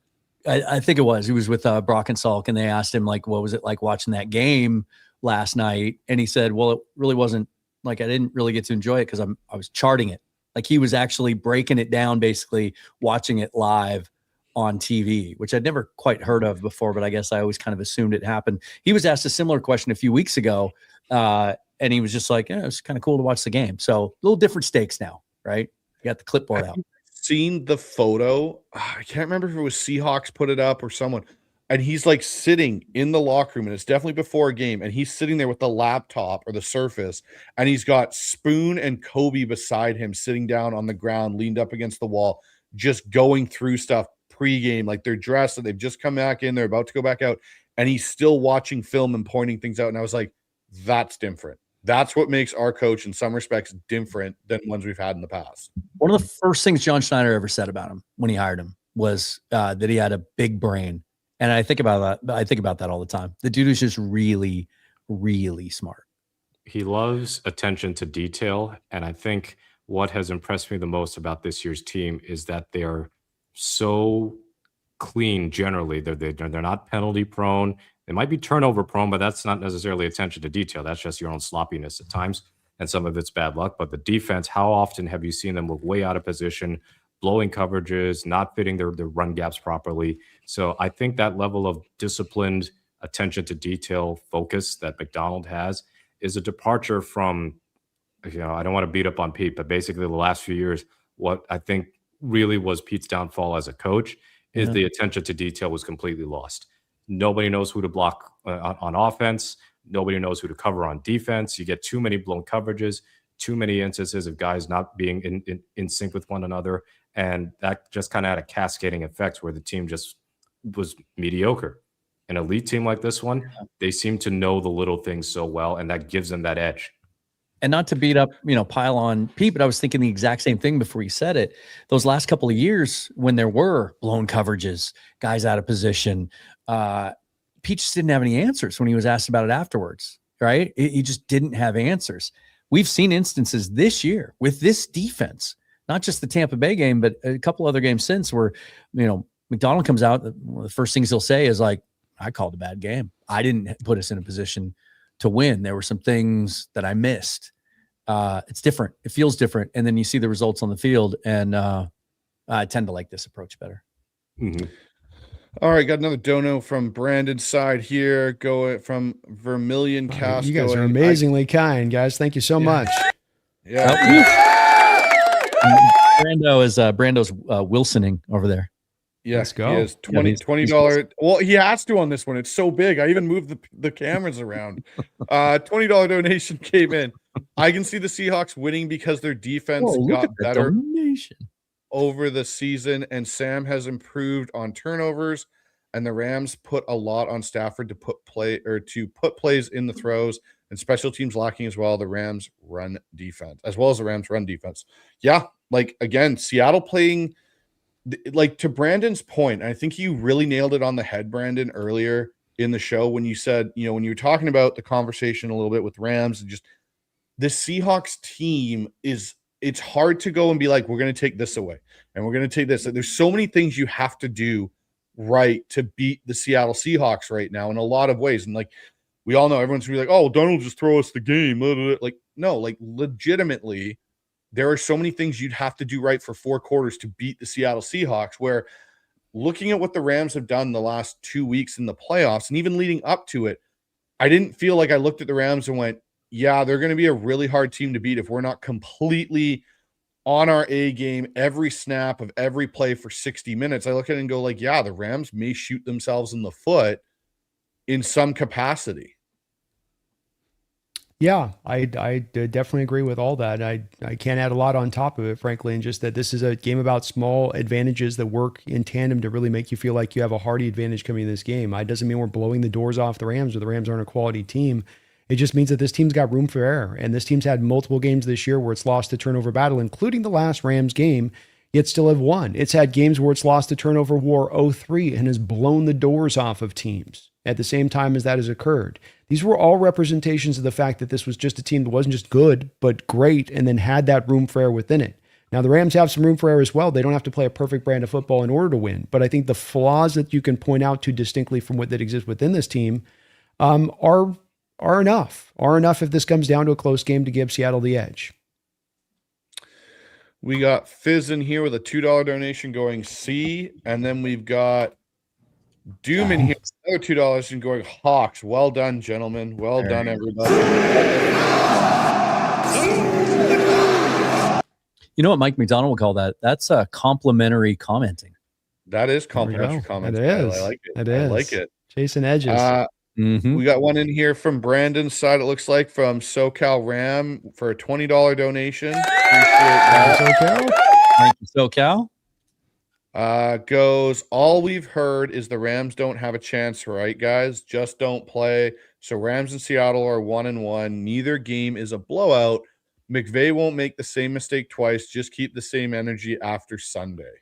I think it was. He was with Brock and Salk, and they asked him, like, what was it like watching that game last night? And he said, well, it really wasn't like I didn't really get to enjoy it because I was charting it. Like he was actually breaking it down, basically watching it live on TV, which I'd never quite heard of before, but I guess I always kind of assumed it happened. He was asked a similar question a few weeks ago, and he was just like, yeah, it was kind of cool to watch the game. So a little different stakes now, right? You got the clipboard out. Seen the photo. I can't remember if it was Seahawks put it up or someone, and he's like sitting in the locker room, and it's definitely before a game, and he's sitting there with the laptop or the Surface, and he's got Spoon and Kobe beside him sitting down on the ground, leaned up against the wall, just going through stuff pre-game, like they're dressed and they've just come back in, they're about to go back out, and he's still watching film and pointing things out. And I was like, that's different. That's what makes our coach in some respects different than ones we've had in the past. One of the first things John Schneider ever said about him when he hired him was that he had a big brain. And I think about that. I think about that all the time. The dude is just really, really smart. He loves attention to detail. And I think what has impressed me the most about this year's team is that they are so clean generally. They're not penalty prone. They might be turnover prone, but that's not necessarily attention to detail. That's just your own sloppiness at times, and some of it's bad luck. But the defense, how often have you seen them look way out of position, blowing coverages, not fitting their run gaps properly? So I think that level of disciplined attention to detail focus that McDonald has is a departure from, I don't want to beat up on Pete, but basically the last few years, what I think really was Pete's downfall as a coach is the attention to detail was completely lost. Nobody knows who to block on offense. Nobody knows who to cover on defense. You get too many blown coverages, too many instances of guys not being in sync with one another. And that just kind of had a cascading effect where the team just was mediocre. An elite team like this one, they seem to know the little things so well, and that gives them that edge. And not to beat up, pile on Pete, but I was thinking the exact same thing before he said it. Those last couple of years when there were blown coverages, guys out of position, Pete just didn't have any answers when he was asked about it afterwards, right? He just didn't have answers. We've seen instances this year with this defense, not just the Tampa Bay game, but a couple other games since where, McDonald comes out, one of the first things he'll say is like, I called a bad game. I didn't put us in a position to win. There were some things that I missed. It's different. It feels different. And then you see the results on the field, and I tend to like this approach better. Mm-hmm. All right, got another dono from Brandon's side here. Go from Vermilion Cast. You guys are amazingly kind, guys. Thank you so much. Yeah. Brando's Wilsoning over there. Yeah, let's go. He is $20. Well, he has to on this one. It's so big. I even moved the cameras around. $20 donation came in. I can see the Seahawks winning because their defense got better over the season, and Sam has improved on turnovers, and the Rams put a lot on Stafford to put plays in the throws, and special teams lacking as well. The Rams run defense, as well as the Rams run defense. Yeah, like again, Seattle playing. Like to Brandon's point, I think you really nailed it on the head, Brandon, earlier in the show when you said, when you were talking about the conversation a little bit with Rams and just the Seahawks team it's hard to go and be like, we're going to take this away and we're going to take this. Like, there's so many things you have to do right to beat the Seattle Seahawks right now in a lot of ways. And like, we all know everyone's going to be like, oh, Darnold just throw us the game. Like, no, like legitimately, there are so many things you'd have to do right for 4 quarters to beat the Seattle Seahawks, where looking at what the Rams have done the last 2 weeks in the playoffs and even leading up to it, I didn't feel like I looked at the Rams and went, yeah, they're going to be a really hard team to beat if we're not completely on our A game every snap of every play for 60 minutes. I look at it and go like, yeah, the Rams may shoot themselves in the foot in some capacity. Yeah, I definitely agree with all that. I can't add a lot on top of it, frankly, and just that this is a game about small advantages that work in tandem to really make you feel like you have a hearty advantage coming in this game. It doesn't mean we're blowing the doors off the Rams or the Rams aren't a quality team. It just means that this team's got room for error, and this team's had multiple games this year where it's lost the turnover battle, including the last Rams game, yet still have won. It's had games where it's lost the turnover war 0-3 and has blown the doors off of teams at the same time as that has occurred. These were all representations of the fact that this was just a team that wasn't just good, but great, and then had that room for error within it. Now, the Rams have some room for error as well. They don't have to play a perfect brand of football in order to win. But I think the flaws that you can point out to distinctly from what that exists within this team are enough. Are enough if this comes down to a close game to give Seattle the edge. We got Fizz in here with a $2 donation going C, and then we've got Doom in here, another $2 and going Hawks. Well done, gentlemen. Well done, everybody. You know what Mike McDonald will call that? That's a complimentary commenting. That is complimentary comment. It is. I like it. It is. I like it. Chasing edges. We got one in here from Brandon's side, it looks like, from SoCal Ram for a $20 donation. Appreciate that. SoCal? Thank you, SoCal. Goes, all we've heard is the Rams don't have a chance, right, guys? Just don't play. So Rams and Seattle are 1-1. Neither game is a blowout. McVay won't make the same mistake twice. Just keep the same energy after Sunday.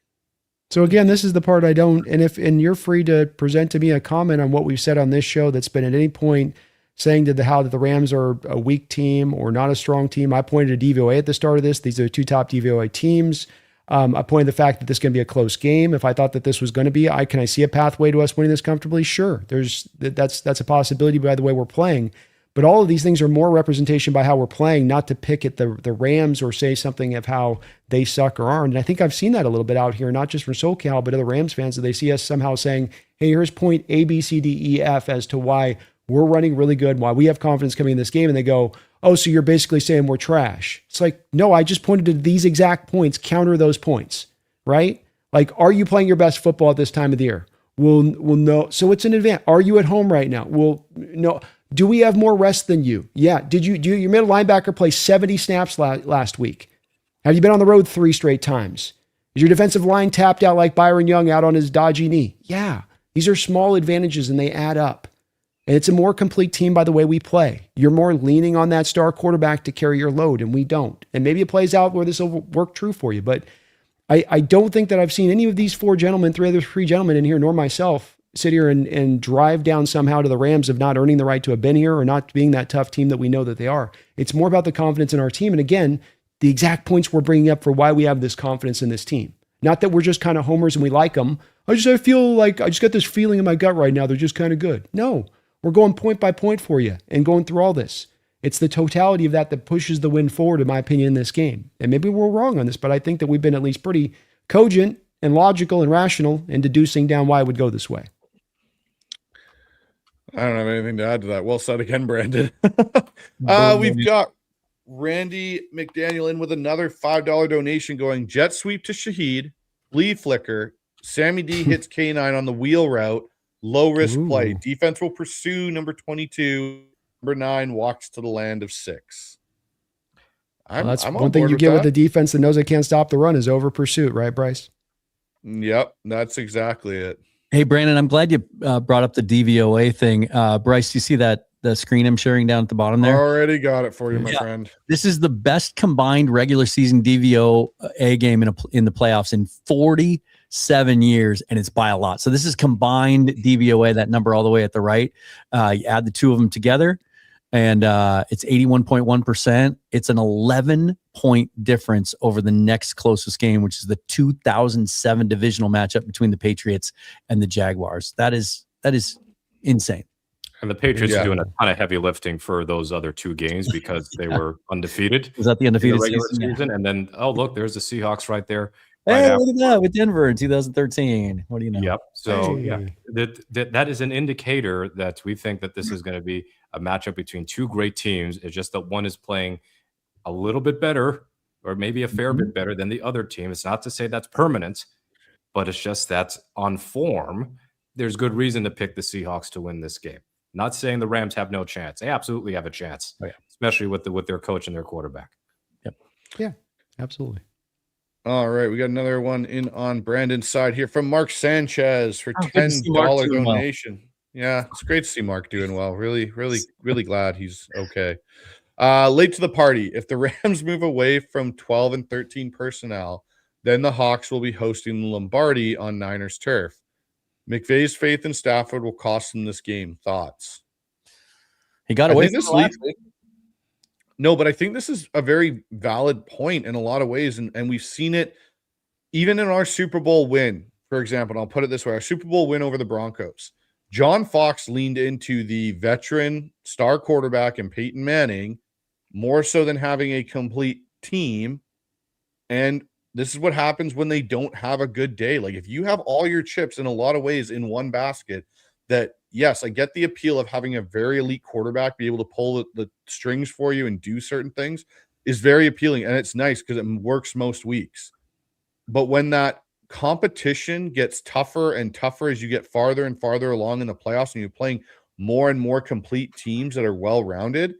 So again, this is the part I don't, and you're free to present to me a comment on what we've said on this show that's been at any point saying how the Rams are a weak team or not a strong team. I pointed to DVOA at the start of this. These are the two top DVOA teams. I pointed to the fact that this is going to be a close game. If I thought that this was going to be, can I see a pathway to us winning this comfortably? Sure. That's a possibility by the way we're playing. But all of these things are more representation by how we're playing, not to pick at the Rams or say something of how they suck or aren't. And I think I've seen that a little bit out here, not just from SoCal, but other Rams fans, that they see us somehow saying, hey, here's point A, B, C, D, E, F as to why we're running really good, why we have confidence coming in this game. And they go, oh, so you're basically saying we're trash. It's like, no, I just pointed to these exact points, counter those points, right? Like, are you playing your best football at this time of the year? Well, no. So it's an advantage. Are you at home right now? Well, no. Do we have more rest than you? Yeah. Did your middle linebacker play 70 snaps last week? Have you been on the road 3 straight times? Is your defensive line tapped out like Byron Young out on his dodgy knee? Yeah. These are small advantages and they add up. And it's a more complete team by the way we play. You're more leaning on that star quarterback to carry your load, and we don't. And maybe it plays out where this will work true for you. But I don't think that I've seen any of these 3 gentlemen in here, nor myself, sit here and drive down somehow to the Rams of not earning the right to have been here or not being that tough team that we know that they are. It's more about the confidence in our team. And again, the exact points we're bringing up for why we have this confidence in this team. Not that we're just kind of homers and we like them. I feel like I just got this feeling in my gut right now. They're just kind of good. No, we're going point by point for you and going through all this. It's the totality of that pushes the win forward, in my opinion, in this game. And maybe we're wrong on this, but I think that we've been at least pretty cogent and logical and rational in deducing down why it would go this way. I don't have anything to add to that. Well said again, Brandon. We've got Randy McDaniel in with another $5 donation going jet sweep to Shaheed, flea flicker, Sammy D hits K9 on the wheel route, low risk play. Defense will pursue number 22. Number 9 walks to the land of 6. That's one thing you get with the defense that knows they can't stop the run is over pursuit, right, Bryce? Yep, that's exactly it. Hey, Brandon, I'm glad you brought up the DVOA thing. Bryce, do you see the screen I'm sharing down at the bottom there? Already got it for you, my friend. This is the best combined regular season DVOA game in the playoffs in 47 years, and it's by a lot. So this is combined DVOA, that number all the way at the right. You add the two of them together, and it's 81.1%. It's an 11-point difference over the next closest game, which is the 2007 divisional matchup between the Patriots and the Jaguars. That is insane. And the Patriots are doing a ton of heavy lifting for those other 2 games because they were undefeated. Was that the undefeated regular season? And then, oh, look, there's the Seahawks right there. Hey, look at that with Denver in 2013. What do you know? Yep. So, that is an indicator that we think that this is going to be a matchup between 2 great teams. It's just that one is playing a little bit better or maybe a fair bit better than the other team. It's not to say that's permanent, but it's just that on form, there's good reason to pick the Seahawks to win this game. Not saying the Rams have no chance. They absolutely have a chance. especially with their coach and their quarterback. Yeah, absolutely. All right, we got another one in on Brandon's side here from Mark Sanchez for Oh, good to see Mark $10 doing well. donation. Yeah, it's great to see Mark doing well. Really, really, really glad he's okay. Late to the party. If the Rams move away from 12 and 13 personnel, then the Hawks will be hosting the Lombardi on Niners turf. McVay's faith in Stafford will cost him this game. Thoughts? He got I away think from this it last week. No, but I think this is a very valid point in a lot of ways. And we've seen it even in our Super Bowl win, for example. And I'll put it this way: our Super Bowl win over the Broncos. John Fox leaned into the veteran star quarterback and Peyton Manning more so than having a complete team. And this is what happens when they don't have a good day. Like if you have all your chips in a lot of ways in one basket, that yes, I get the appeal of having a very elite quarterback be able to pull the strings for you and do certain things is very appealing. And it's nice because it works most weeks. But when that competition gets tougher and tougher as you get farther and farther along in the playoffs and you're playing more and more complete teams that are well-rounded,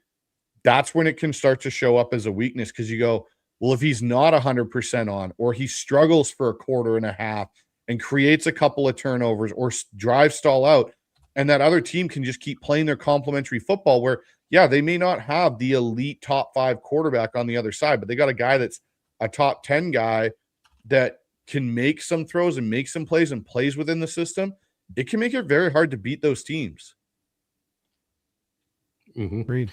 that's when it can start to show up as a weakness because you go, well, if he's not 100% on or he struggles for a quarter and a half and creates a couple of turnovers or drive stall out, and that other team can just keep playing their complementary football where, yeah, they may not have the elite top 5 quarterback on the other side, but they got a guy that's a top 10 guy that can make some throws and make some plays and plays within the system. It can make it very hard to beat those teams. Agreed.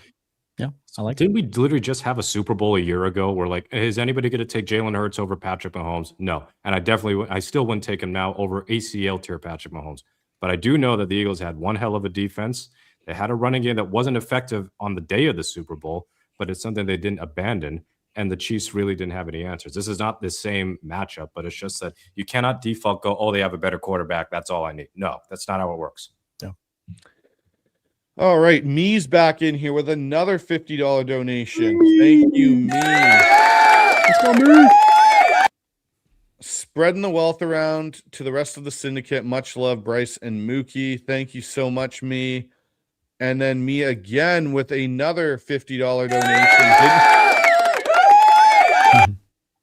Yeah, I like it. Didn't we literally just have a Super Bowl a year ago where like, is anybody going to take Jalen Hurts over Patrick Mahomes? No. And I still wouldn't take him now over ACL tier Patrick Mahomes. But I do know that the Eagles had one hell of a defense. They had a running game that wasn't effective on the day of the Super Bowl, but it's something they didn't abandon. And the Chiefs really didn't have any answers. This is not the same matchup, but it's just that you cannot default go, oh, they have a better quarterback. That's all I need. No, that's not how it works. No. All right. Me's back in here with another $50 donation. Thank you, Me. Let's go, Me. Spreading the wealth around to the rest of the syndicate. Much love, Bryce and Mookie. Thank you so much, Me. And then Me again with another $50 donation.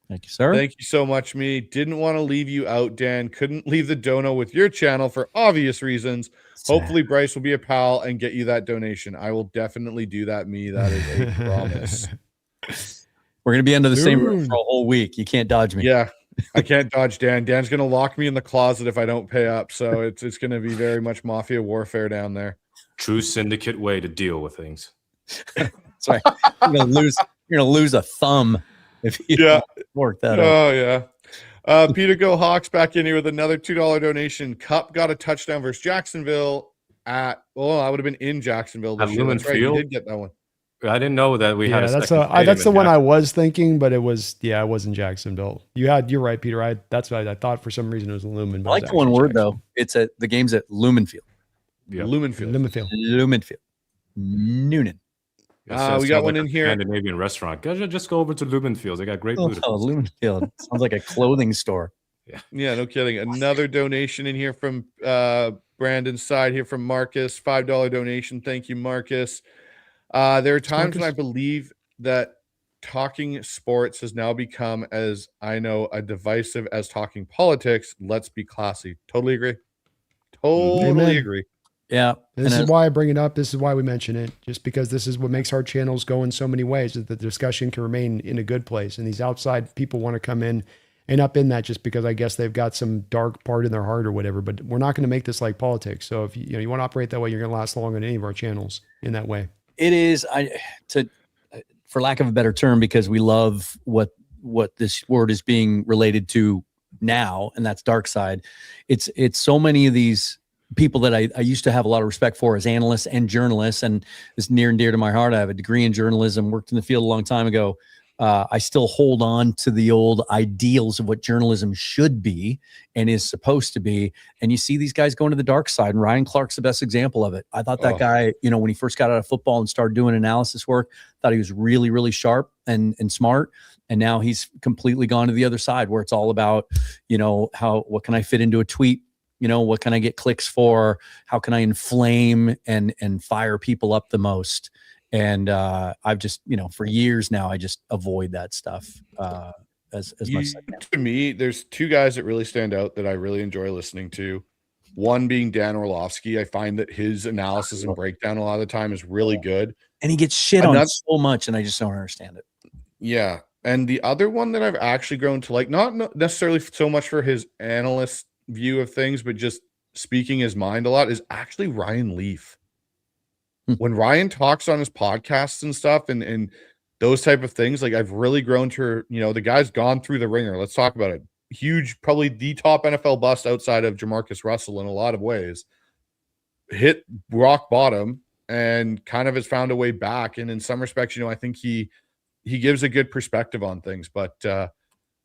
Thank you, sir. Thank you so much, Me. Didn't want to leave you out, Dan. Couldn't leave the dono with your channel for obvious reasons. Hopefully, Bryce will be a pal and get you that donation. I will definitely do that, Me. That is a promise. We're going to be under the same roof for a whole week. You can't dodge me. Yeah, I can't dodge Dan. Dan's going to lock me in the closet if I don't pay up. So it's going to be very much mafia warfare down there. True syndicate way to deal with things. That's right. You're going to lose a thumb if you don't work that out. Oh, yeah. Peter Go Hawks back in here with another $2 donation. Cup got a touchdown versus Jacksonville I would have been in Jacksonville this year. That's right. You did get that one. I didn't know that we had a that's second that's the one I was thinking, but it wasn't Jacksonville. You're right, Peter. That's what I thought for some reason it was Lumen. I like the one word though. It's the game's at Lumen Field. Yeah. Lumen Field. Noonan. We got one in here. Scandinavian restaurant. Just go over to Lumenfield. They got great food. Oh, Lumenfield. Sounds like a clothing store. Yeah, no kidding. Another donation in here from Brandon's side here from Marcus. $5 donation. Thank you, Marcus. There are times when I believe that talking sports has now become, as I know, a divisive as talking politics. Let's be classy. Totally agree. Totally agree. Yeah. This is why I bring it up. This is why we mention it, just because this is what makes our channels go in so many ways, that the discussion can remain in a good place. And these outside people want to come in and up in that just because I guess they've got some dark part in their heart or whatever. But we're not going to make this like politics. So if you want to operate that way, you're going to last long on any of our channels in that way. It is, for lack of a better term, because we love what this word is being related to now, and that's dark side. It's so many of these people that I used to have a lot of respect for as analysts and journalists, and it's near and dear to my heart. I have a degree in journalism, worked in the field a long time ago. I still hold on to the old ideals of what journalism should be and is supposed to be. And you see these guys going to the dark side, and Ryan Clark's the best example of it. I thought that guy, when he first got out of football and started doing analysis work, thought he was really, really sharp and smart. And now he's completely gone to the other side where it's all about, what can I fit into a tweet? What can I get clicks for? How can I inflame and fire people up the most? And I've just, for years now, I just avoid that stuff as much as I can. To me, there's two guys that really stand out that I really enjoy listening to. One being Dan Orlovsky. I find that his analysis and breakdown a lot of the time is really good. And he gets shit on so much, and I just don't understand it. Yeah. And the other one that I've actually grown to like, not necessarily so much for his analyst view of things, but just speaking his mind a lot, is actually Ryan Leaf. When Ryan talks on his podcasts and stuff and those type of things, like I've really grown to, the guy's gone through the ringer. Let's talk about it. Huge, probably the top NFL bust outside of Jamarcus Russell in a lot of ways. Hit rock bottom and kind of has found a way back. And in some respects, I think he gives a good perspective on things. But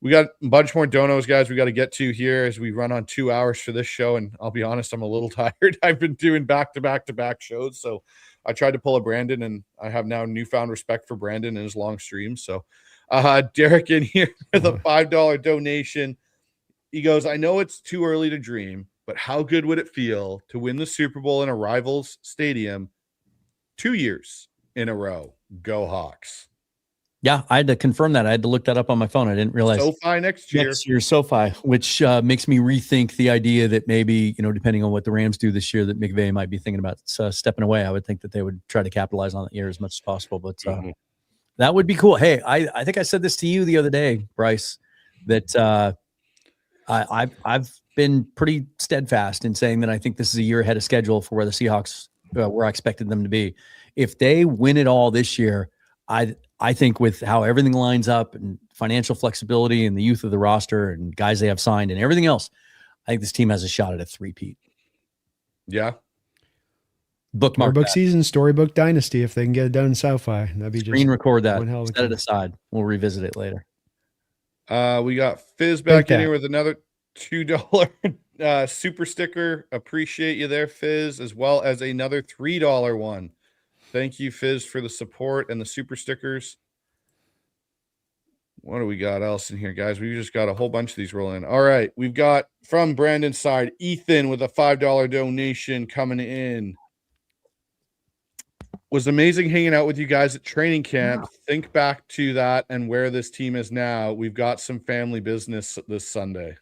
we got a bunch more donos, guys, we got to get to here as we run on 2 hours for this show. And I'll be honest, I'm a little tired. I've been doing back-to-back shows. So I tried to pull a Brandon, and I have now newfound respect for Brandon and his long streams. So Derek in here with a $5 donation. He goes, I know it's too early to dream, but how good would it feel to win the Super Bowl in a rival's stadium 2 years in a row? Go Hawks. Yeah, I had to confirm that. I had to look that up on my phone. I didn't realize. SoFi next year. Next year, SoFi, which makes me rethink the idea that maybe, depending on what the Rams do this year, that McVay might be thinking about stepping away. I would think that they would try to capitalize on that year as much as possible. But that would be cool. Hey, I think I said this to you the other day, Bryce, that I've been pretty steadfast in saying that I think this is a year ahead of schedule for where the Seahawks, where I expected them to be. If they win it all this year, I think with how everything lines up and financial flexibility and the youth of the roster and guys they have signed and everything else, I think this team has a shot at a three-peat. Yeah. Bookmark Storybook season, Storybook Dynasty, if they can get it done in SoFi. That'd be Screen record that. Set it aside. We'll revisit it later. We got Fizz back in here with another $2 super sticker. Appreciate you there, Fizz, as well as another $3 one. Thank you, Fizz, for the support and the super stickers. What do we got else in here, guys? We just got a whole bunch of these rolling in. All right. We've got from Brandon's side, Ethan with a $5 donation coming in. Was amazing hanging out with you guys at training camp. Wow. Think back to that and where this team is now. We've got some family business this Sunday.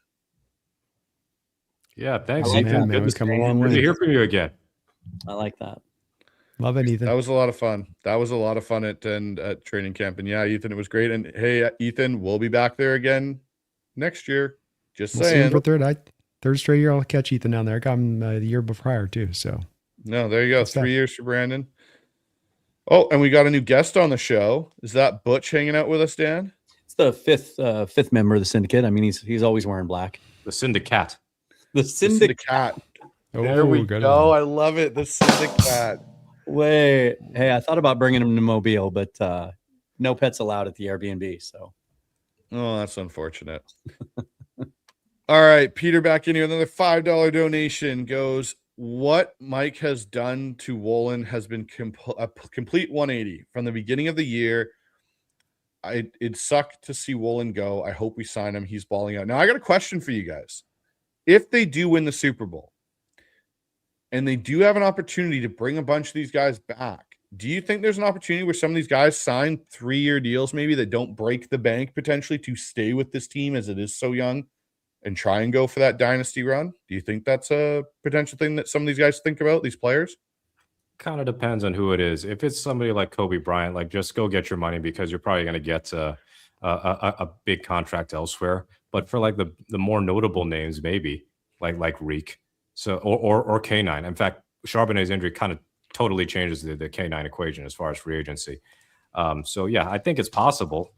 Yeah, thanks, Ethan. Good to hear from you again. I like that. Love it, Ethan. That was a lot of fun. At training camp. And yeah, Ethan, it was great. And hey, Ethan, we'll be back there again next year. Just saying. For third straight year, I'll catch Ethan down there. I got him the year prior too. So no, there you go. 3 years for Brandon. Oh, and we got a new guest on the show. Is that Butch hanging out with us, Dan? It's the fifth member of the Syndicate. I mean, he's always wearing black. The Syndicate. The Syndicate. There we go. I love it. The Syndicate. Wait, hey, I thought about bringing him to Mobile, but no pets allowed at the Airbnb. So, oh, that's unfortunate. All right, Peter back in here. Another $5 donation goes. What Mike has done to Wolin has been a complete 180 from the beginning of the year. It sucked to see Wolin go. I hope we sign him. He's balling out. Now, I got a question for you guys. If they do win the Super Bowl and they do have an opportunity to bring a bunch of these guys back, do you think there's an opportunity where some of these guys sign 3-year deals maybe that don't break the bank potentially to stay with this team as it is so young and try and go for that dynasty run? Do you think that's a potential thing that some of these guys think about, these players? Kind of depends on who it is. If it's somebody like Kobe Bryant, like just go get your money because you're probably going to get a big contract elsewhere. But for like the more notable names, maybe like Reek, so or K9. In fact, Charbonnet's injury kind of totally changes the K9 equation as far as free agency. So yeah, I think it's possible.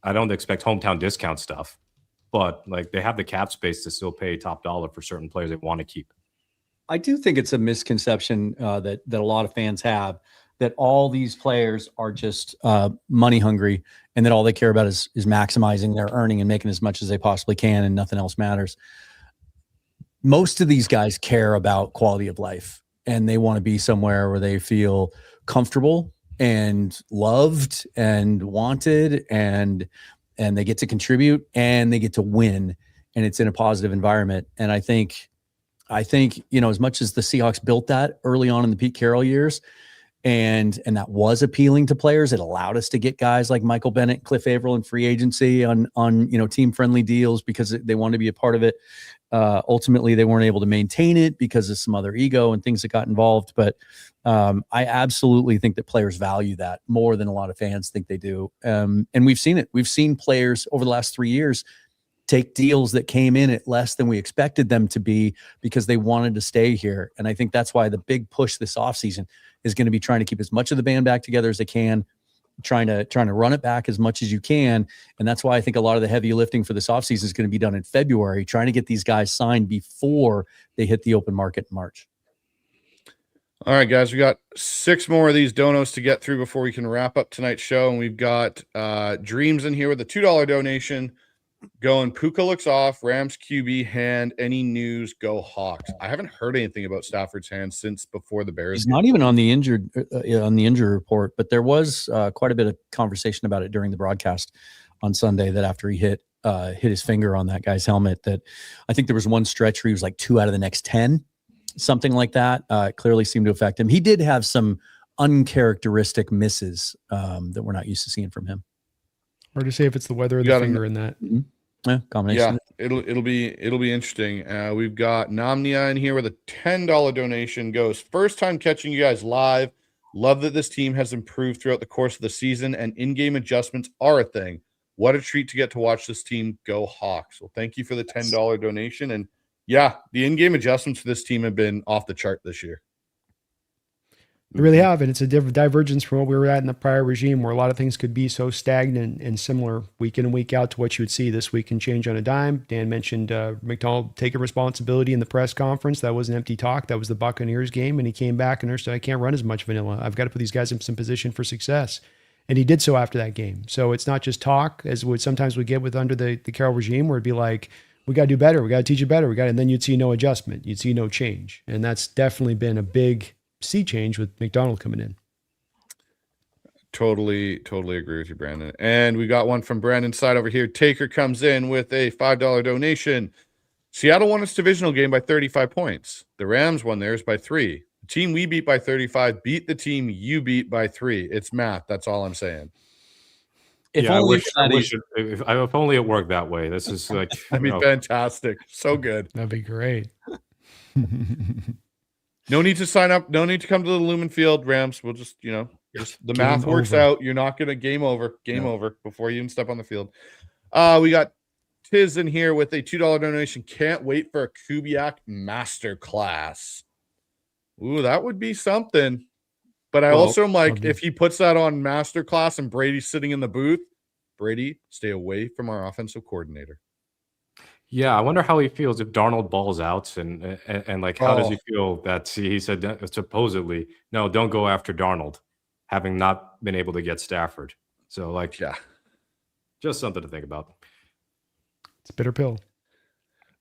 I don't expect hometown discount stuff, but like they have the cap space to still pay top dollar for certain players they want to keep. I do think it's a misconception that a lot of fans have that all these players are just money hungry and that all they care about is maximizing their earning and making as much as they possibly can and nothing else matters. Most of these guys care about quality of life and they want to be somewhere where they feel comfortable and loved and wanted and they get to contribute and they get to win and it's in a positive environment. And I think, as much as the Seahawks built that early on in the Pete Carroll years, And that was appealing to players. It allowed us to get guys like Michael Bennett, Cliff Averill in free agency on team friendly deals because they wanted to be a part of it. Ultimately, they weren't able to maintain it because of some other ego and things that got involved. But I absolutely think that players value that more than a lot of fans think they do. And we've seen it. We've seen players over the last 3 years take deals that came in at less than we expected them to be because they wanted to stay here. And I think that's why the big push this offseason is going to be trying to keep as much of the band back together as they can, trying to run it back as much as you can. And that's why I think a lot of the heavy lifting for this offseason is going to be done in February, trying to get these guys signed before they hit the open market in March. All right, guys, we got 6 more of these donos to get through before we can wrap up tonight's show. And we've got Dreams in here with a $2 donation going. Puka looks off, Rams QB hand. Any news? Go Hawks. I haven't heard anything about Stafford's hand since before the Bears. He's not even on the injured report, but there was quite a bit of conversation about it during the broadcast on Sunday that after he hit his finger on that guy's helmet, that I think there was one stretch where he was like 2 out of the next 10, something like that. It clearly seemed to affect him. He did have some uncharacteristic misses that we're not used to seeing from him. Hard to say if it's the weather or the finger in that. Mm-hmm. Yeah, combination. Yeah, it'll be interesting. We've got Namnia in here with a $10 donation. Goes, first time catching you guys live. Love that this team has improved throughout the course of the season and in-game adjustments are a thing. What a treat to get to watch this team. Go Hawks. Well, thank you for the $10 donation. And yeah, the in-game adjustments for this team have been off the chart this year. They really have, and it's a different divergence from what we were at in the prior regime, where a lot of things could be so stagnant and similar week in and week out to what you would see. This week can change on a dime. Dan mentioned McDonald taking responsibility in the press conference. That was an empty talk. That was the Buccaneers game, and he came back and understood, I can't run as much vanilla. I've got to put these guys in some position for success. And he did so after that game. So it's not just talk, as would sometimes we get with under the Carroll regime, where it'd be like, we got to do better. We got to teach it better. And then you'd see no adjustment. You'd see no change. And that's definitely been a big sea change with McDonald coming in. Totally agree with you, Brandon. And we got one from Brandon's side over here. Taker comes in with a $5 donation. Seattle won its divisional game by 35 points. The Rams won theirs by 3. The team we beat by 35 beat the team you beat by 3. It's math. That's all I'm saying. If only it worked that way. This is like that'd be fantastic. So good. That'd be great. No need to sign up. No need to come to the Lumen Field, Rams. We'll just, the math works out. You're not going to game over before you even step on the field. We got Tiz in here with a $2 donation. Can't wait for a Kubiak masterclass. Ooh, that would be something. But I also am like, if he puts that on masterclass and Brady's sitting in the booth, Brady, stay away from our offensive coordinator. Yeah, I wonder how he feels if Darnold balls out and like how does he feel that he said supposedly, no, don't go after Darnold, having not been able to get Stafford. So like, yeah, just something to think about. It's a bitter pill.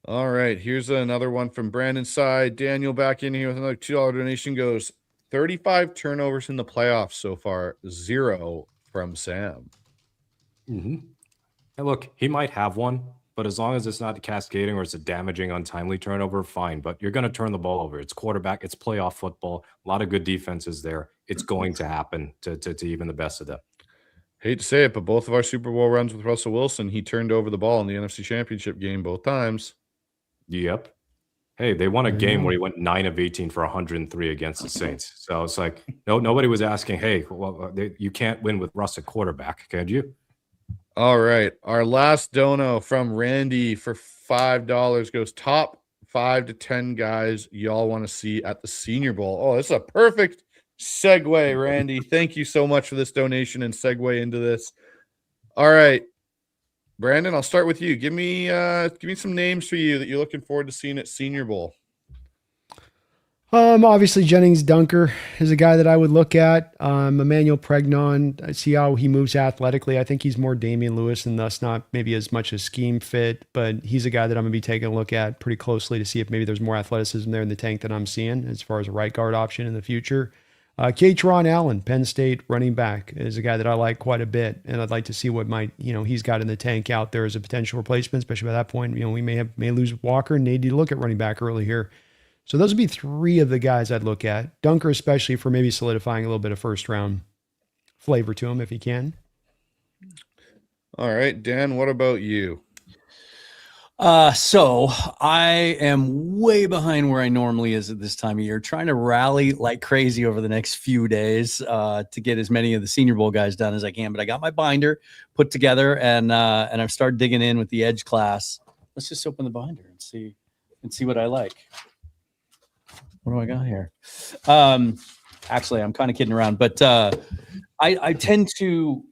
All right, here's another one from Brandon's side. Daniel back in here with another $2 donation. Goes 35 turnovers in the playoffs so far, 0 from Sam. Mm-hmm. And look, he might have one. But as long as it's not cascading or it's a damaging, untimely turnover, fine. But you're going to turn the ball over. It's quarterback. It's playoff football. A lot of good defenses there. It's going to happen to even the best of them. Hate to say it, but both of our Super Bowl runs with Russell Wilson, he turned over the ball in the NFC Championship game both times. Yep. Hey, they won a game where he went 9 of 18 for 103 against the Saints. So it's like, nobody was asking, hey, well, you can't win with Russ at quarterback, can you? All right. Our last dono from Randy for $5 goes top 5 to 10 guys y'all want to see at the Senior Bowl. Oh, this is a perfect segue, Randy. Thank you so much for this donation and segue into this. All right. Brandon, I'll start with you. Give me some names for you that you're looking forward to seeing at Senior Bowl. Obviously Jennings Dunker is a guy that I would look at. Emmanuel Pregnon, I see how he moves athletically. I think he's more Damian Lewis and thus not maybe as much a scheme fit, but he's a guy that I'm going to be taking a look at pretty closely to see if maybe there's more athleticism there in the tank than I'm seeing as far as a right guard option in the future. Katron Allen, Penn State running back, is a guy that I like quite a bit, and I'd like to see what he's got in the tank out there as a potential replacement, especially by that point. We may lose Walker and need to look at running back early here. So those would be three of the guys I'd look at. Dunker, especially for maybe solidifying a little bit of first round flavor to him if he can. All right, Dan, what about you? So I am way behind where I normally is at this time of year, trying to rally like crazy over the next few days to get as many of the Senior Bowl guys done as I can. But I got my binder put together, and I've started digging in with the Edge class. Let's just open the binder and see what I like. What do I got here? Actually, I'm kind of kidding around, but I tend to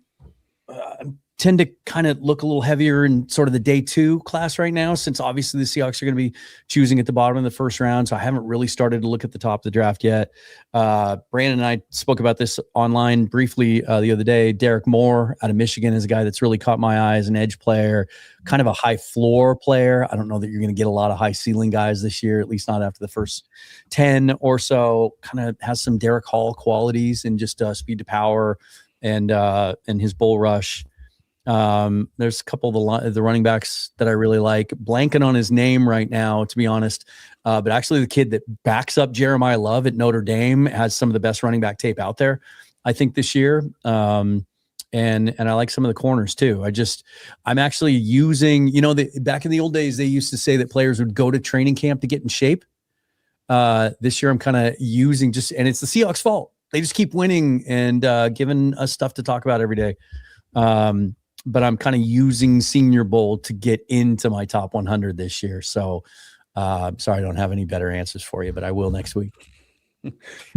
kind of look a little heavier in sort of the day two class right now, since obviously the Seahawks are going to be choosing at the bottom of the first round. So I haven't really started to look at the top of the draft yet. Brandon and I spoke about this online briefly the other day. Derek Moore out of Michigan is a guy that's really caught my eye as an edge player, kind of a high floor player. I don't know that you're going to get a lot of high ceiling guys this year, at least not after the first 10 or so. Kind of has some Derek Hall qualities and just speed to power and his bull rush. There's a couple of the running backs that I really like. Blanking on his name right now, to be honest. But actually the kid that backs up Jeremiah Love at Notre Dame has some of the best running back tape out there, I think, this year. And I like some of the corners too. I'm actually using, back in the old days, they used to say that players would go to training camp to get in shape. This year I'm kind of using and it's the Seahawks' fault. They just keep winning and giving us stuff to talk about every day. But I'm kind of using Senior Bowl to get into my top 100 this year. So sorry, I don't have any better answers for you, but I will next week.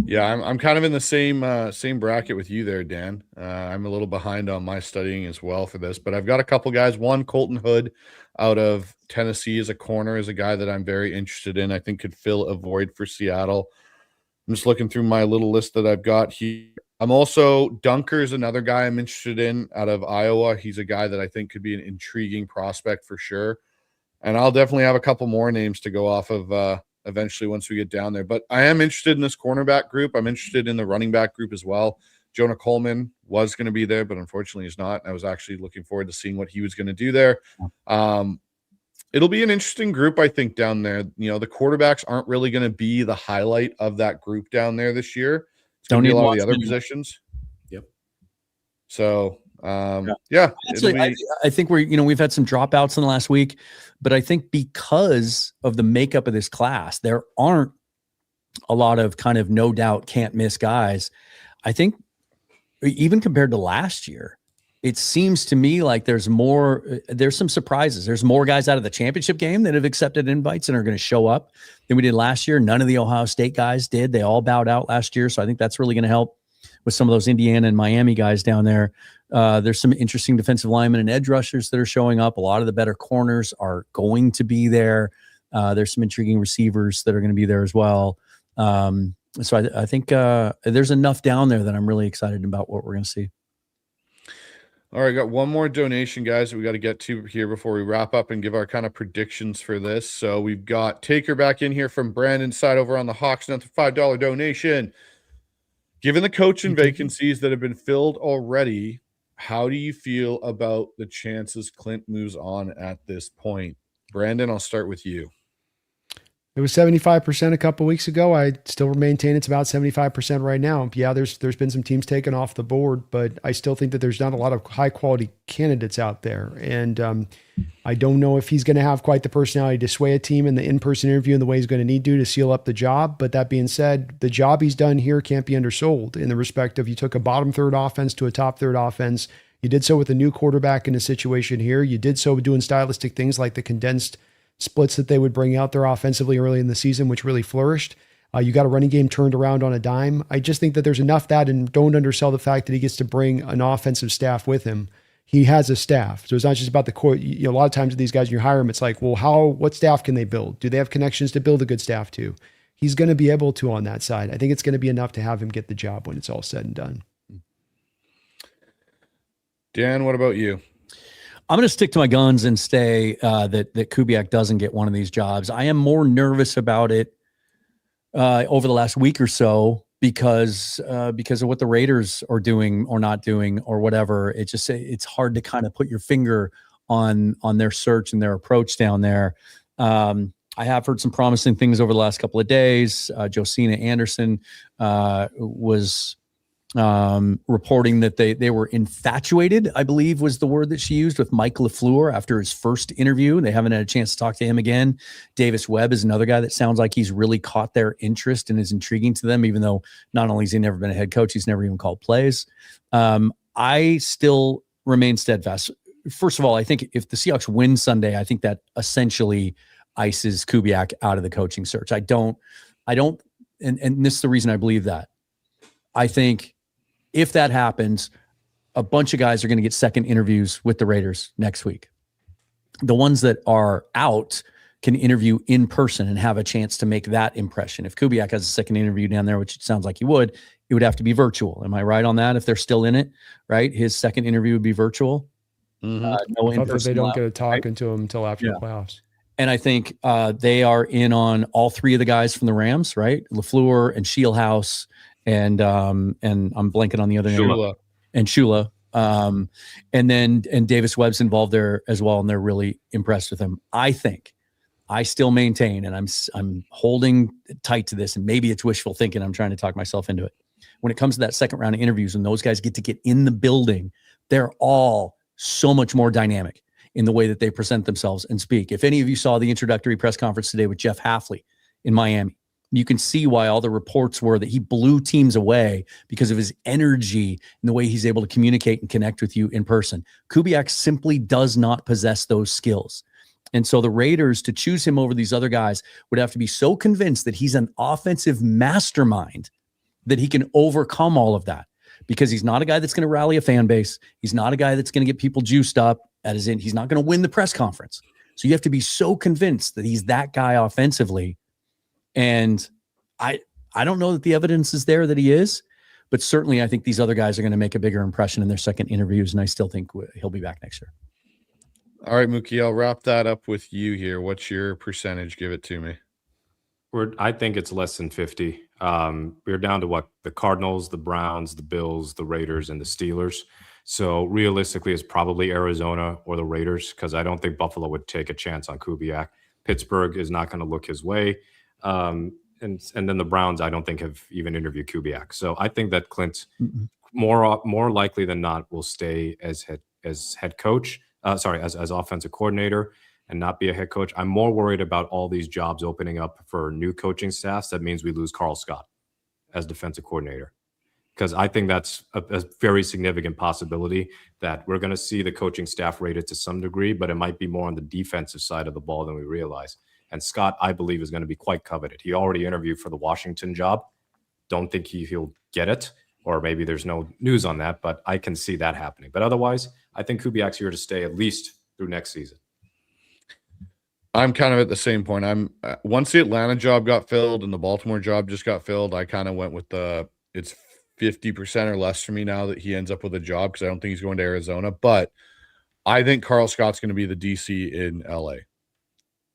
Yeah, I'm kind of in the same bracket with you there, Dan. I'm a little behind on my studying as well for this, but I've got a couple guys. One, Colton Hood out of Tennessee as a corner is a guy that I'm very interested in. I think could fill a void for Seattle. I'm just looking through my little list that I've got here. I'm also Dunker's another guy I'm interested in out of Iowa. He's a guy that I think could be an intriguing prospect for sure. And I'll definitely have a couple more names to go off of eventually once we get down there. But I am interested in this cornerback group. I'm interested in the running back group as well. Jonah Coleman was going to be there, but unfortunately he's not. I was actually looking forward to seeing what he was going to do there. It'll be an interesting group, I think, down there. The quarterbacks aren't really going to be the highlight of that group down there this year. It's going to be a lot of the other positions. Yep. So, yeah. Actually, I think we've had some dropouts in the last week, but I think because of the makeup of this class, there aren't a lot of kind of no doubt can't miss guys. I think even compared to last year, it seems to me like there's some surprises. There's more guys out of the championship game that have accepted invites and are going to show up than we did last year. None of the Ohio State guys did. They all bowed out last year. So I think that's really going to help with some of those Indiana and Miami guys down there. There's some interesting defensive linemen and edge rushers that are showing up. A lot of the better corners are going to be there. There's some intriguing receivers that are going to be there as well. So I think there's enough down there that I'm really excited about what we're going to see. All right, got one more donation, guys, that we got to get to here before we wrap up and give our kind of predictions for this. So we've got Taker back in here from Brandon's side over on the Hawks Net, $5 donation. Given the coaching vacancies that have been filled already, how do you feel about the chances Clint moves on at this point? Brandon, I'll start with you. It was 75% a couple weeks ago. I still maintain it's about 75% right now. Yeah, there's been some teams taken off the board, but I still think that there's not a lot of high quality candidates out there. And I don't know if he's going to have quite the personality to sway a team in the in-person interview in the way he's going to need to seal up the job. But that being said, the job he's done here can't be undersold in the respect of you took a bottom third offense to a top third offense. You did so with a new quarterback in a situation here. You did so doing stylistic things like the condensed splits that they would bring out there offensively early in the season, which really flourished. You got a running game turned around on a dime. I just think that there's enough that, and don't undersell the fact that he gets to bring an offensive staff with him. He has a staff. So it's not just about the core. A lot of times with these guys, when you hire them, it's like, well, what staff can they build? Do they have connections to build a good staff too? He's going to be able to on that side. I think it's going to be enough to have him get the job when it's all said and done. Dan, what about you? I'm going to stick to my guns and say that Kubiak doesn't get one of these jobs. I am more nervous about it over the last week or so because of what the Raiders are doing or not doing or whatever. It's hard to kind of put your finger on their search and their approach down there. I have heard some promising things over the last couple of days. Josina Anderson was reporting that they were infatuated, I believe was the word that she used, with Mike LaFleur after his first interview. They haven't had a chance to talk to him again. Davis Webb is another guy that sounds like he's really caught their interest and is intriguing to them, even though not only has he never been a head coach, he's never even called plays. I still remain steadfast. First of all, I think if the Seahawks win Sunday, I think that essentially ices Kubiak out of the coaching search. I don't, and this is the reason I believe that. I think if that happens, a bunch of guys are going to get second interviews with the Raiders next week. The ones that are out can interview in person and have a chance to make that impression. If Kubiak has a second interview down there, which it sounds like he would, it would have to be virtual. Am I right on that? If they're still in it, right? His second interview would be virtual. No in-person. They don't get a talking to him until after the playoffs. And I think they are in on all three of the guys from the Rams, right? LaFleur and Shieldhouse and I'm blanking on the other name. And Shula. And Davis Webb's involved there as well, and they're really impressed with him. I still maintain, and I'm holding tight to this, and maybe it's wishful thinking. I'm trying to talk myself into it. When it comes to that second round of interviews, when those guys get to get in the building, they're all so much more dynamic in the way that they present themselves and speak. If any of you saw the introductory press conference today with Jeff Hafley in Miami, you can see why all the reports were that he blew teams away because of his energy and the way he's able to communicate and connect with you in person. Kubiak simply does not possess those skills. And so the Raiders, to choose him over these other guys, would have to be so convinced that he's an offensive mastermind that he can overcome all of that, because he's not a guy that's going to rally a fan base. He's not a guy that's going to get people juiced up. That is in, he's not going to win the press conference. So you have to be so convinced that he's that guy offensively. And I don't know that the evidence is there that he is, but certainly I think these other guys are going to make a bigger impression in their second interviews. And I still think he'll be back next year. All right, Mookie, I'll wrap that up with you here. What's your percentage? Give it to me. I think it's less than 50. We're down to what? The Cardinals, the Browns, the Bills, the Raiders, and the Steelers. So realistically, it's probably Arizona or the Raiders, because I don't think Buffalo would take a chance on Kubiak. Pittsburgh is not going to look his way. And then the Browns, I don't think have even interviewed Kubiak. So I think that Clint, more likely than not, will stay as head coach. As offensive coordinator and not be a head coach. I'm more worried about all these jobs opening up for new coaching staffs. That means we lose Carl Scott as defensive coordinator, because I think that's a very significant possibility that we're going to see the coaching staff rated to some degree, but it might be more on the defensive side of the ball than we realize. And Scott, I believe, is going to be quite coveted. He already interviewed for the Washington job. Don't think he'll get it, or maybe there's no news on that, but I can see that happening. But otherwise, I think Kubiak's here to stay at least through next season. I'm kind of at the same point. Once the Atlanta job got filled and the Baltimore job just got filled, I kind of went with it's 50% or less for me now that he ends up with a job, because I don't think he's going to Arizona. But I think Carl Scott's going to be the DC in LA.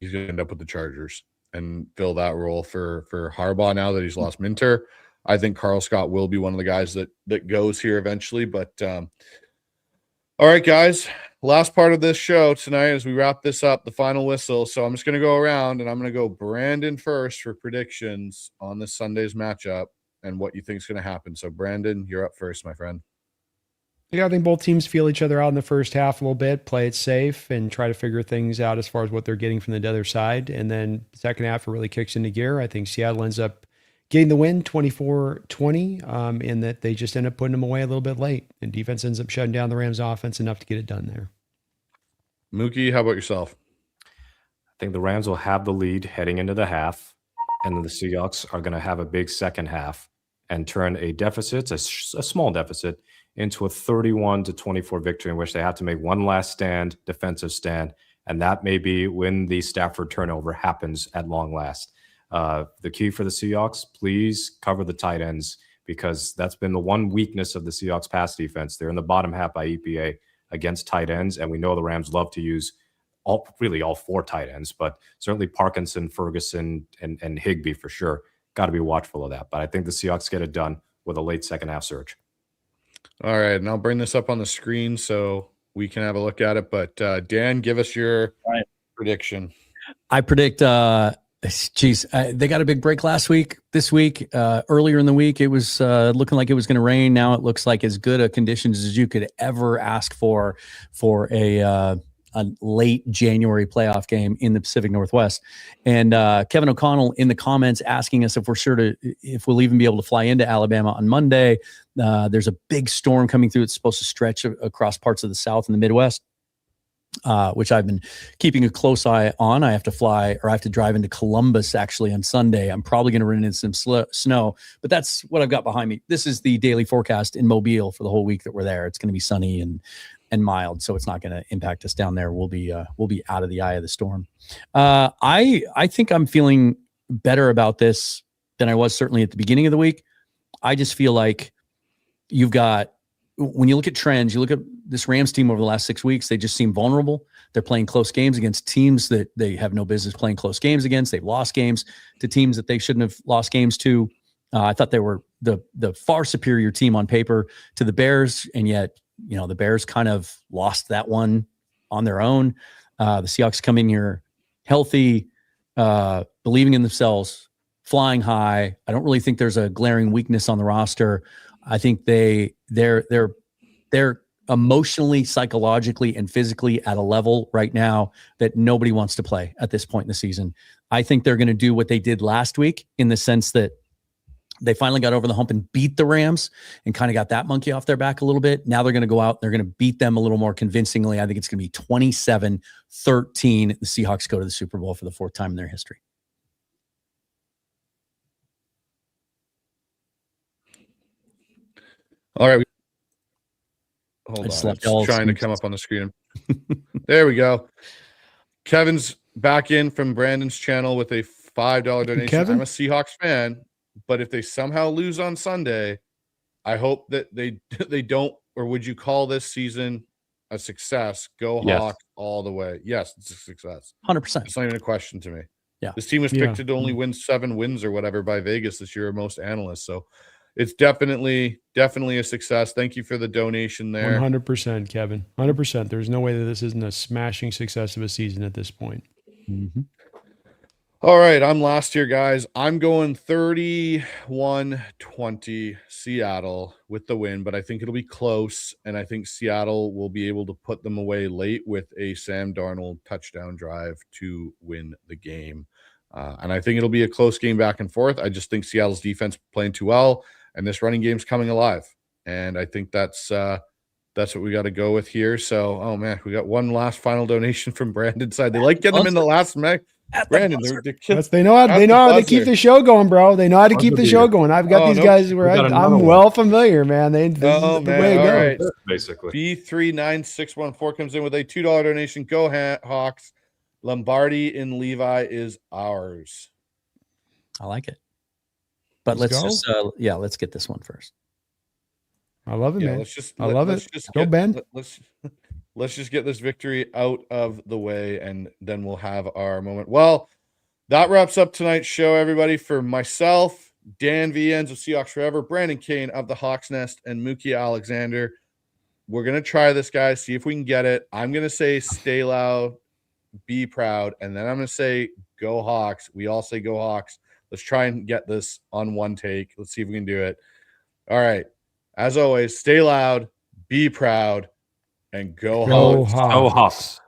He's going to end up with the Chargers and fill that role for Harbaugh now that he's lost Minter. I think Carl Scott will be one of the guys that goes here eventually. But all right, guys, last part of this show tonight as we wrap this up, the final whistle. So I'm just going to go around, and I'm going to go Brandon first for predictions on this Sunday's matchup and what you think is going to happen. So Brandon, you're up first, my friend. Yeah, I think both teams feel each other out in the first half a little bit, play it safe, and try to figure things out as far as what they're getting from the other side. And then second half, it really kicks into gear. I think Seattle ends up getting the win 24-20, in that they just end up putting them away a little bit late, and defense ends up shutting down the Rams offense enough to get it done there. Mookie, how about yourself? I think the Rams will have the lead heading into the half, and then the Seahawks are going to have a big second half and turn a deficit, a small deficit, into a 31-24 victory in which they have to make one last stand, defensive stand, and that may be when the Stafford turnover happens at long last. The key for the Seahawks, please cover the tight ends, because that's been the one weakness of the Seahawks pass defense. They're in the bottom half by EPA against tight ends, and we know the Rams love to use all four tight ends, but certainly Parkinson, Ferguson, and Higbee for sure. Got to be watchful of that. But I think the Seahawks get it done with a late second half surge. All right, and I'll bring this up on the screen so we can have a look at it. But Dan, give us your prediction. I predict, they got a big break last week. This week, earlier in the week, it was looking like it was going to rain. Now it looks like as good a conditions as you could ever ask for a late January playoff game in the Pacific Northwest. And Kevin O'Connell in the comments asking us if we'll even be able to fly into Alabama on Monday. There's a big storm coming through. It's supposed to stretch across parts of the South and the Midwest, which I've been keeping a close eye on. I have to drive into Columbus actually on Sunday. I'm probably going to run into some snow, but that's what I've got behind me. This is the daily forecast in Mobile for the whole week that we're there. It's going to be sunny and mild, so it's not going to impact us down there. We'll be out of the eye of the storm. I think I'm feeling better about this than I was certainly at the beginning of the week. I just feel like when you look at trends, you look at this Rams team over the last 6 weeks, they just seem vulnerable. They're playing close games against teams that they have no business playing close games against. They've lost games to teams that they shouldn't have lost games to. I thought they were the far superior team on paper to the Bears, and yet the Bears kind of lost that one on their own. The Seahawks come in here healthy, believing in themselves, flying high. I don't really think there's a glaring weakness on the roster. I think they're emotionally, psychologically, and physically at a level right now that nobody wants to play at this point in the season. I think they're going to do what they did last week in the sense that they finally got over the hump and beat the Rams and kind of got that monkey off their back a little bit. Now they're going to go out and they're going to beat them a little more convincingly. I think it's going to be 27-13. The Seahawks go to the Super Bowl for the 4th time in their history. All right. Hold on. It's trying to come up on the screen. There we go. Kevin's back in from Brandon's channel with a $5 donation. Kevin? I'm a Seahawks fan, but if they somehow lose on Sunday, I hope that they don't, or would you call this season a success? Go Yes. Hawks all the way. Yes, it's a success. 100%. It's not even a question to me. Yeah. This team was picked to only win 7 wins or whatever by Vegas this year, most analysts. So it's definitely a success. Thank you for the donation there. 100%, Kevin. 100%. There's no way that this isn't a smashing success of a season at this point. Mm-hmm. All right, I'm last here, guys. I'm going 31-20 Seattle with the win, but I think it'll be close, and I think Seattle will be able to put them away late with a Sam Darnold touchdown drive to win the game. And I think it'll be a close game back and forth. I just think Seattle's defense playing too well, and this running game's coming alive. And I think that's what we got to go with here. So, oh man, we got one last final donation from Brandon's side. They like getting them in the last Brandon, they know how to keep the show going, bro. They know how to keep the show going. I've got these guys where I'm well familiar, man. This is the way it goes. Right. Basically, B39614 comes in with a $2 donation. Go Hawks! Lombardi and Levi is ours. I like it, but let's get this one first. I love it, man. I love it. Go Ben. Let's just get this victory out of the way, and then we'll have our moment. Well, that wraps up tonight's show, everybody. For myself, Dan Viens of Seahawks Forever, Brandon Kane of the Hawks Nest, and Mookie Alexander, we're going to try this, guys, see if we can get it. I'm going to say stay loud, be proud, and then I'm going to say go Hawks. We all say go Hawks. Let's try and get this on one take. Let's see if we can do it. All right. As always, stay loud, be proud, and go Hawks. Go Hawks.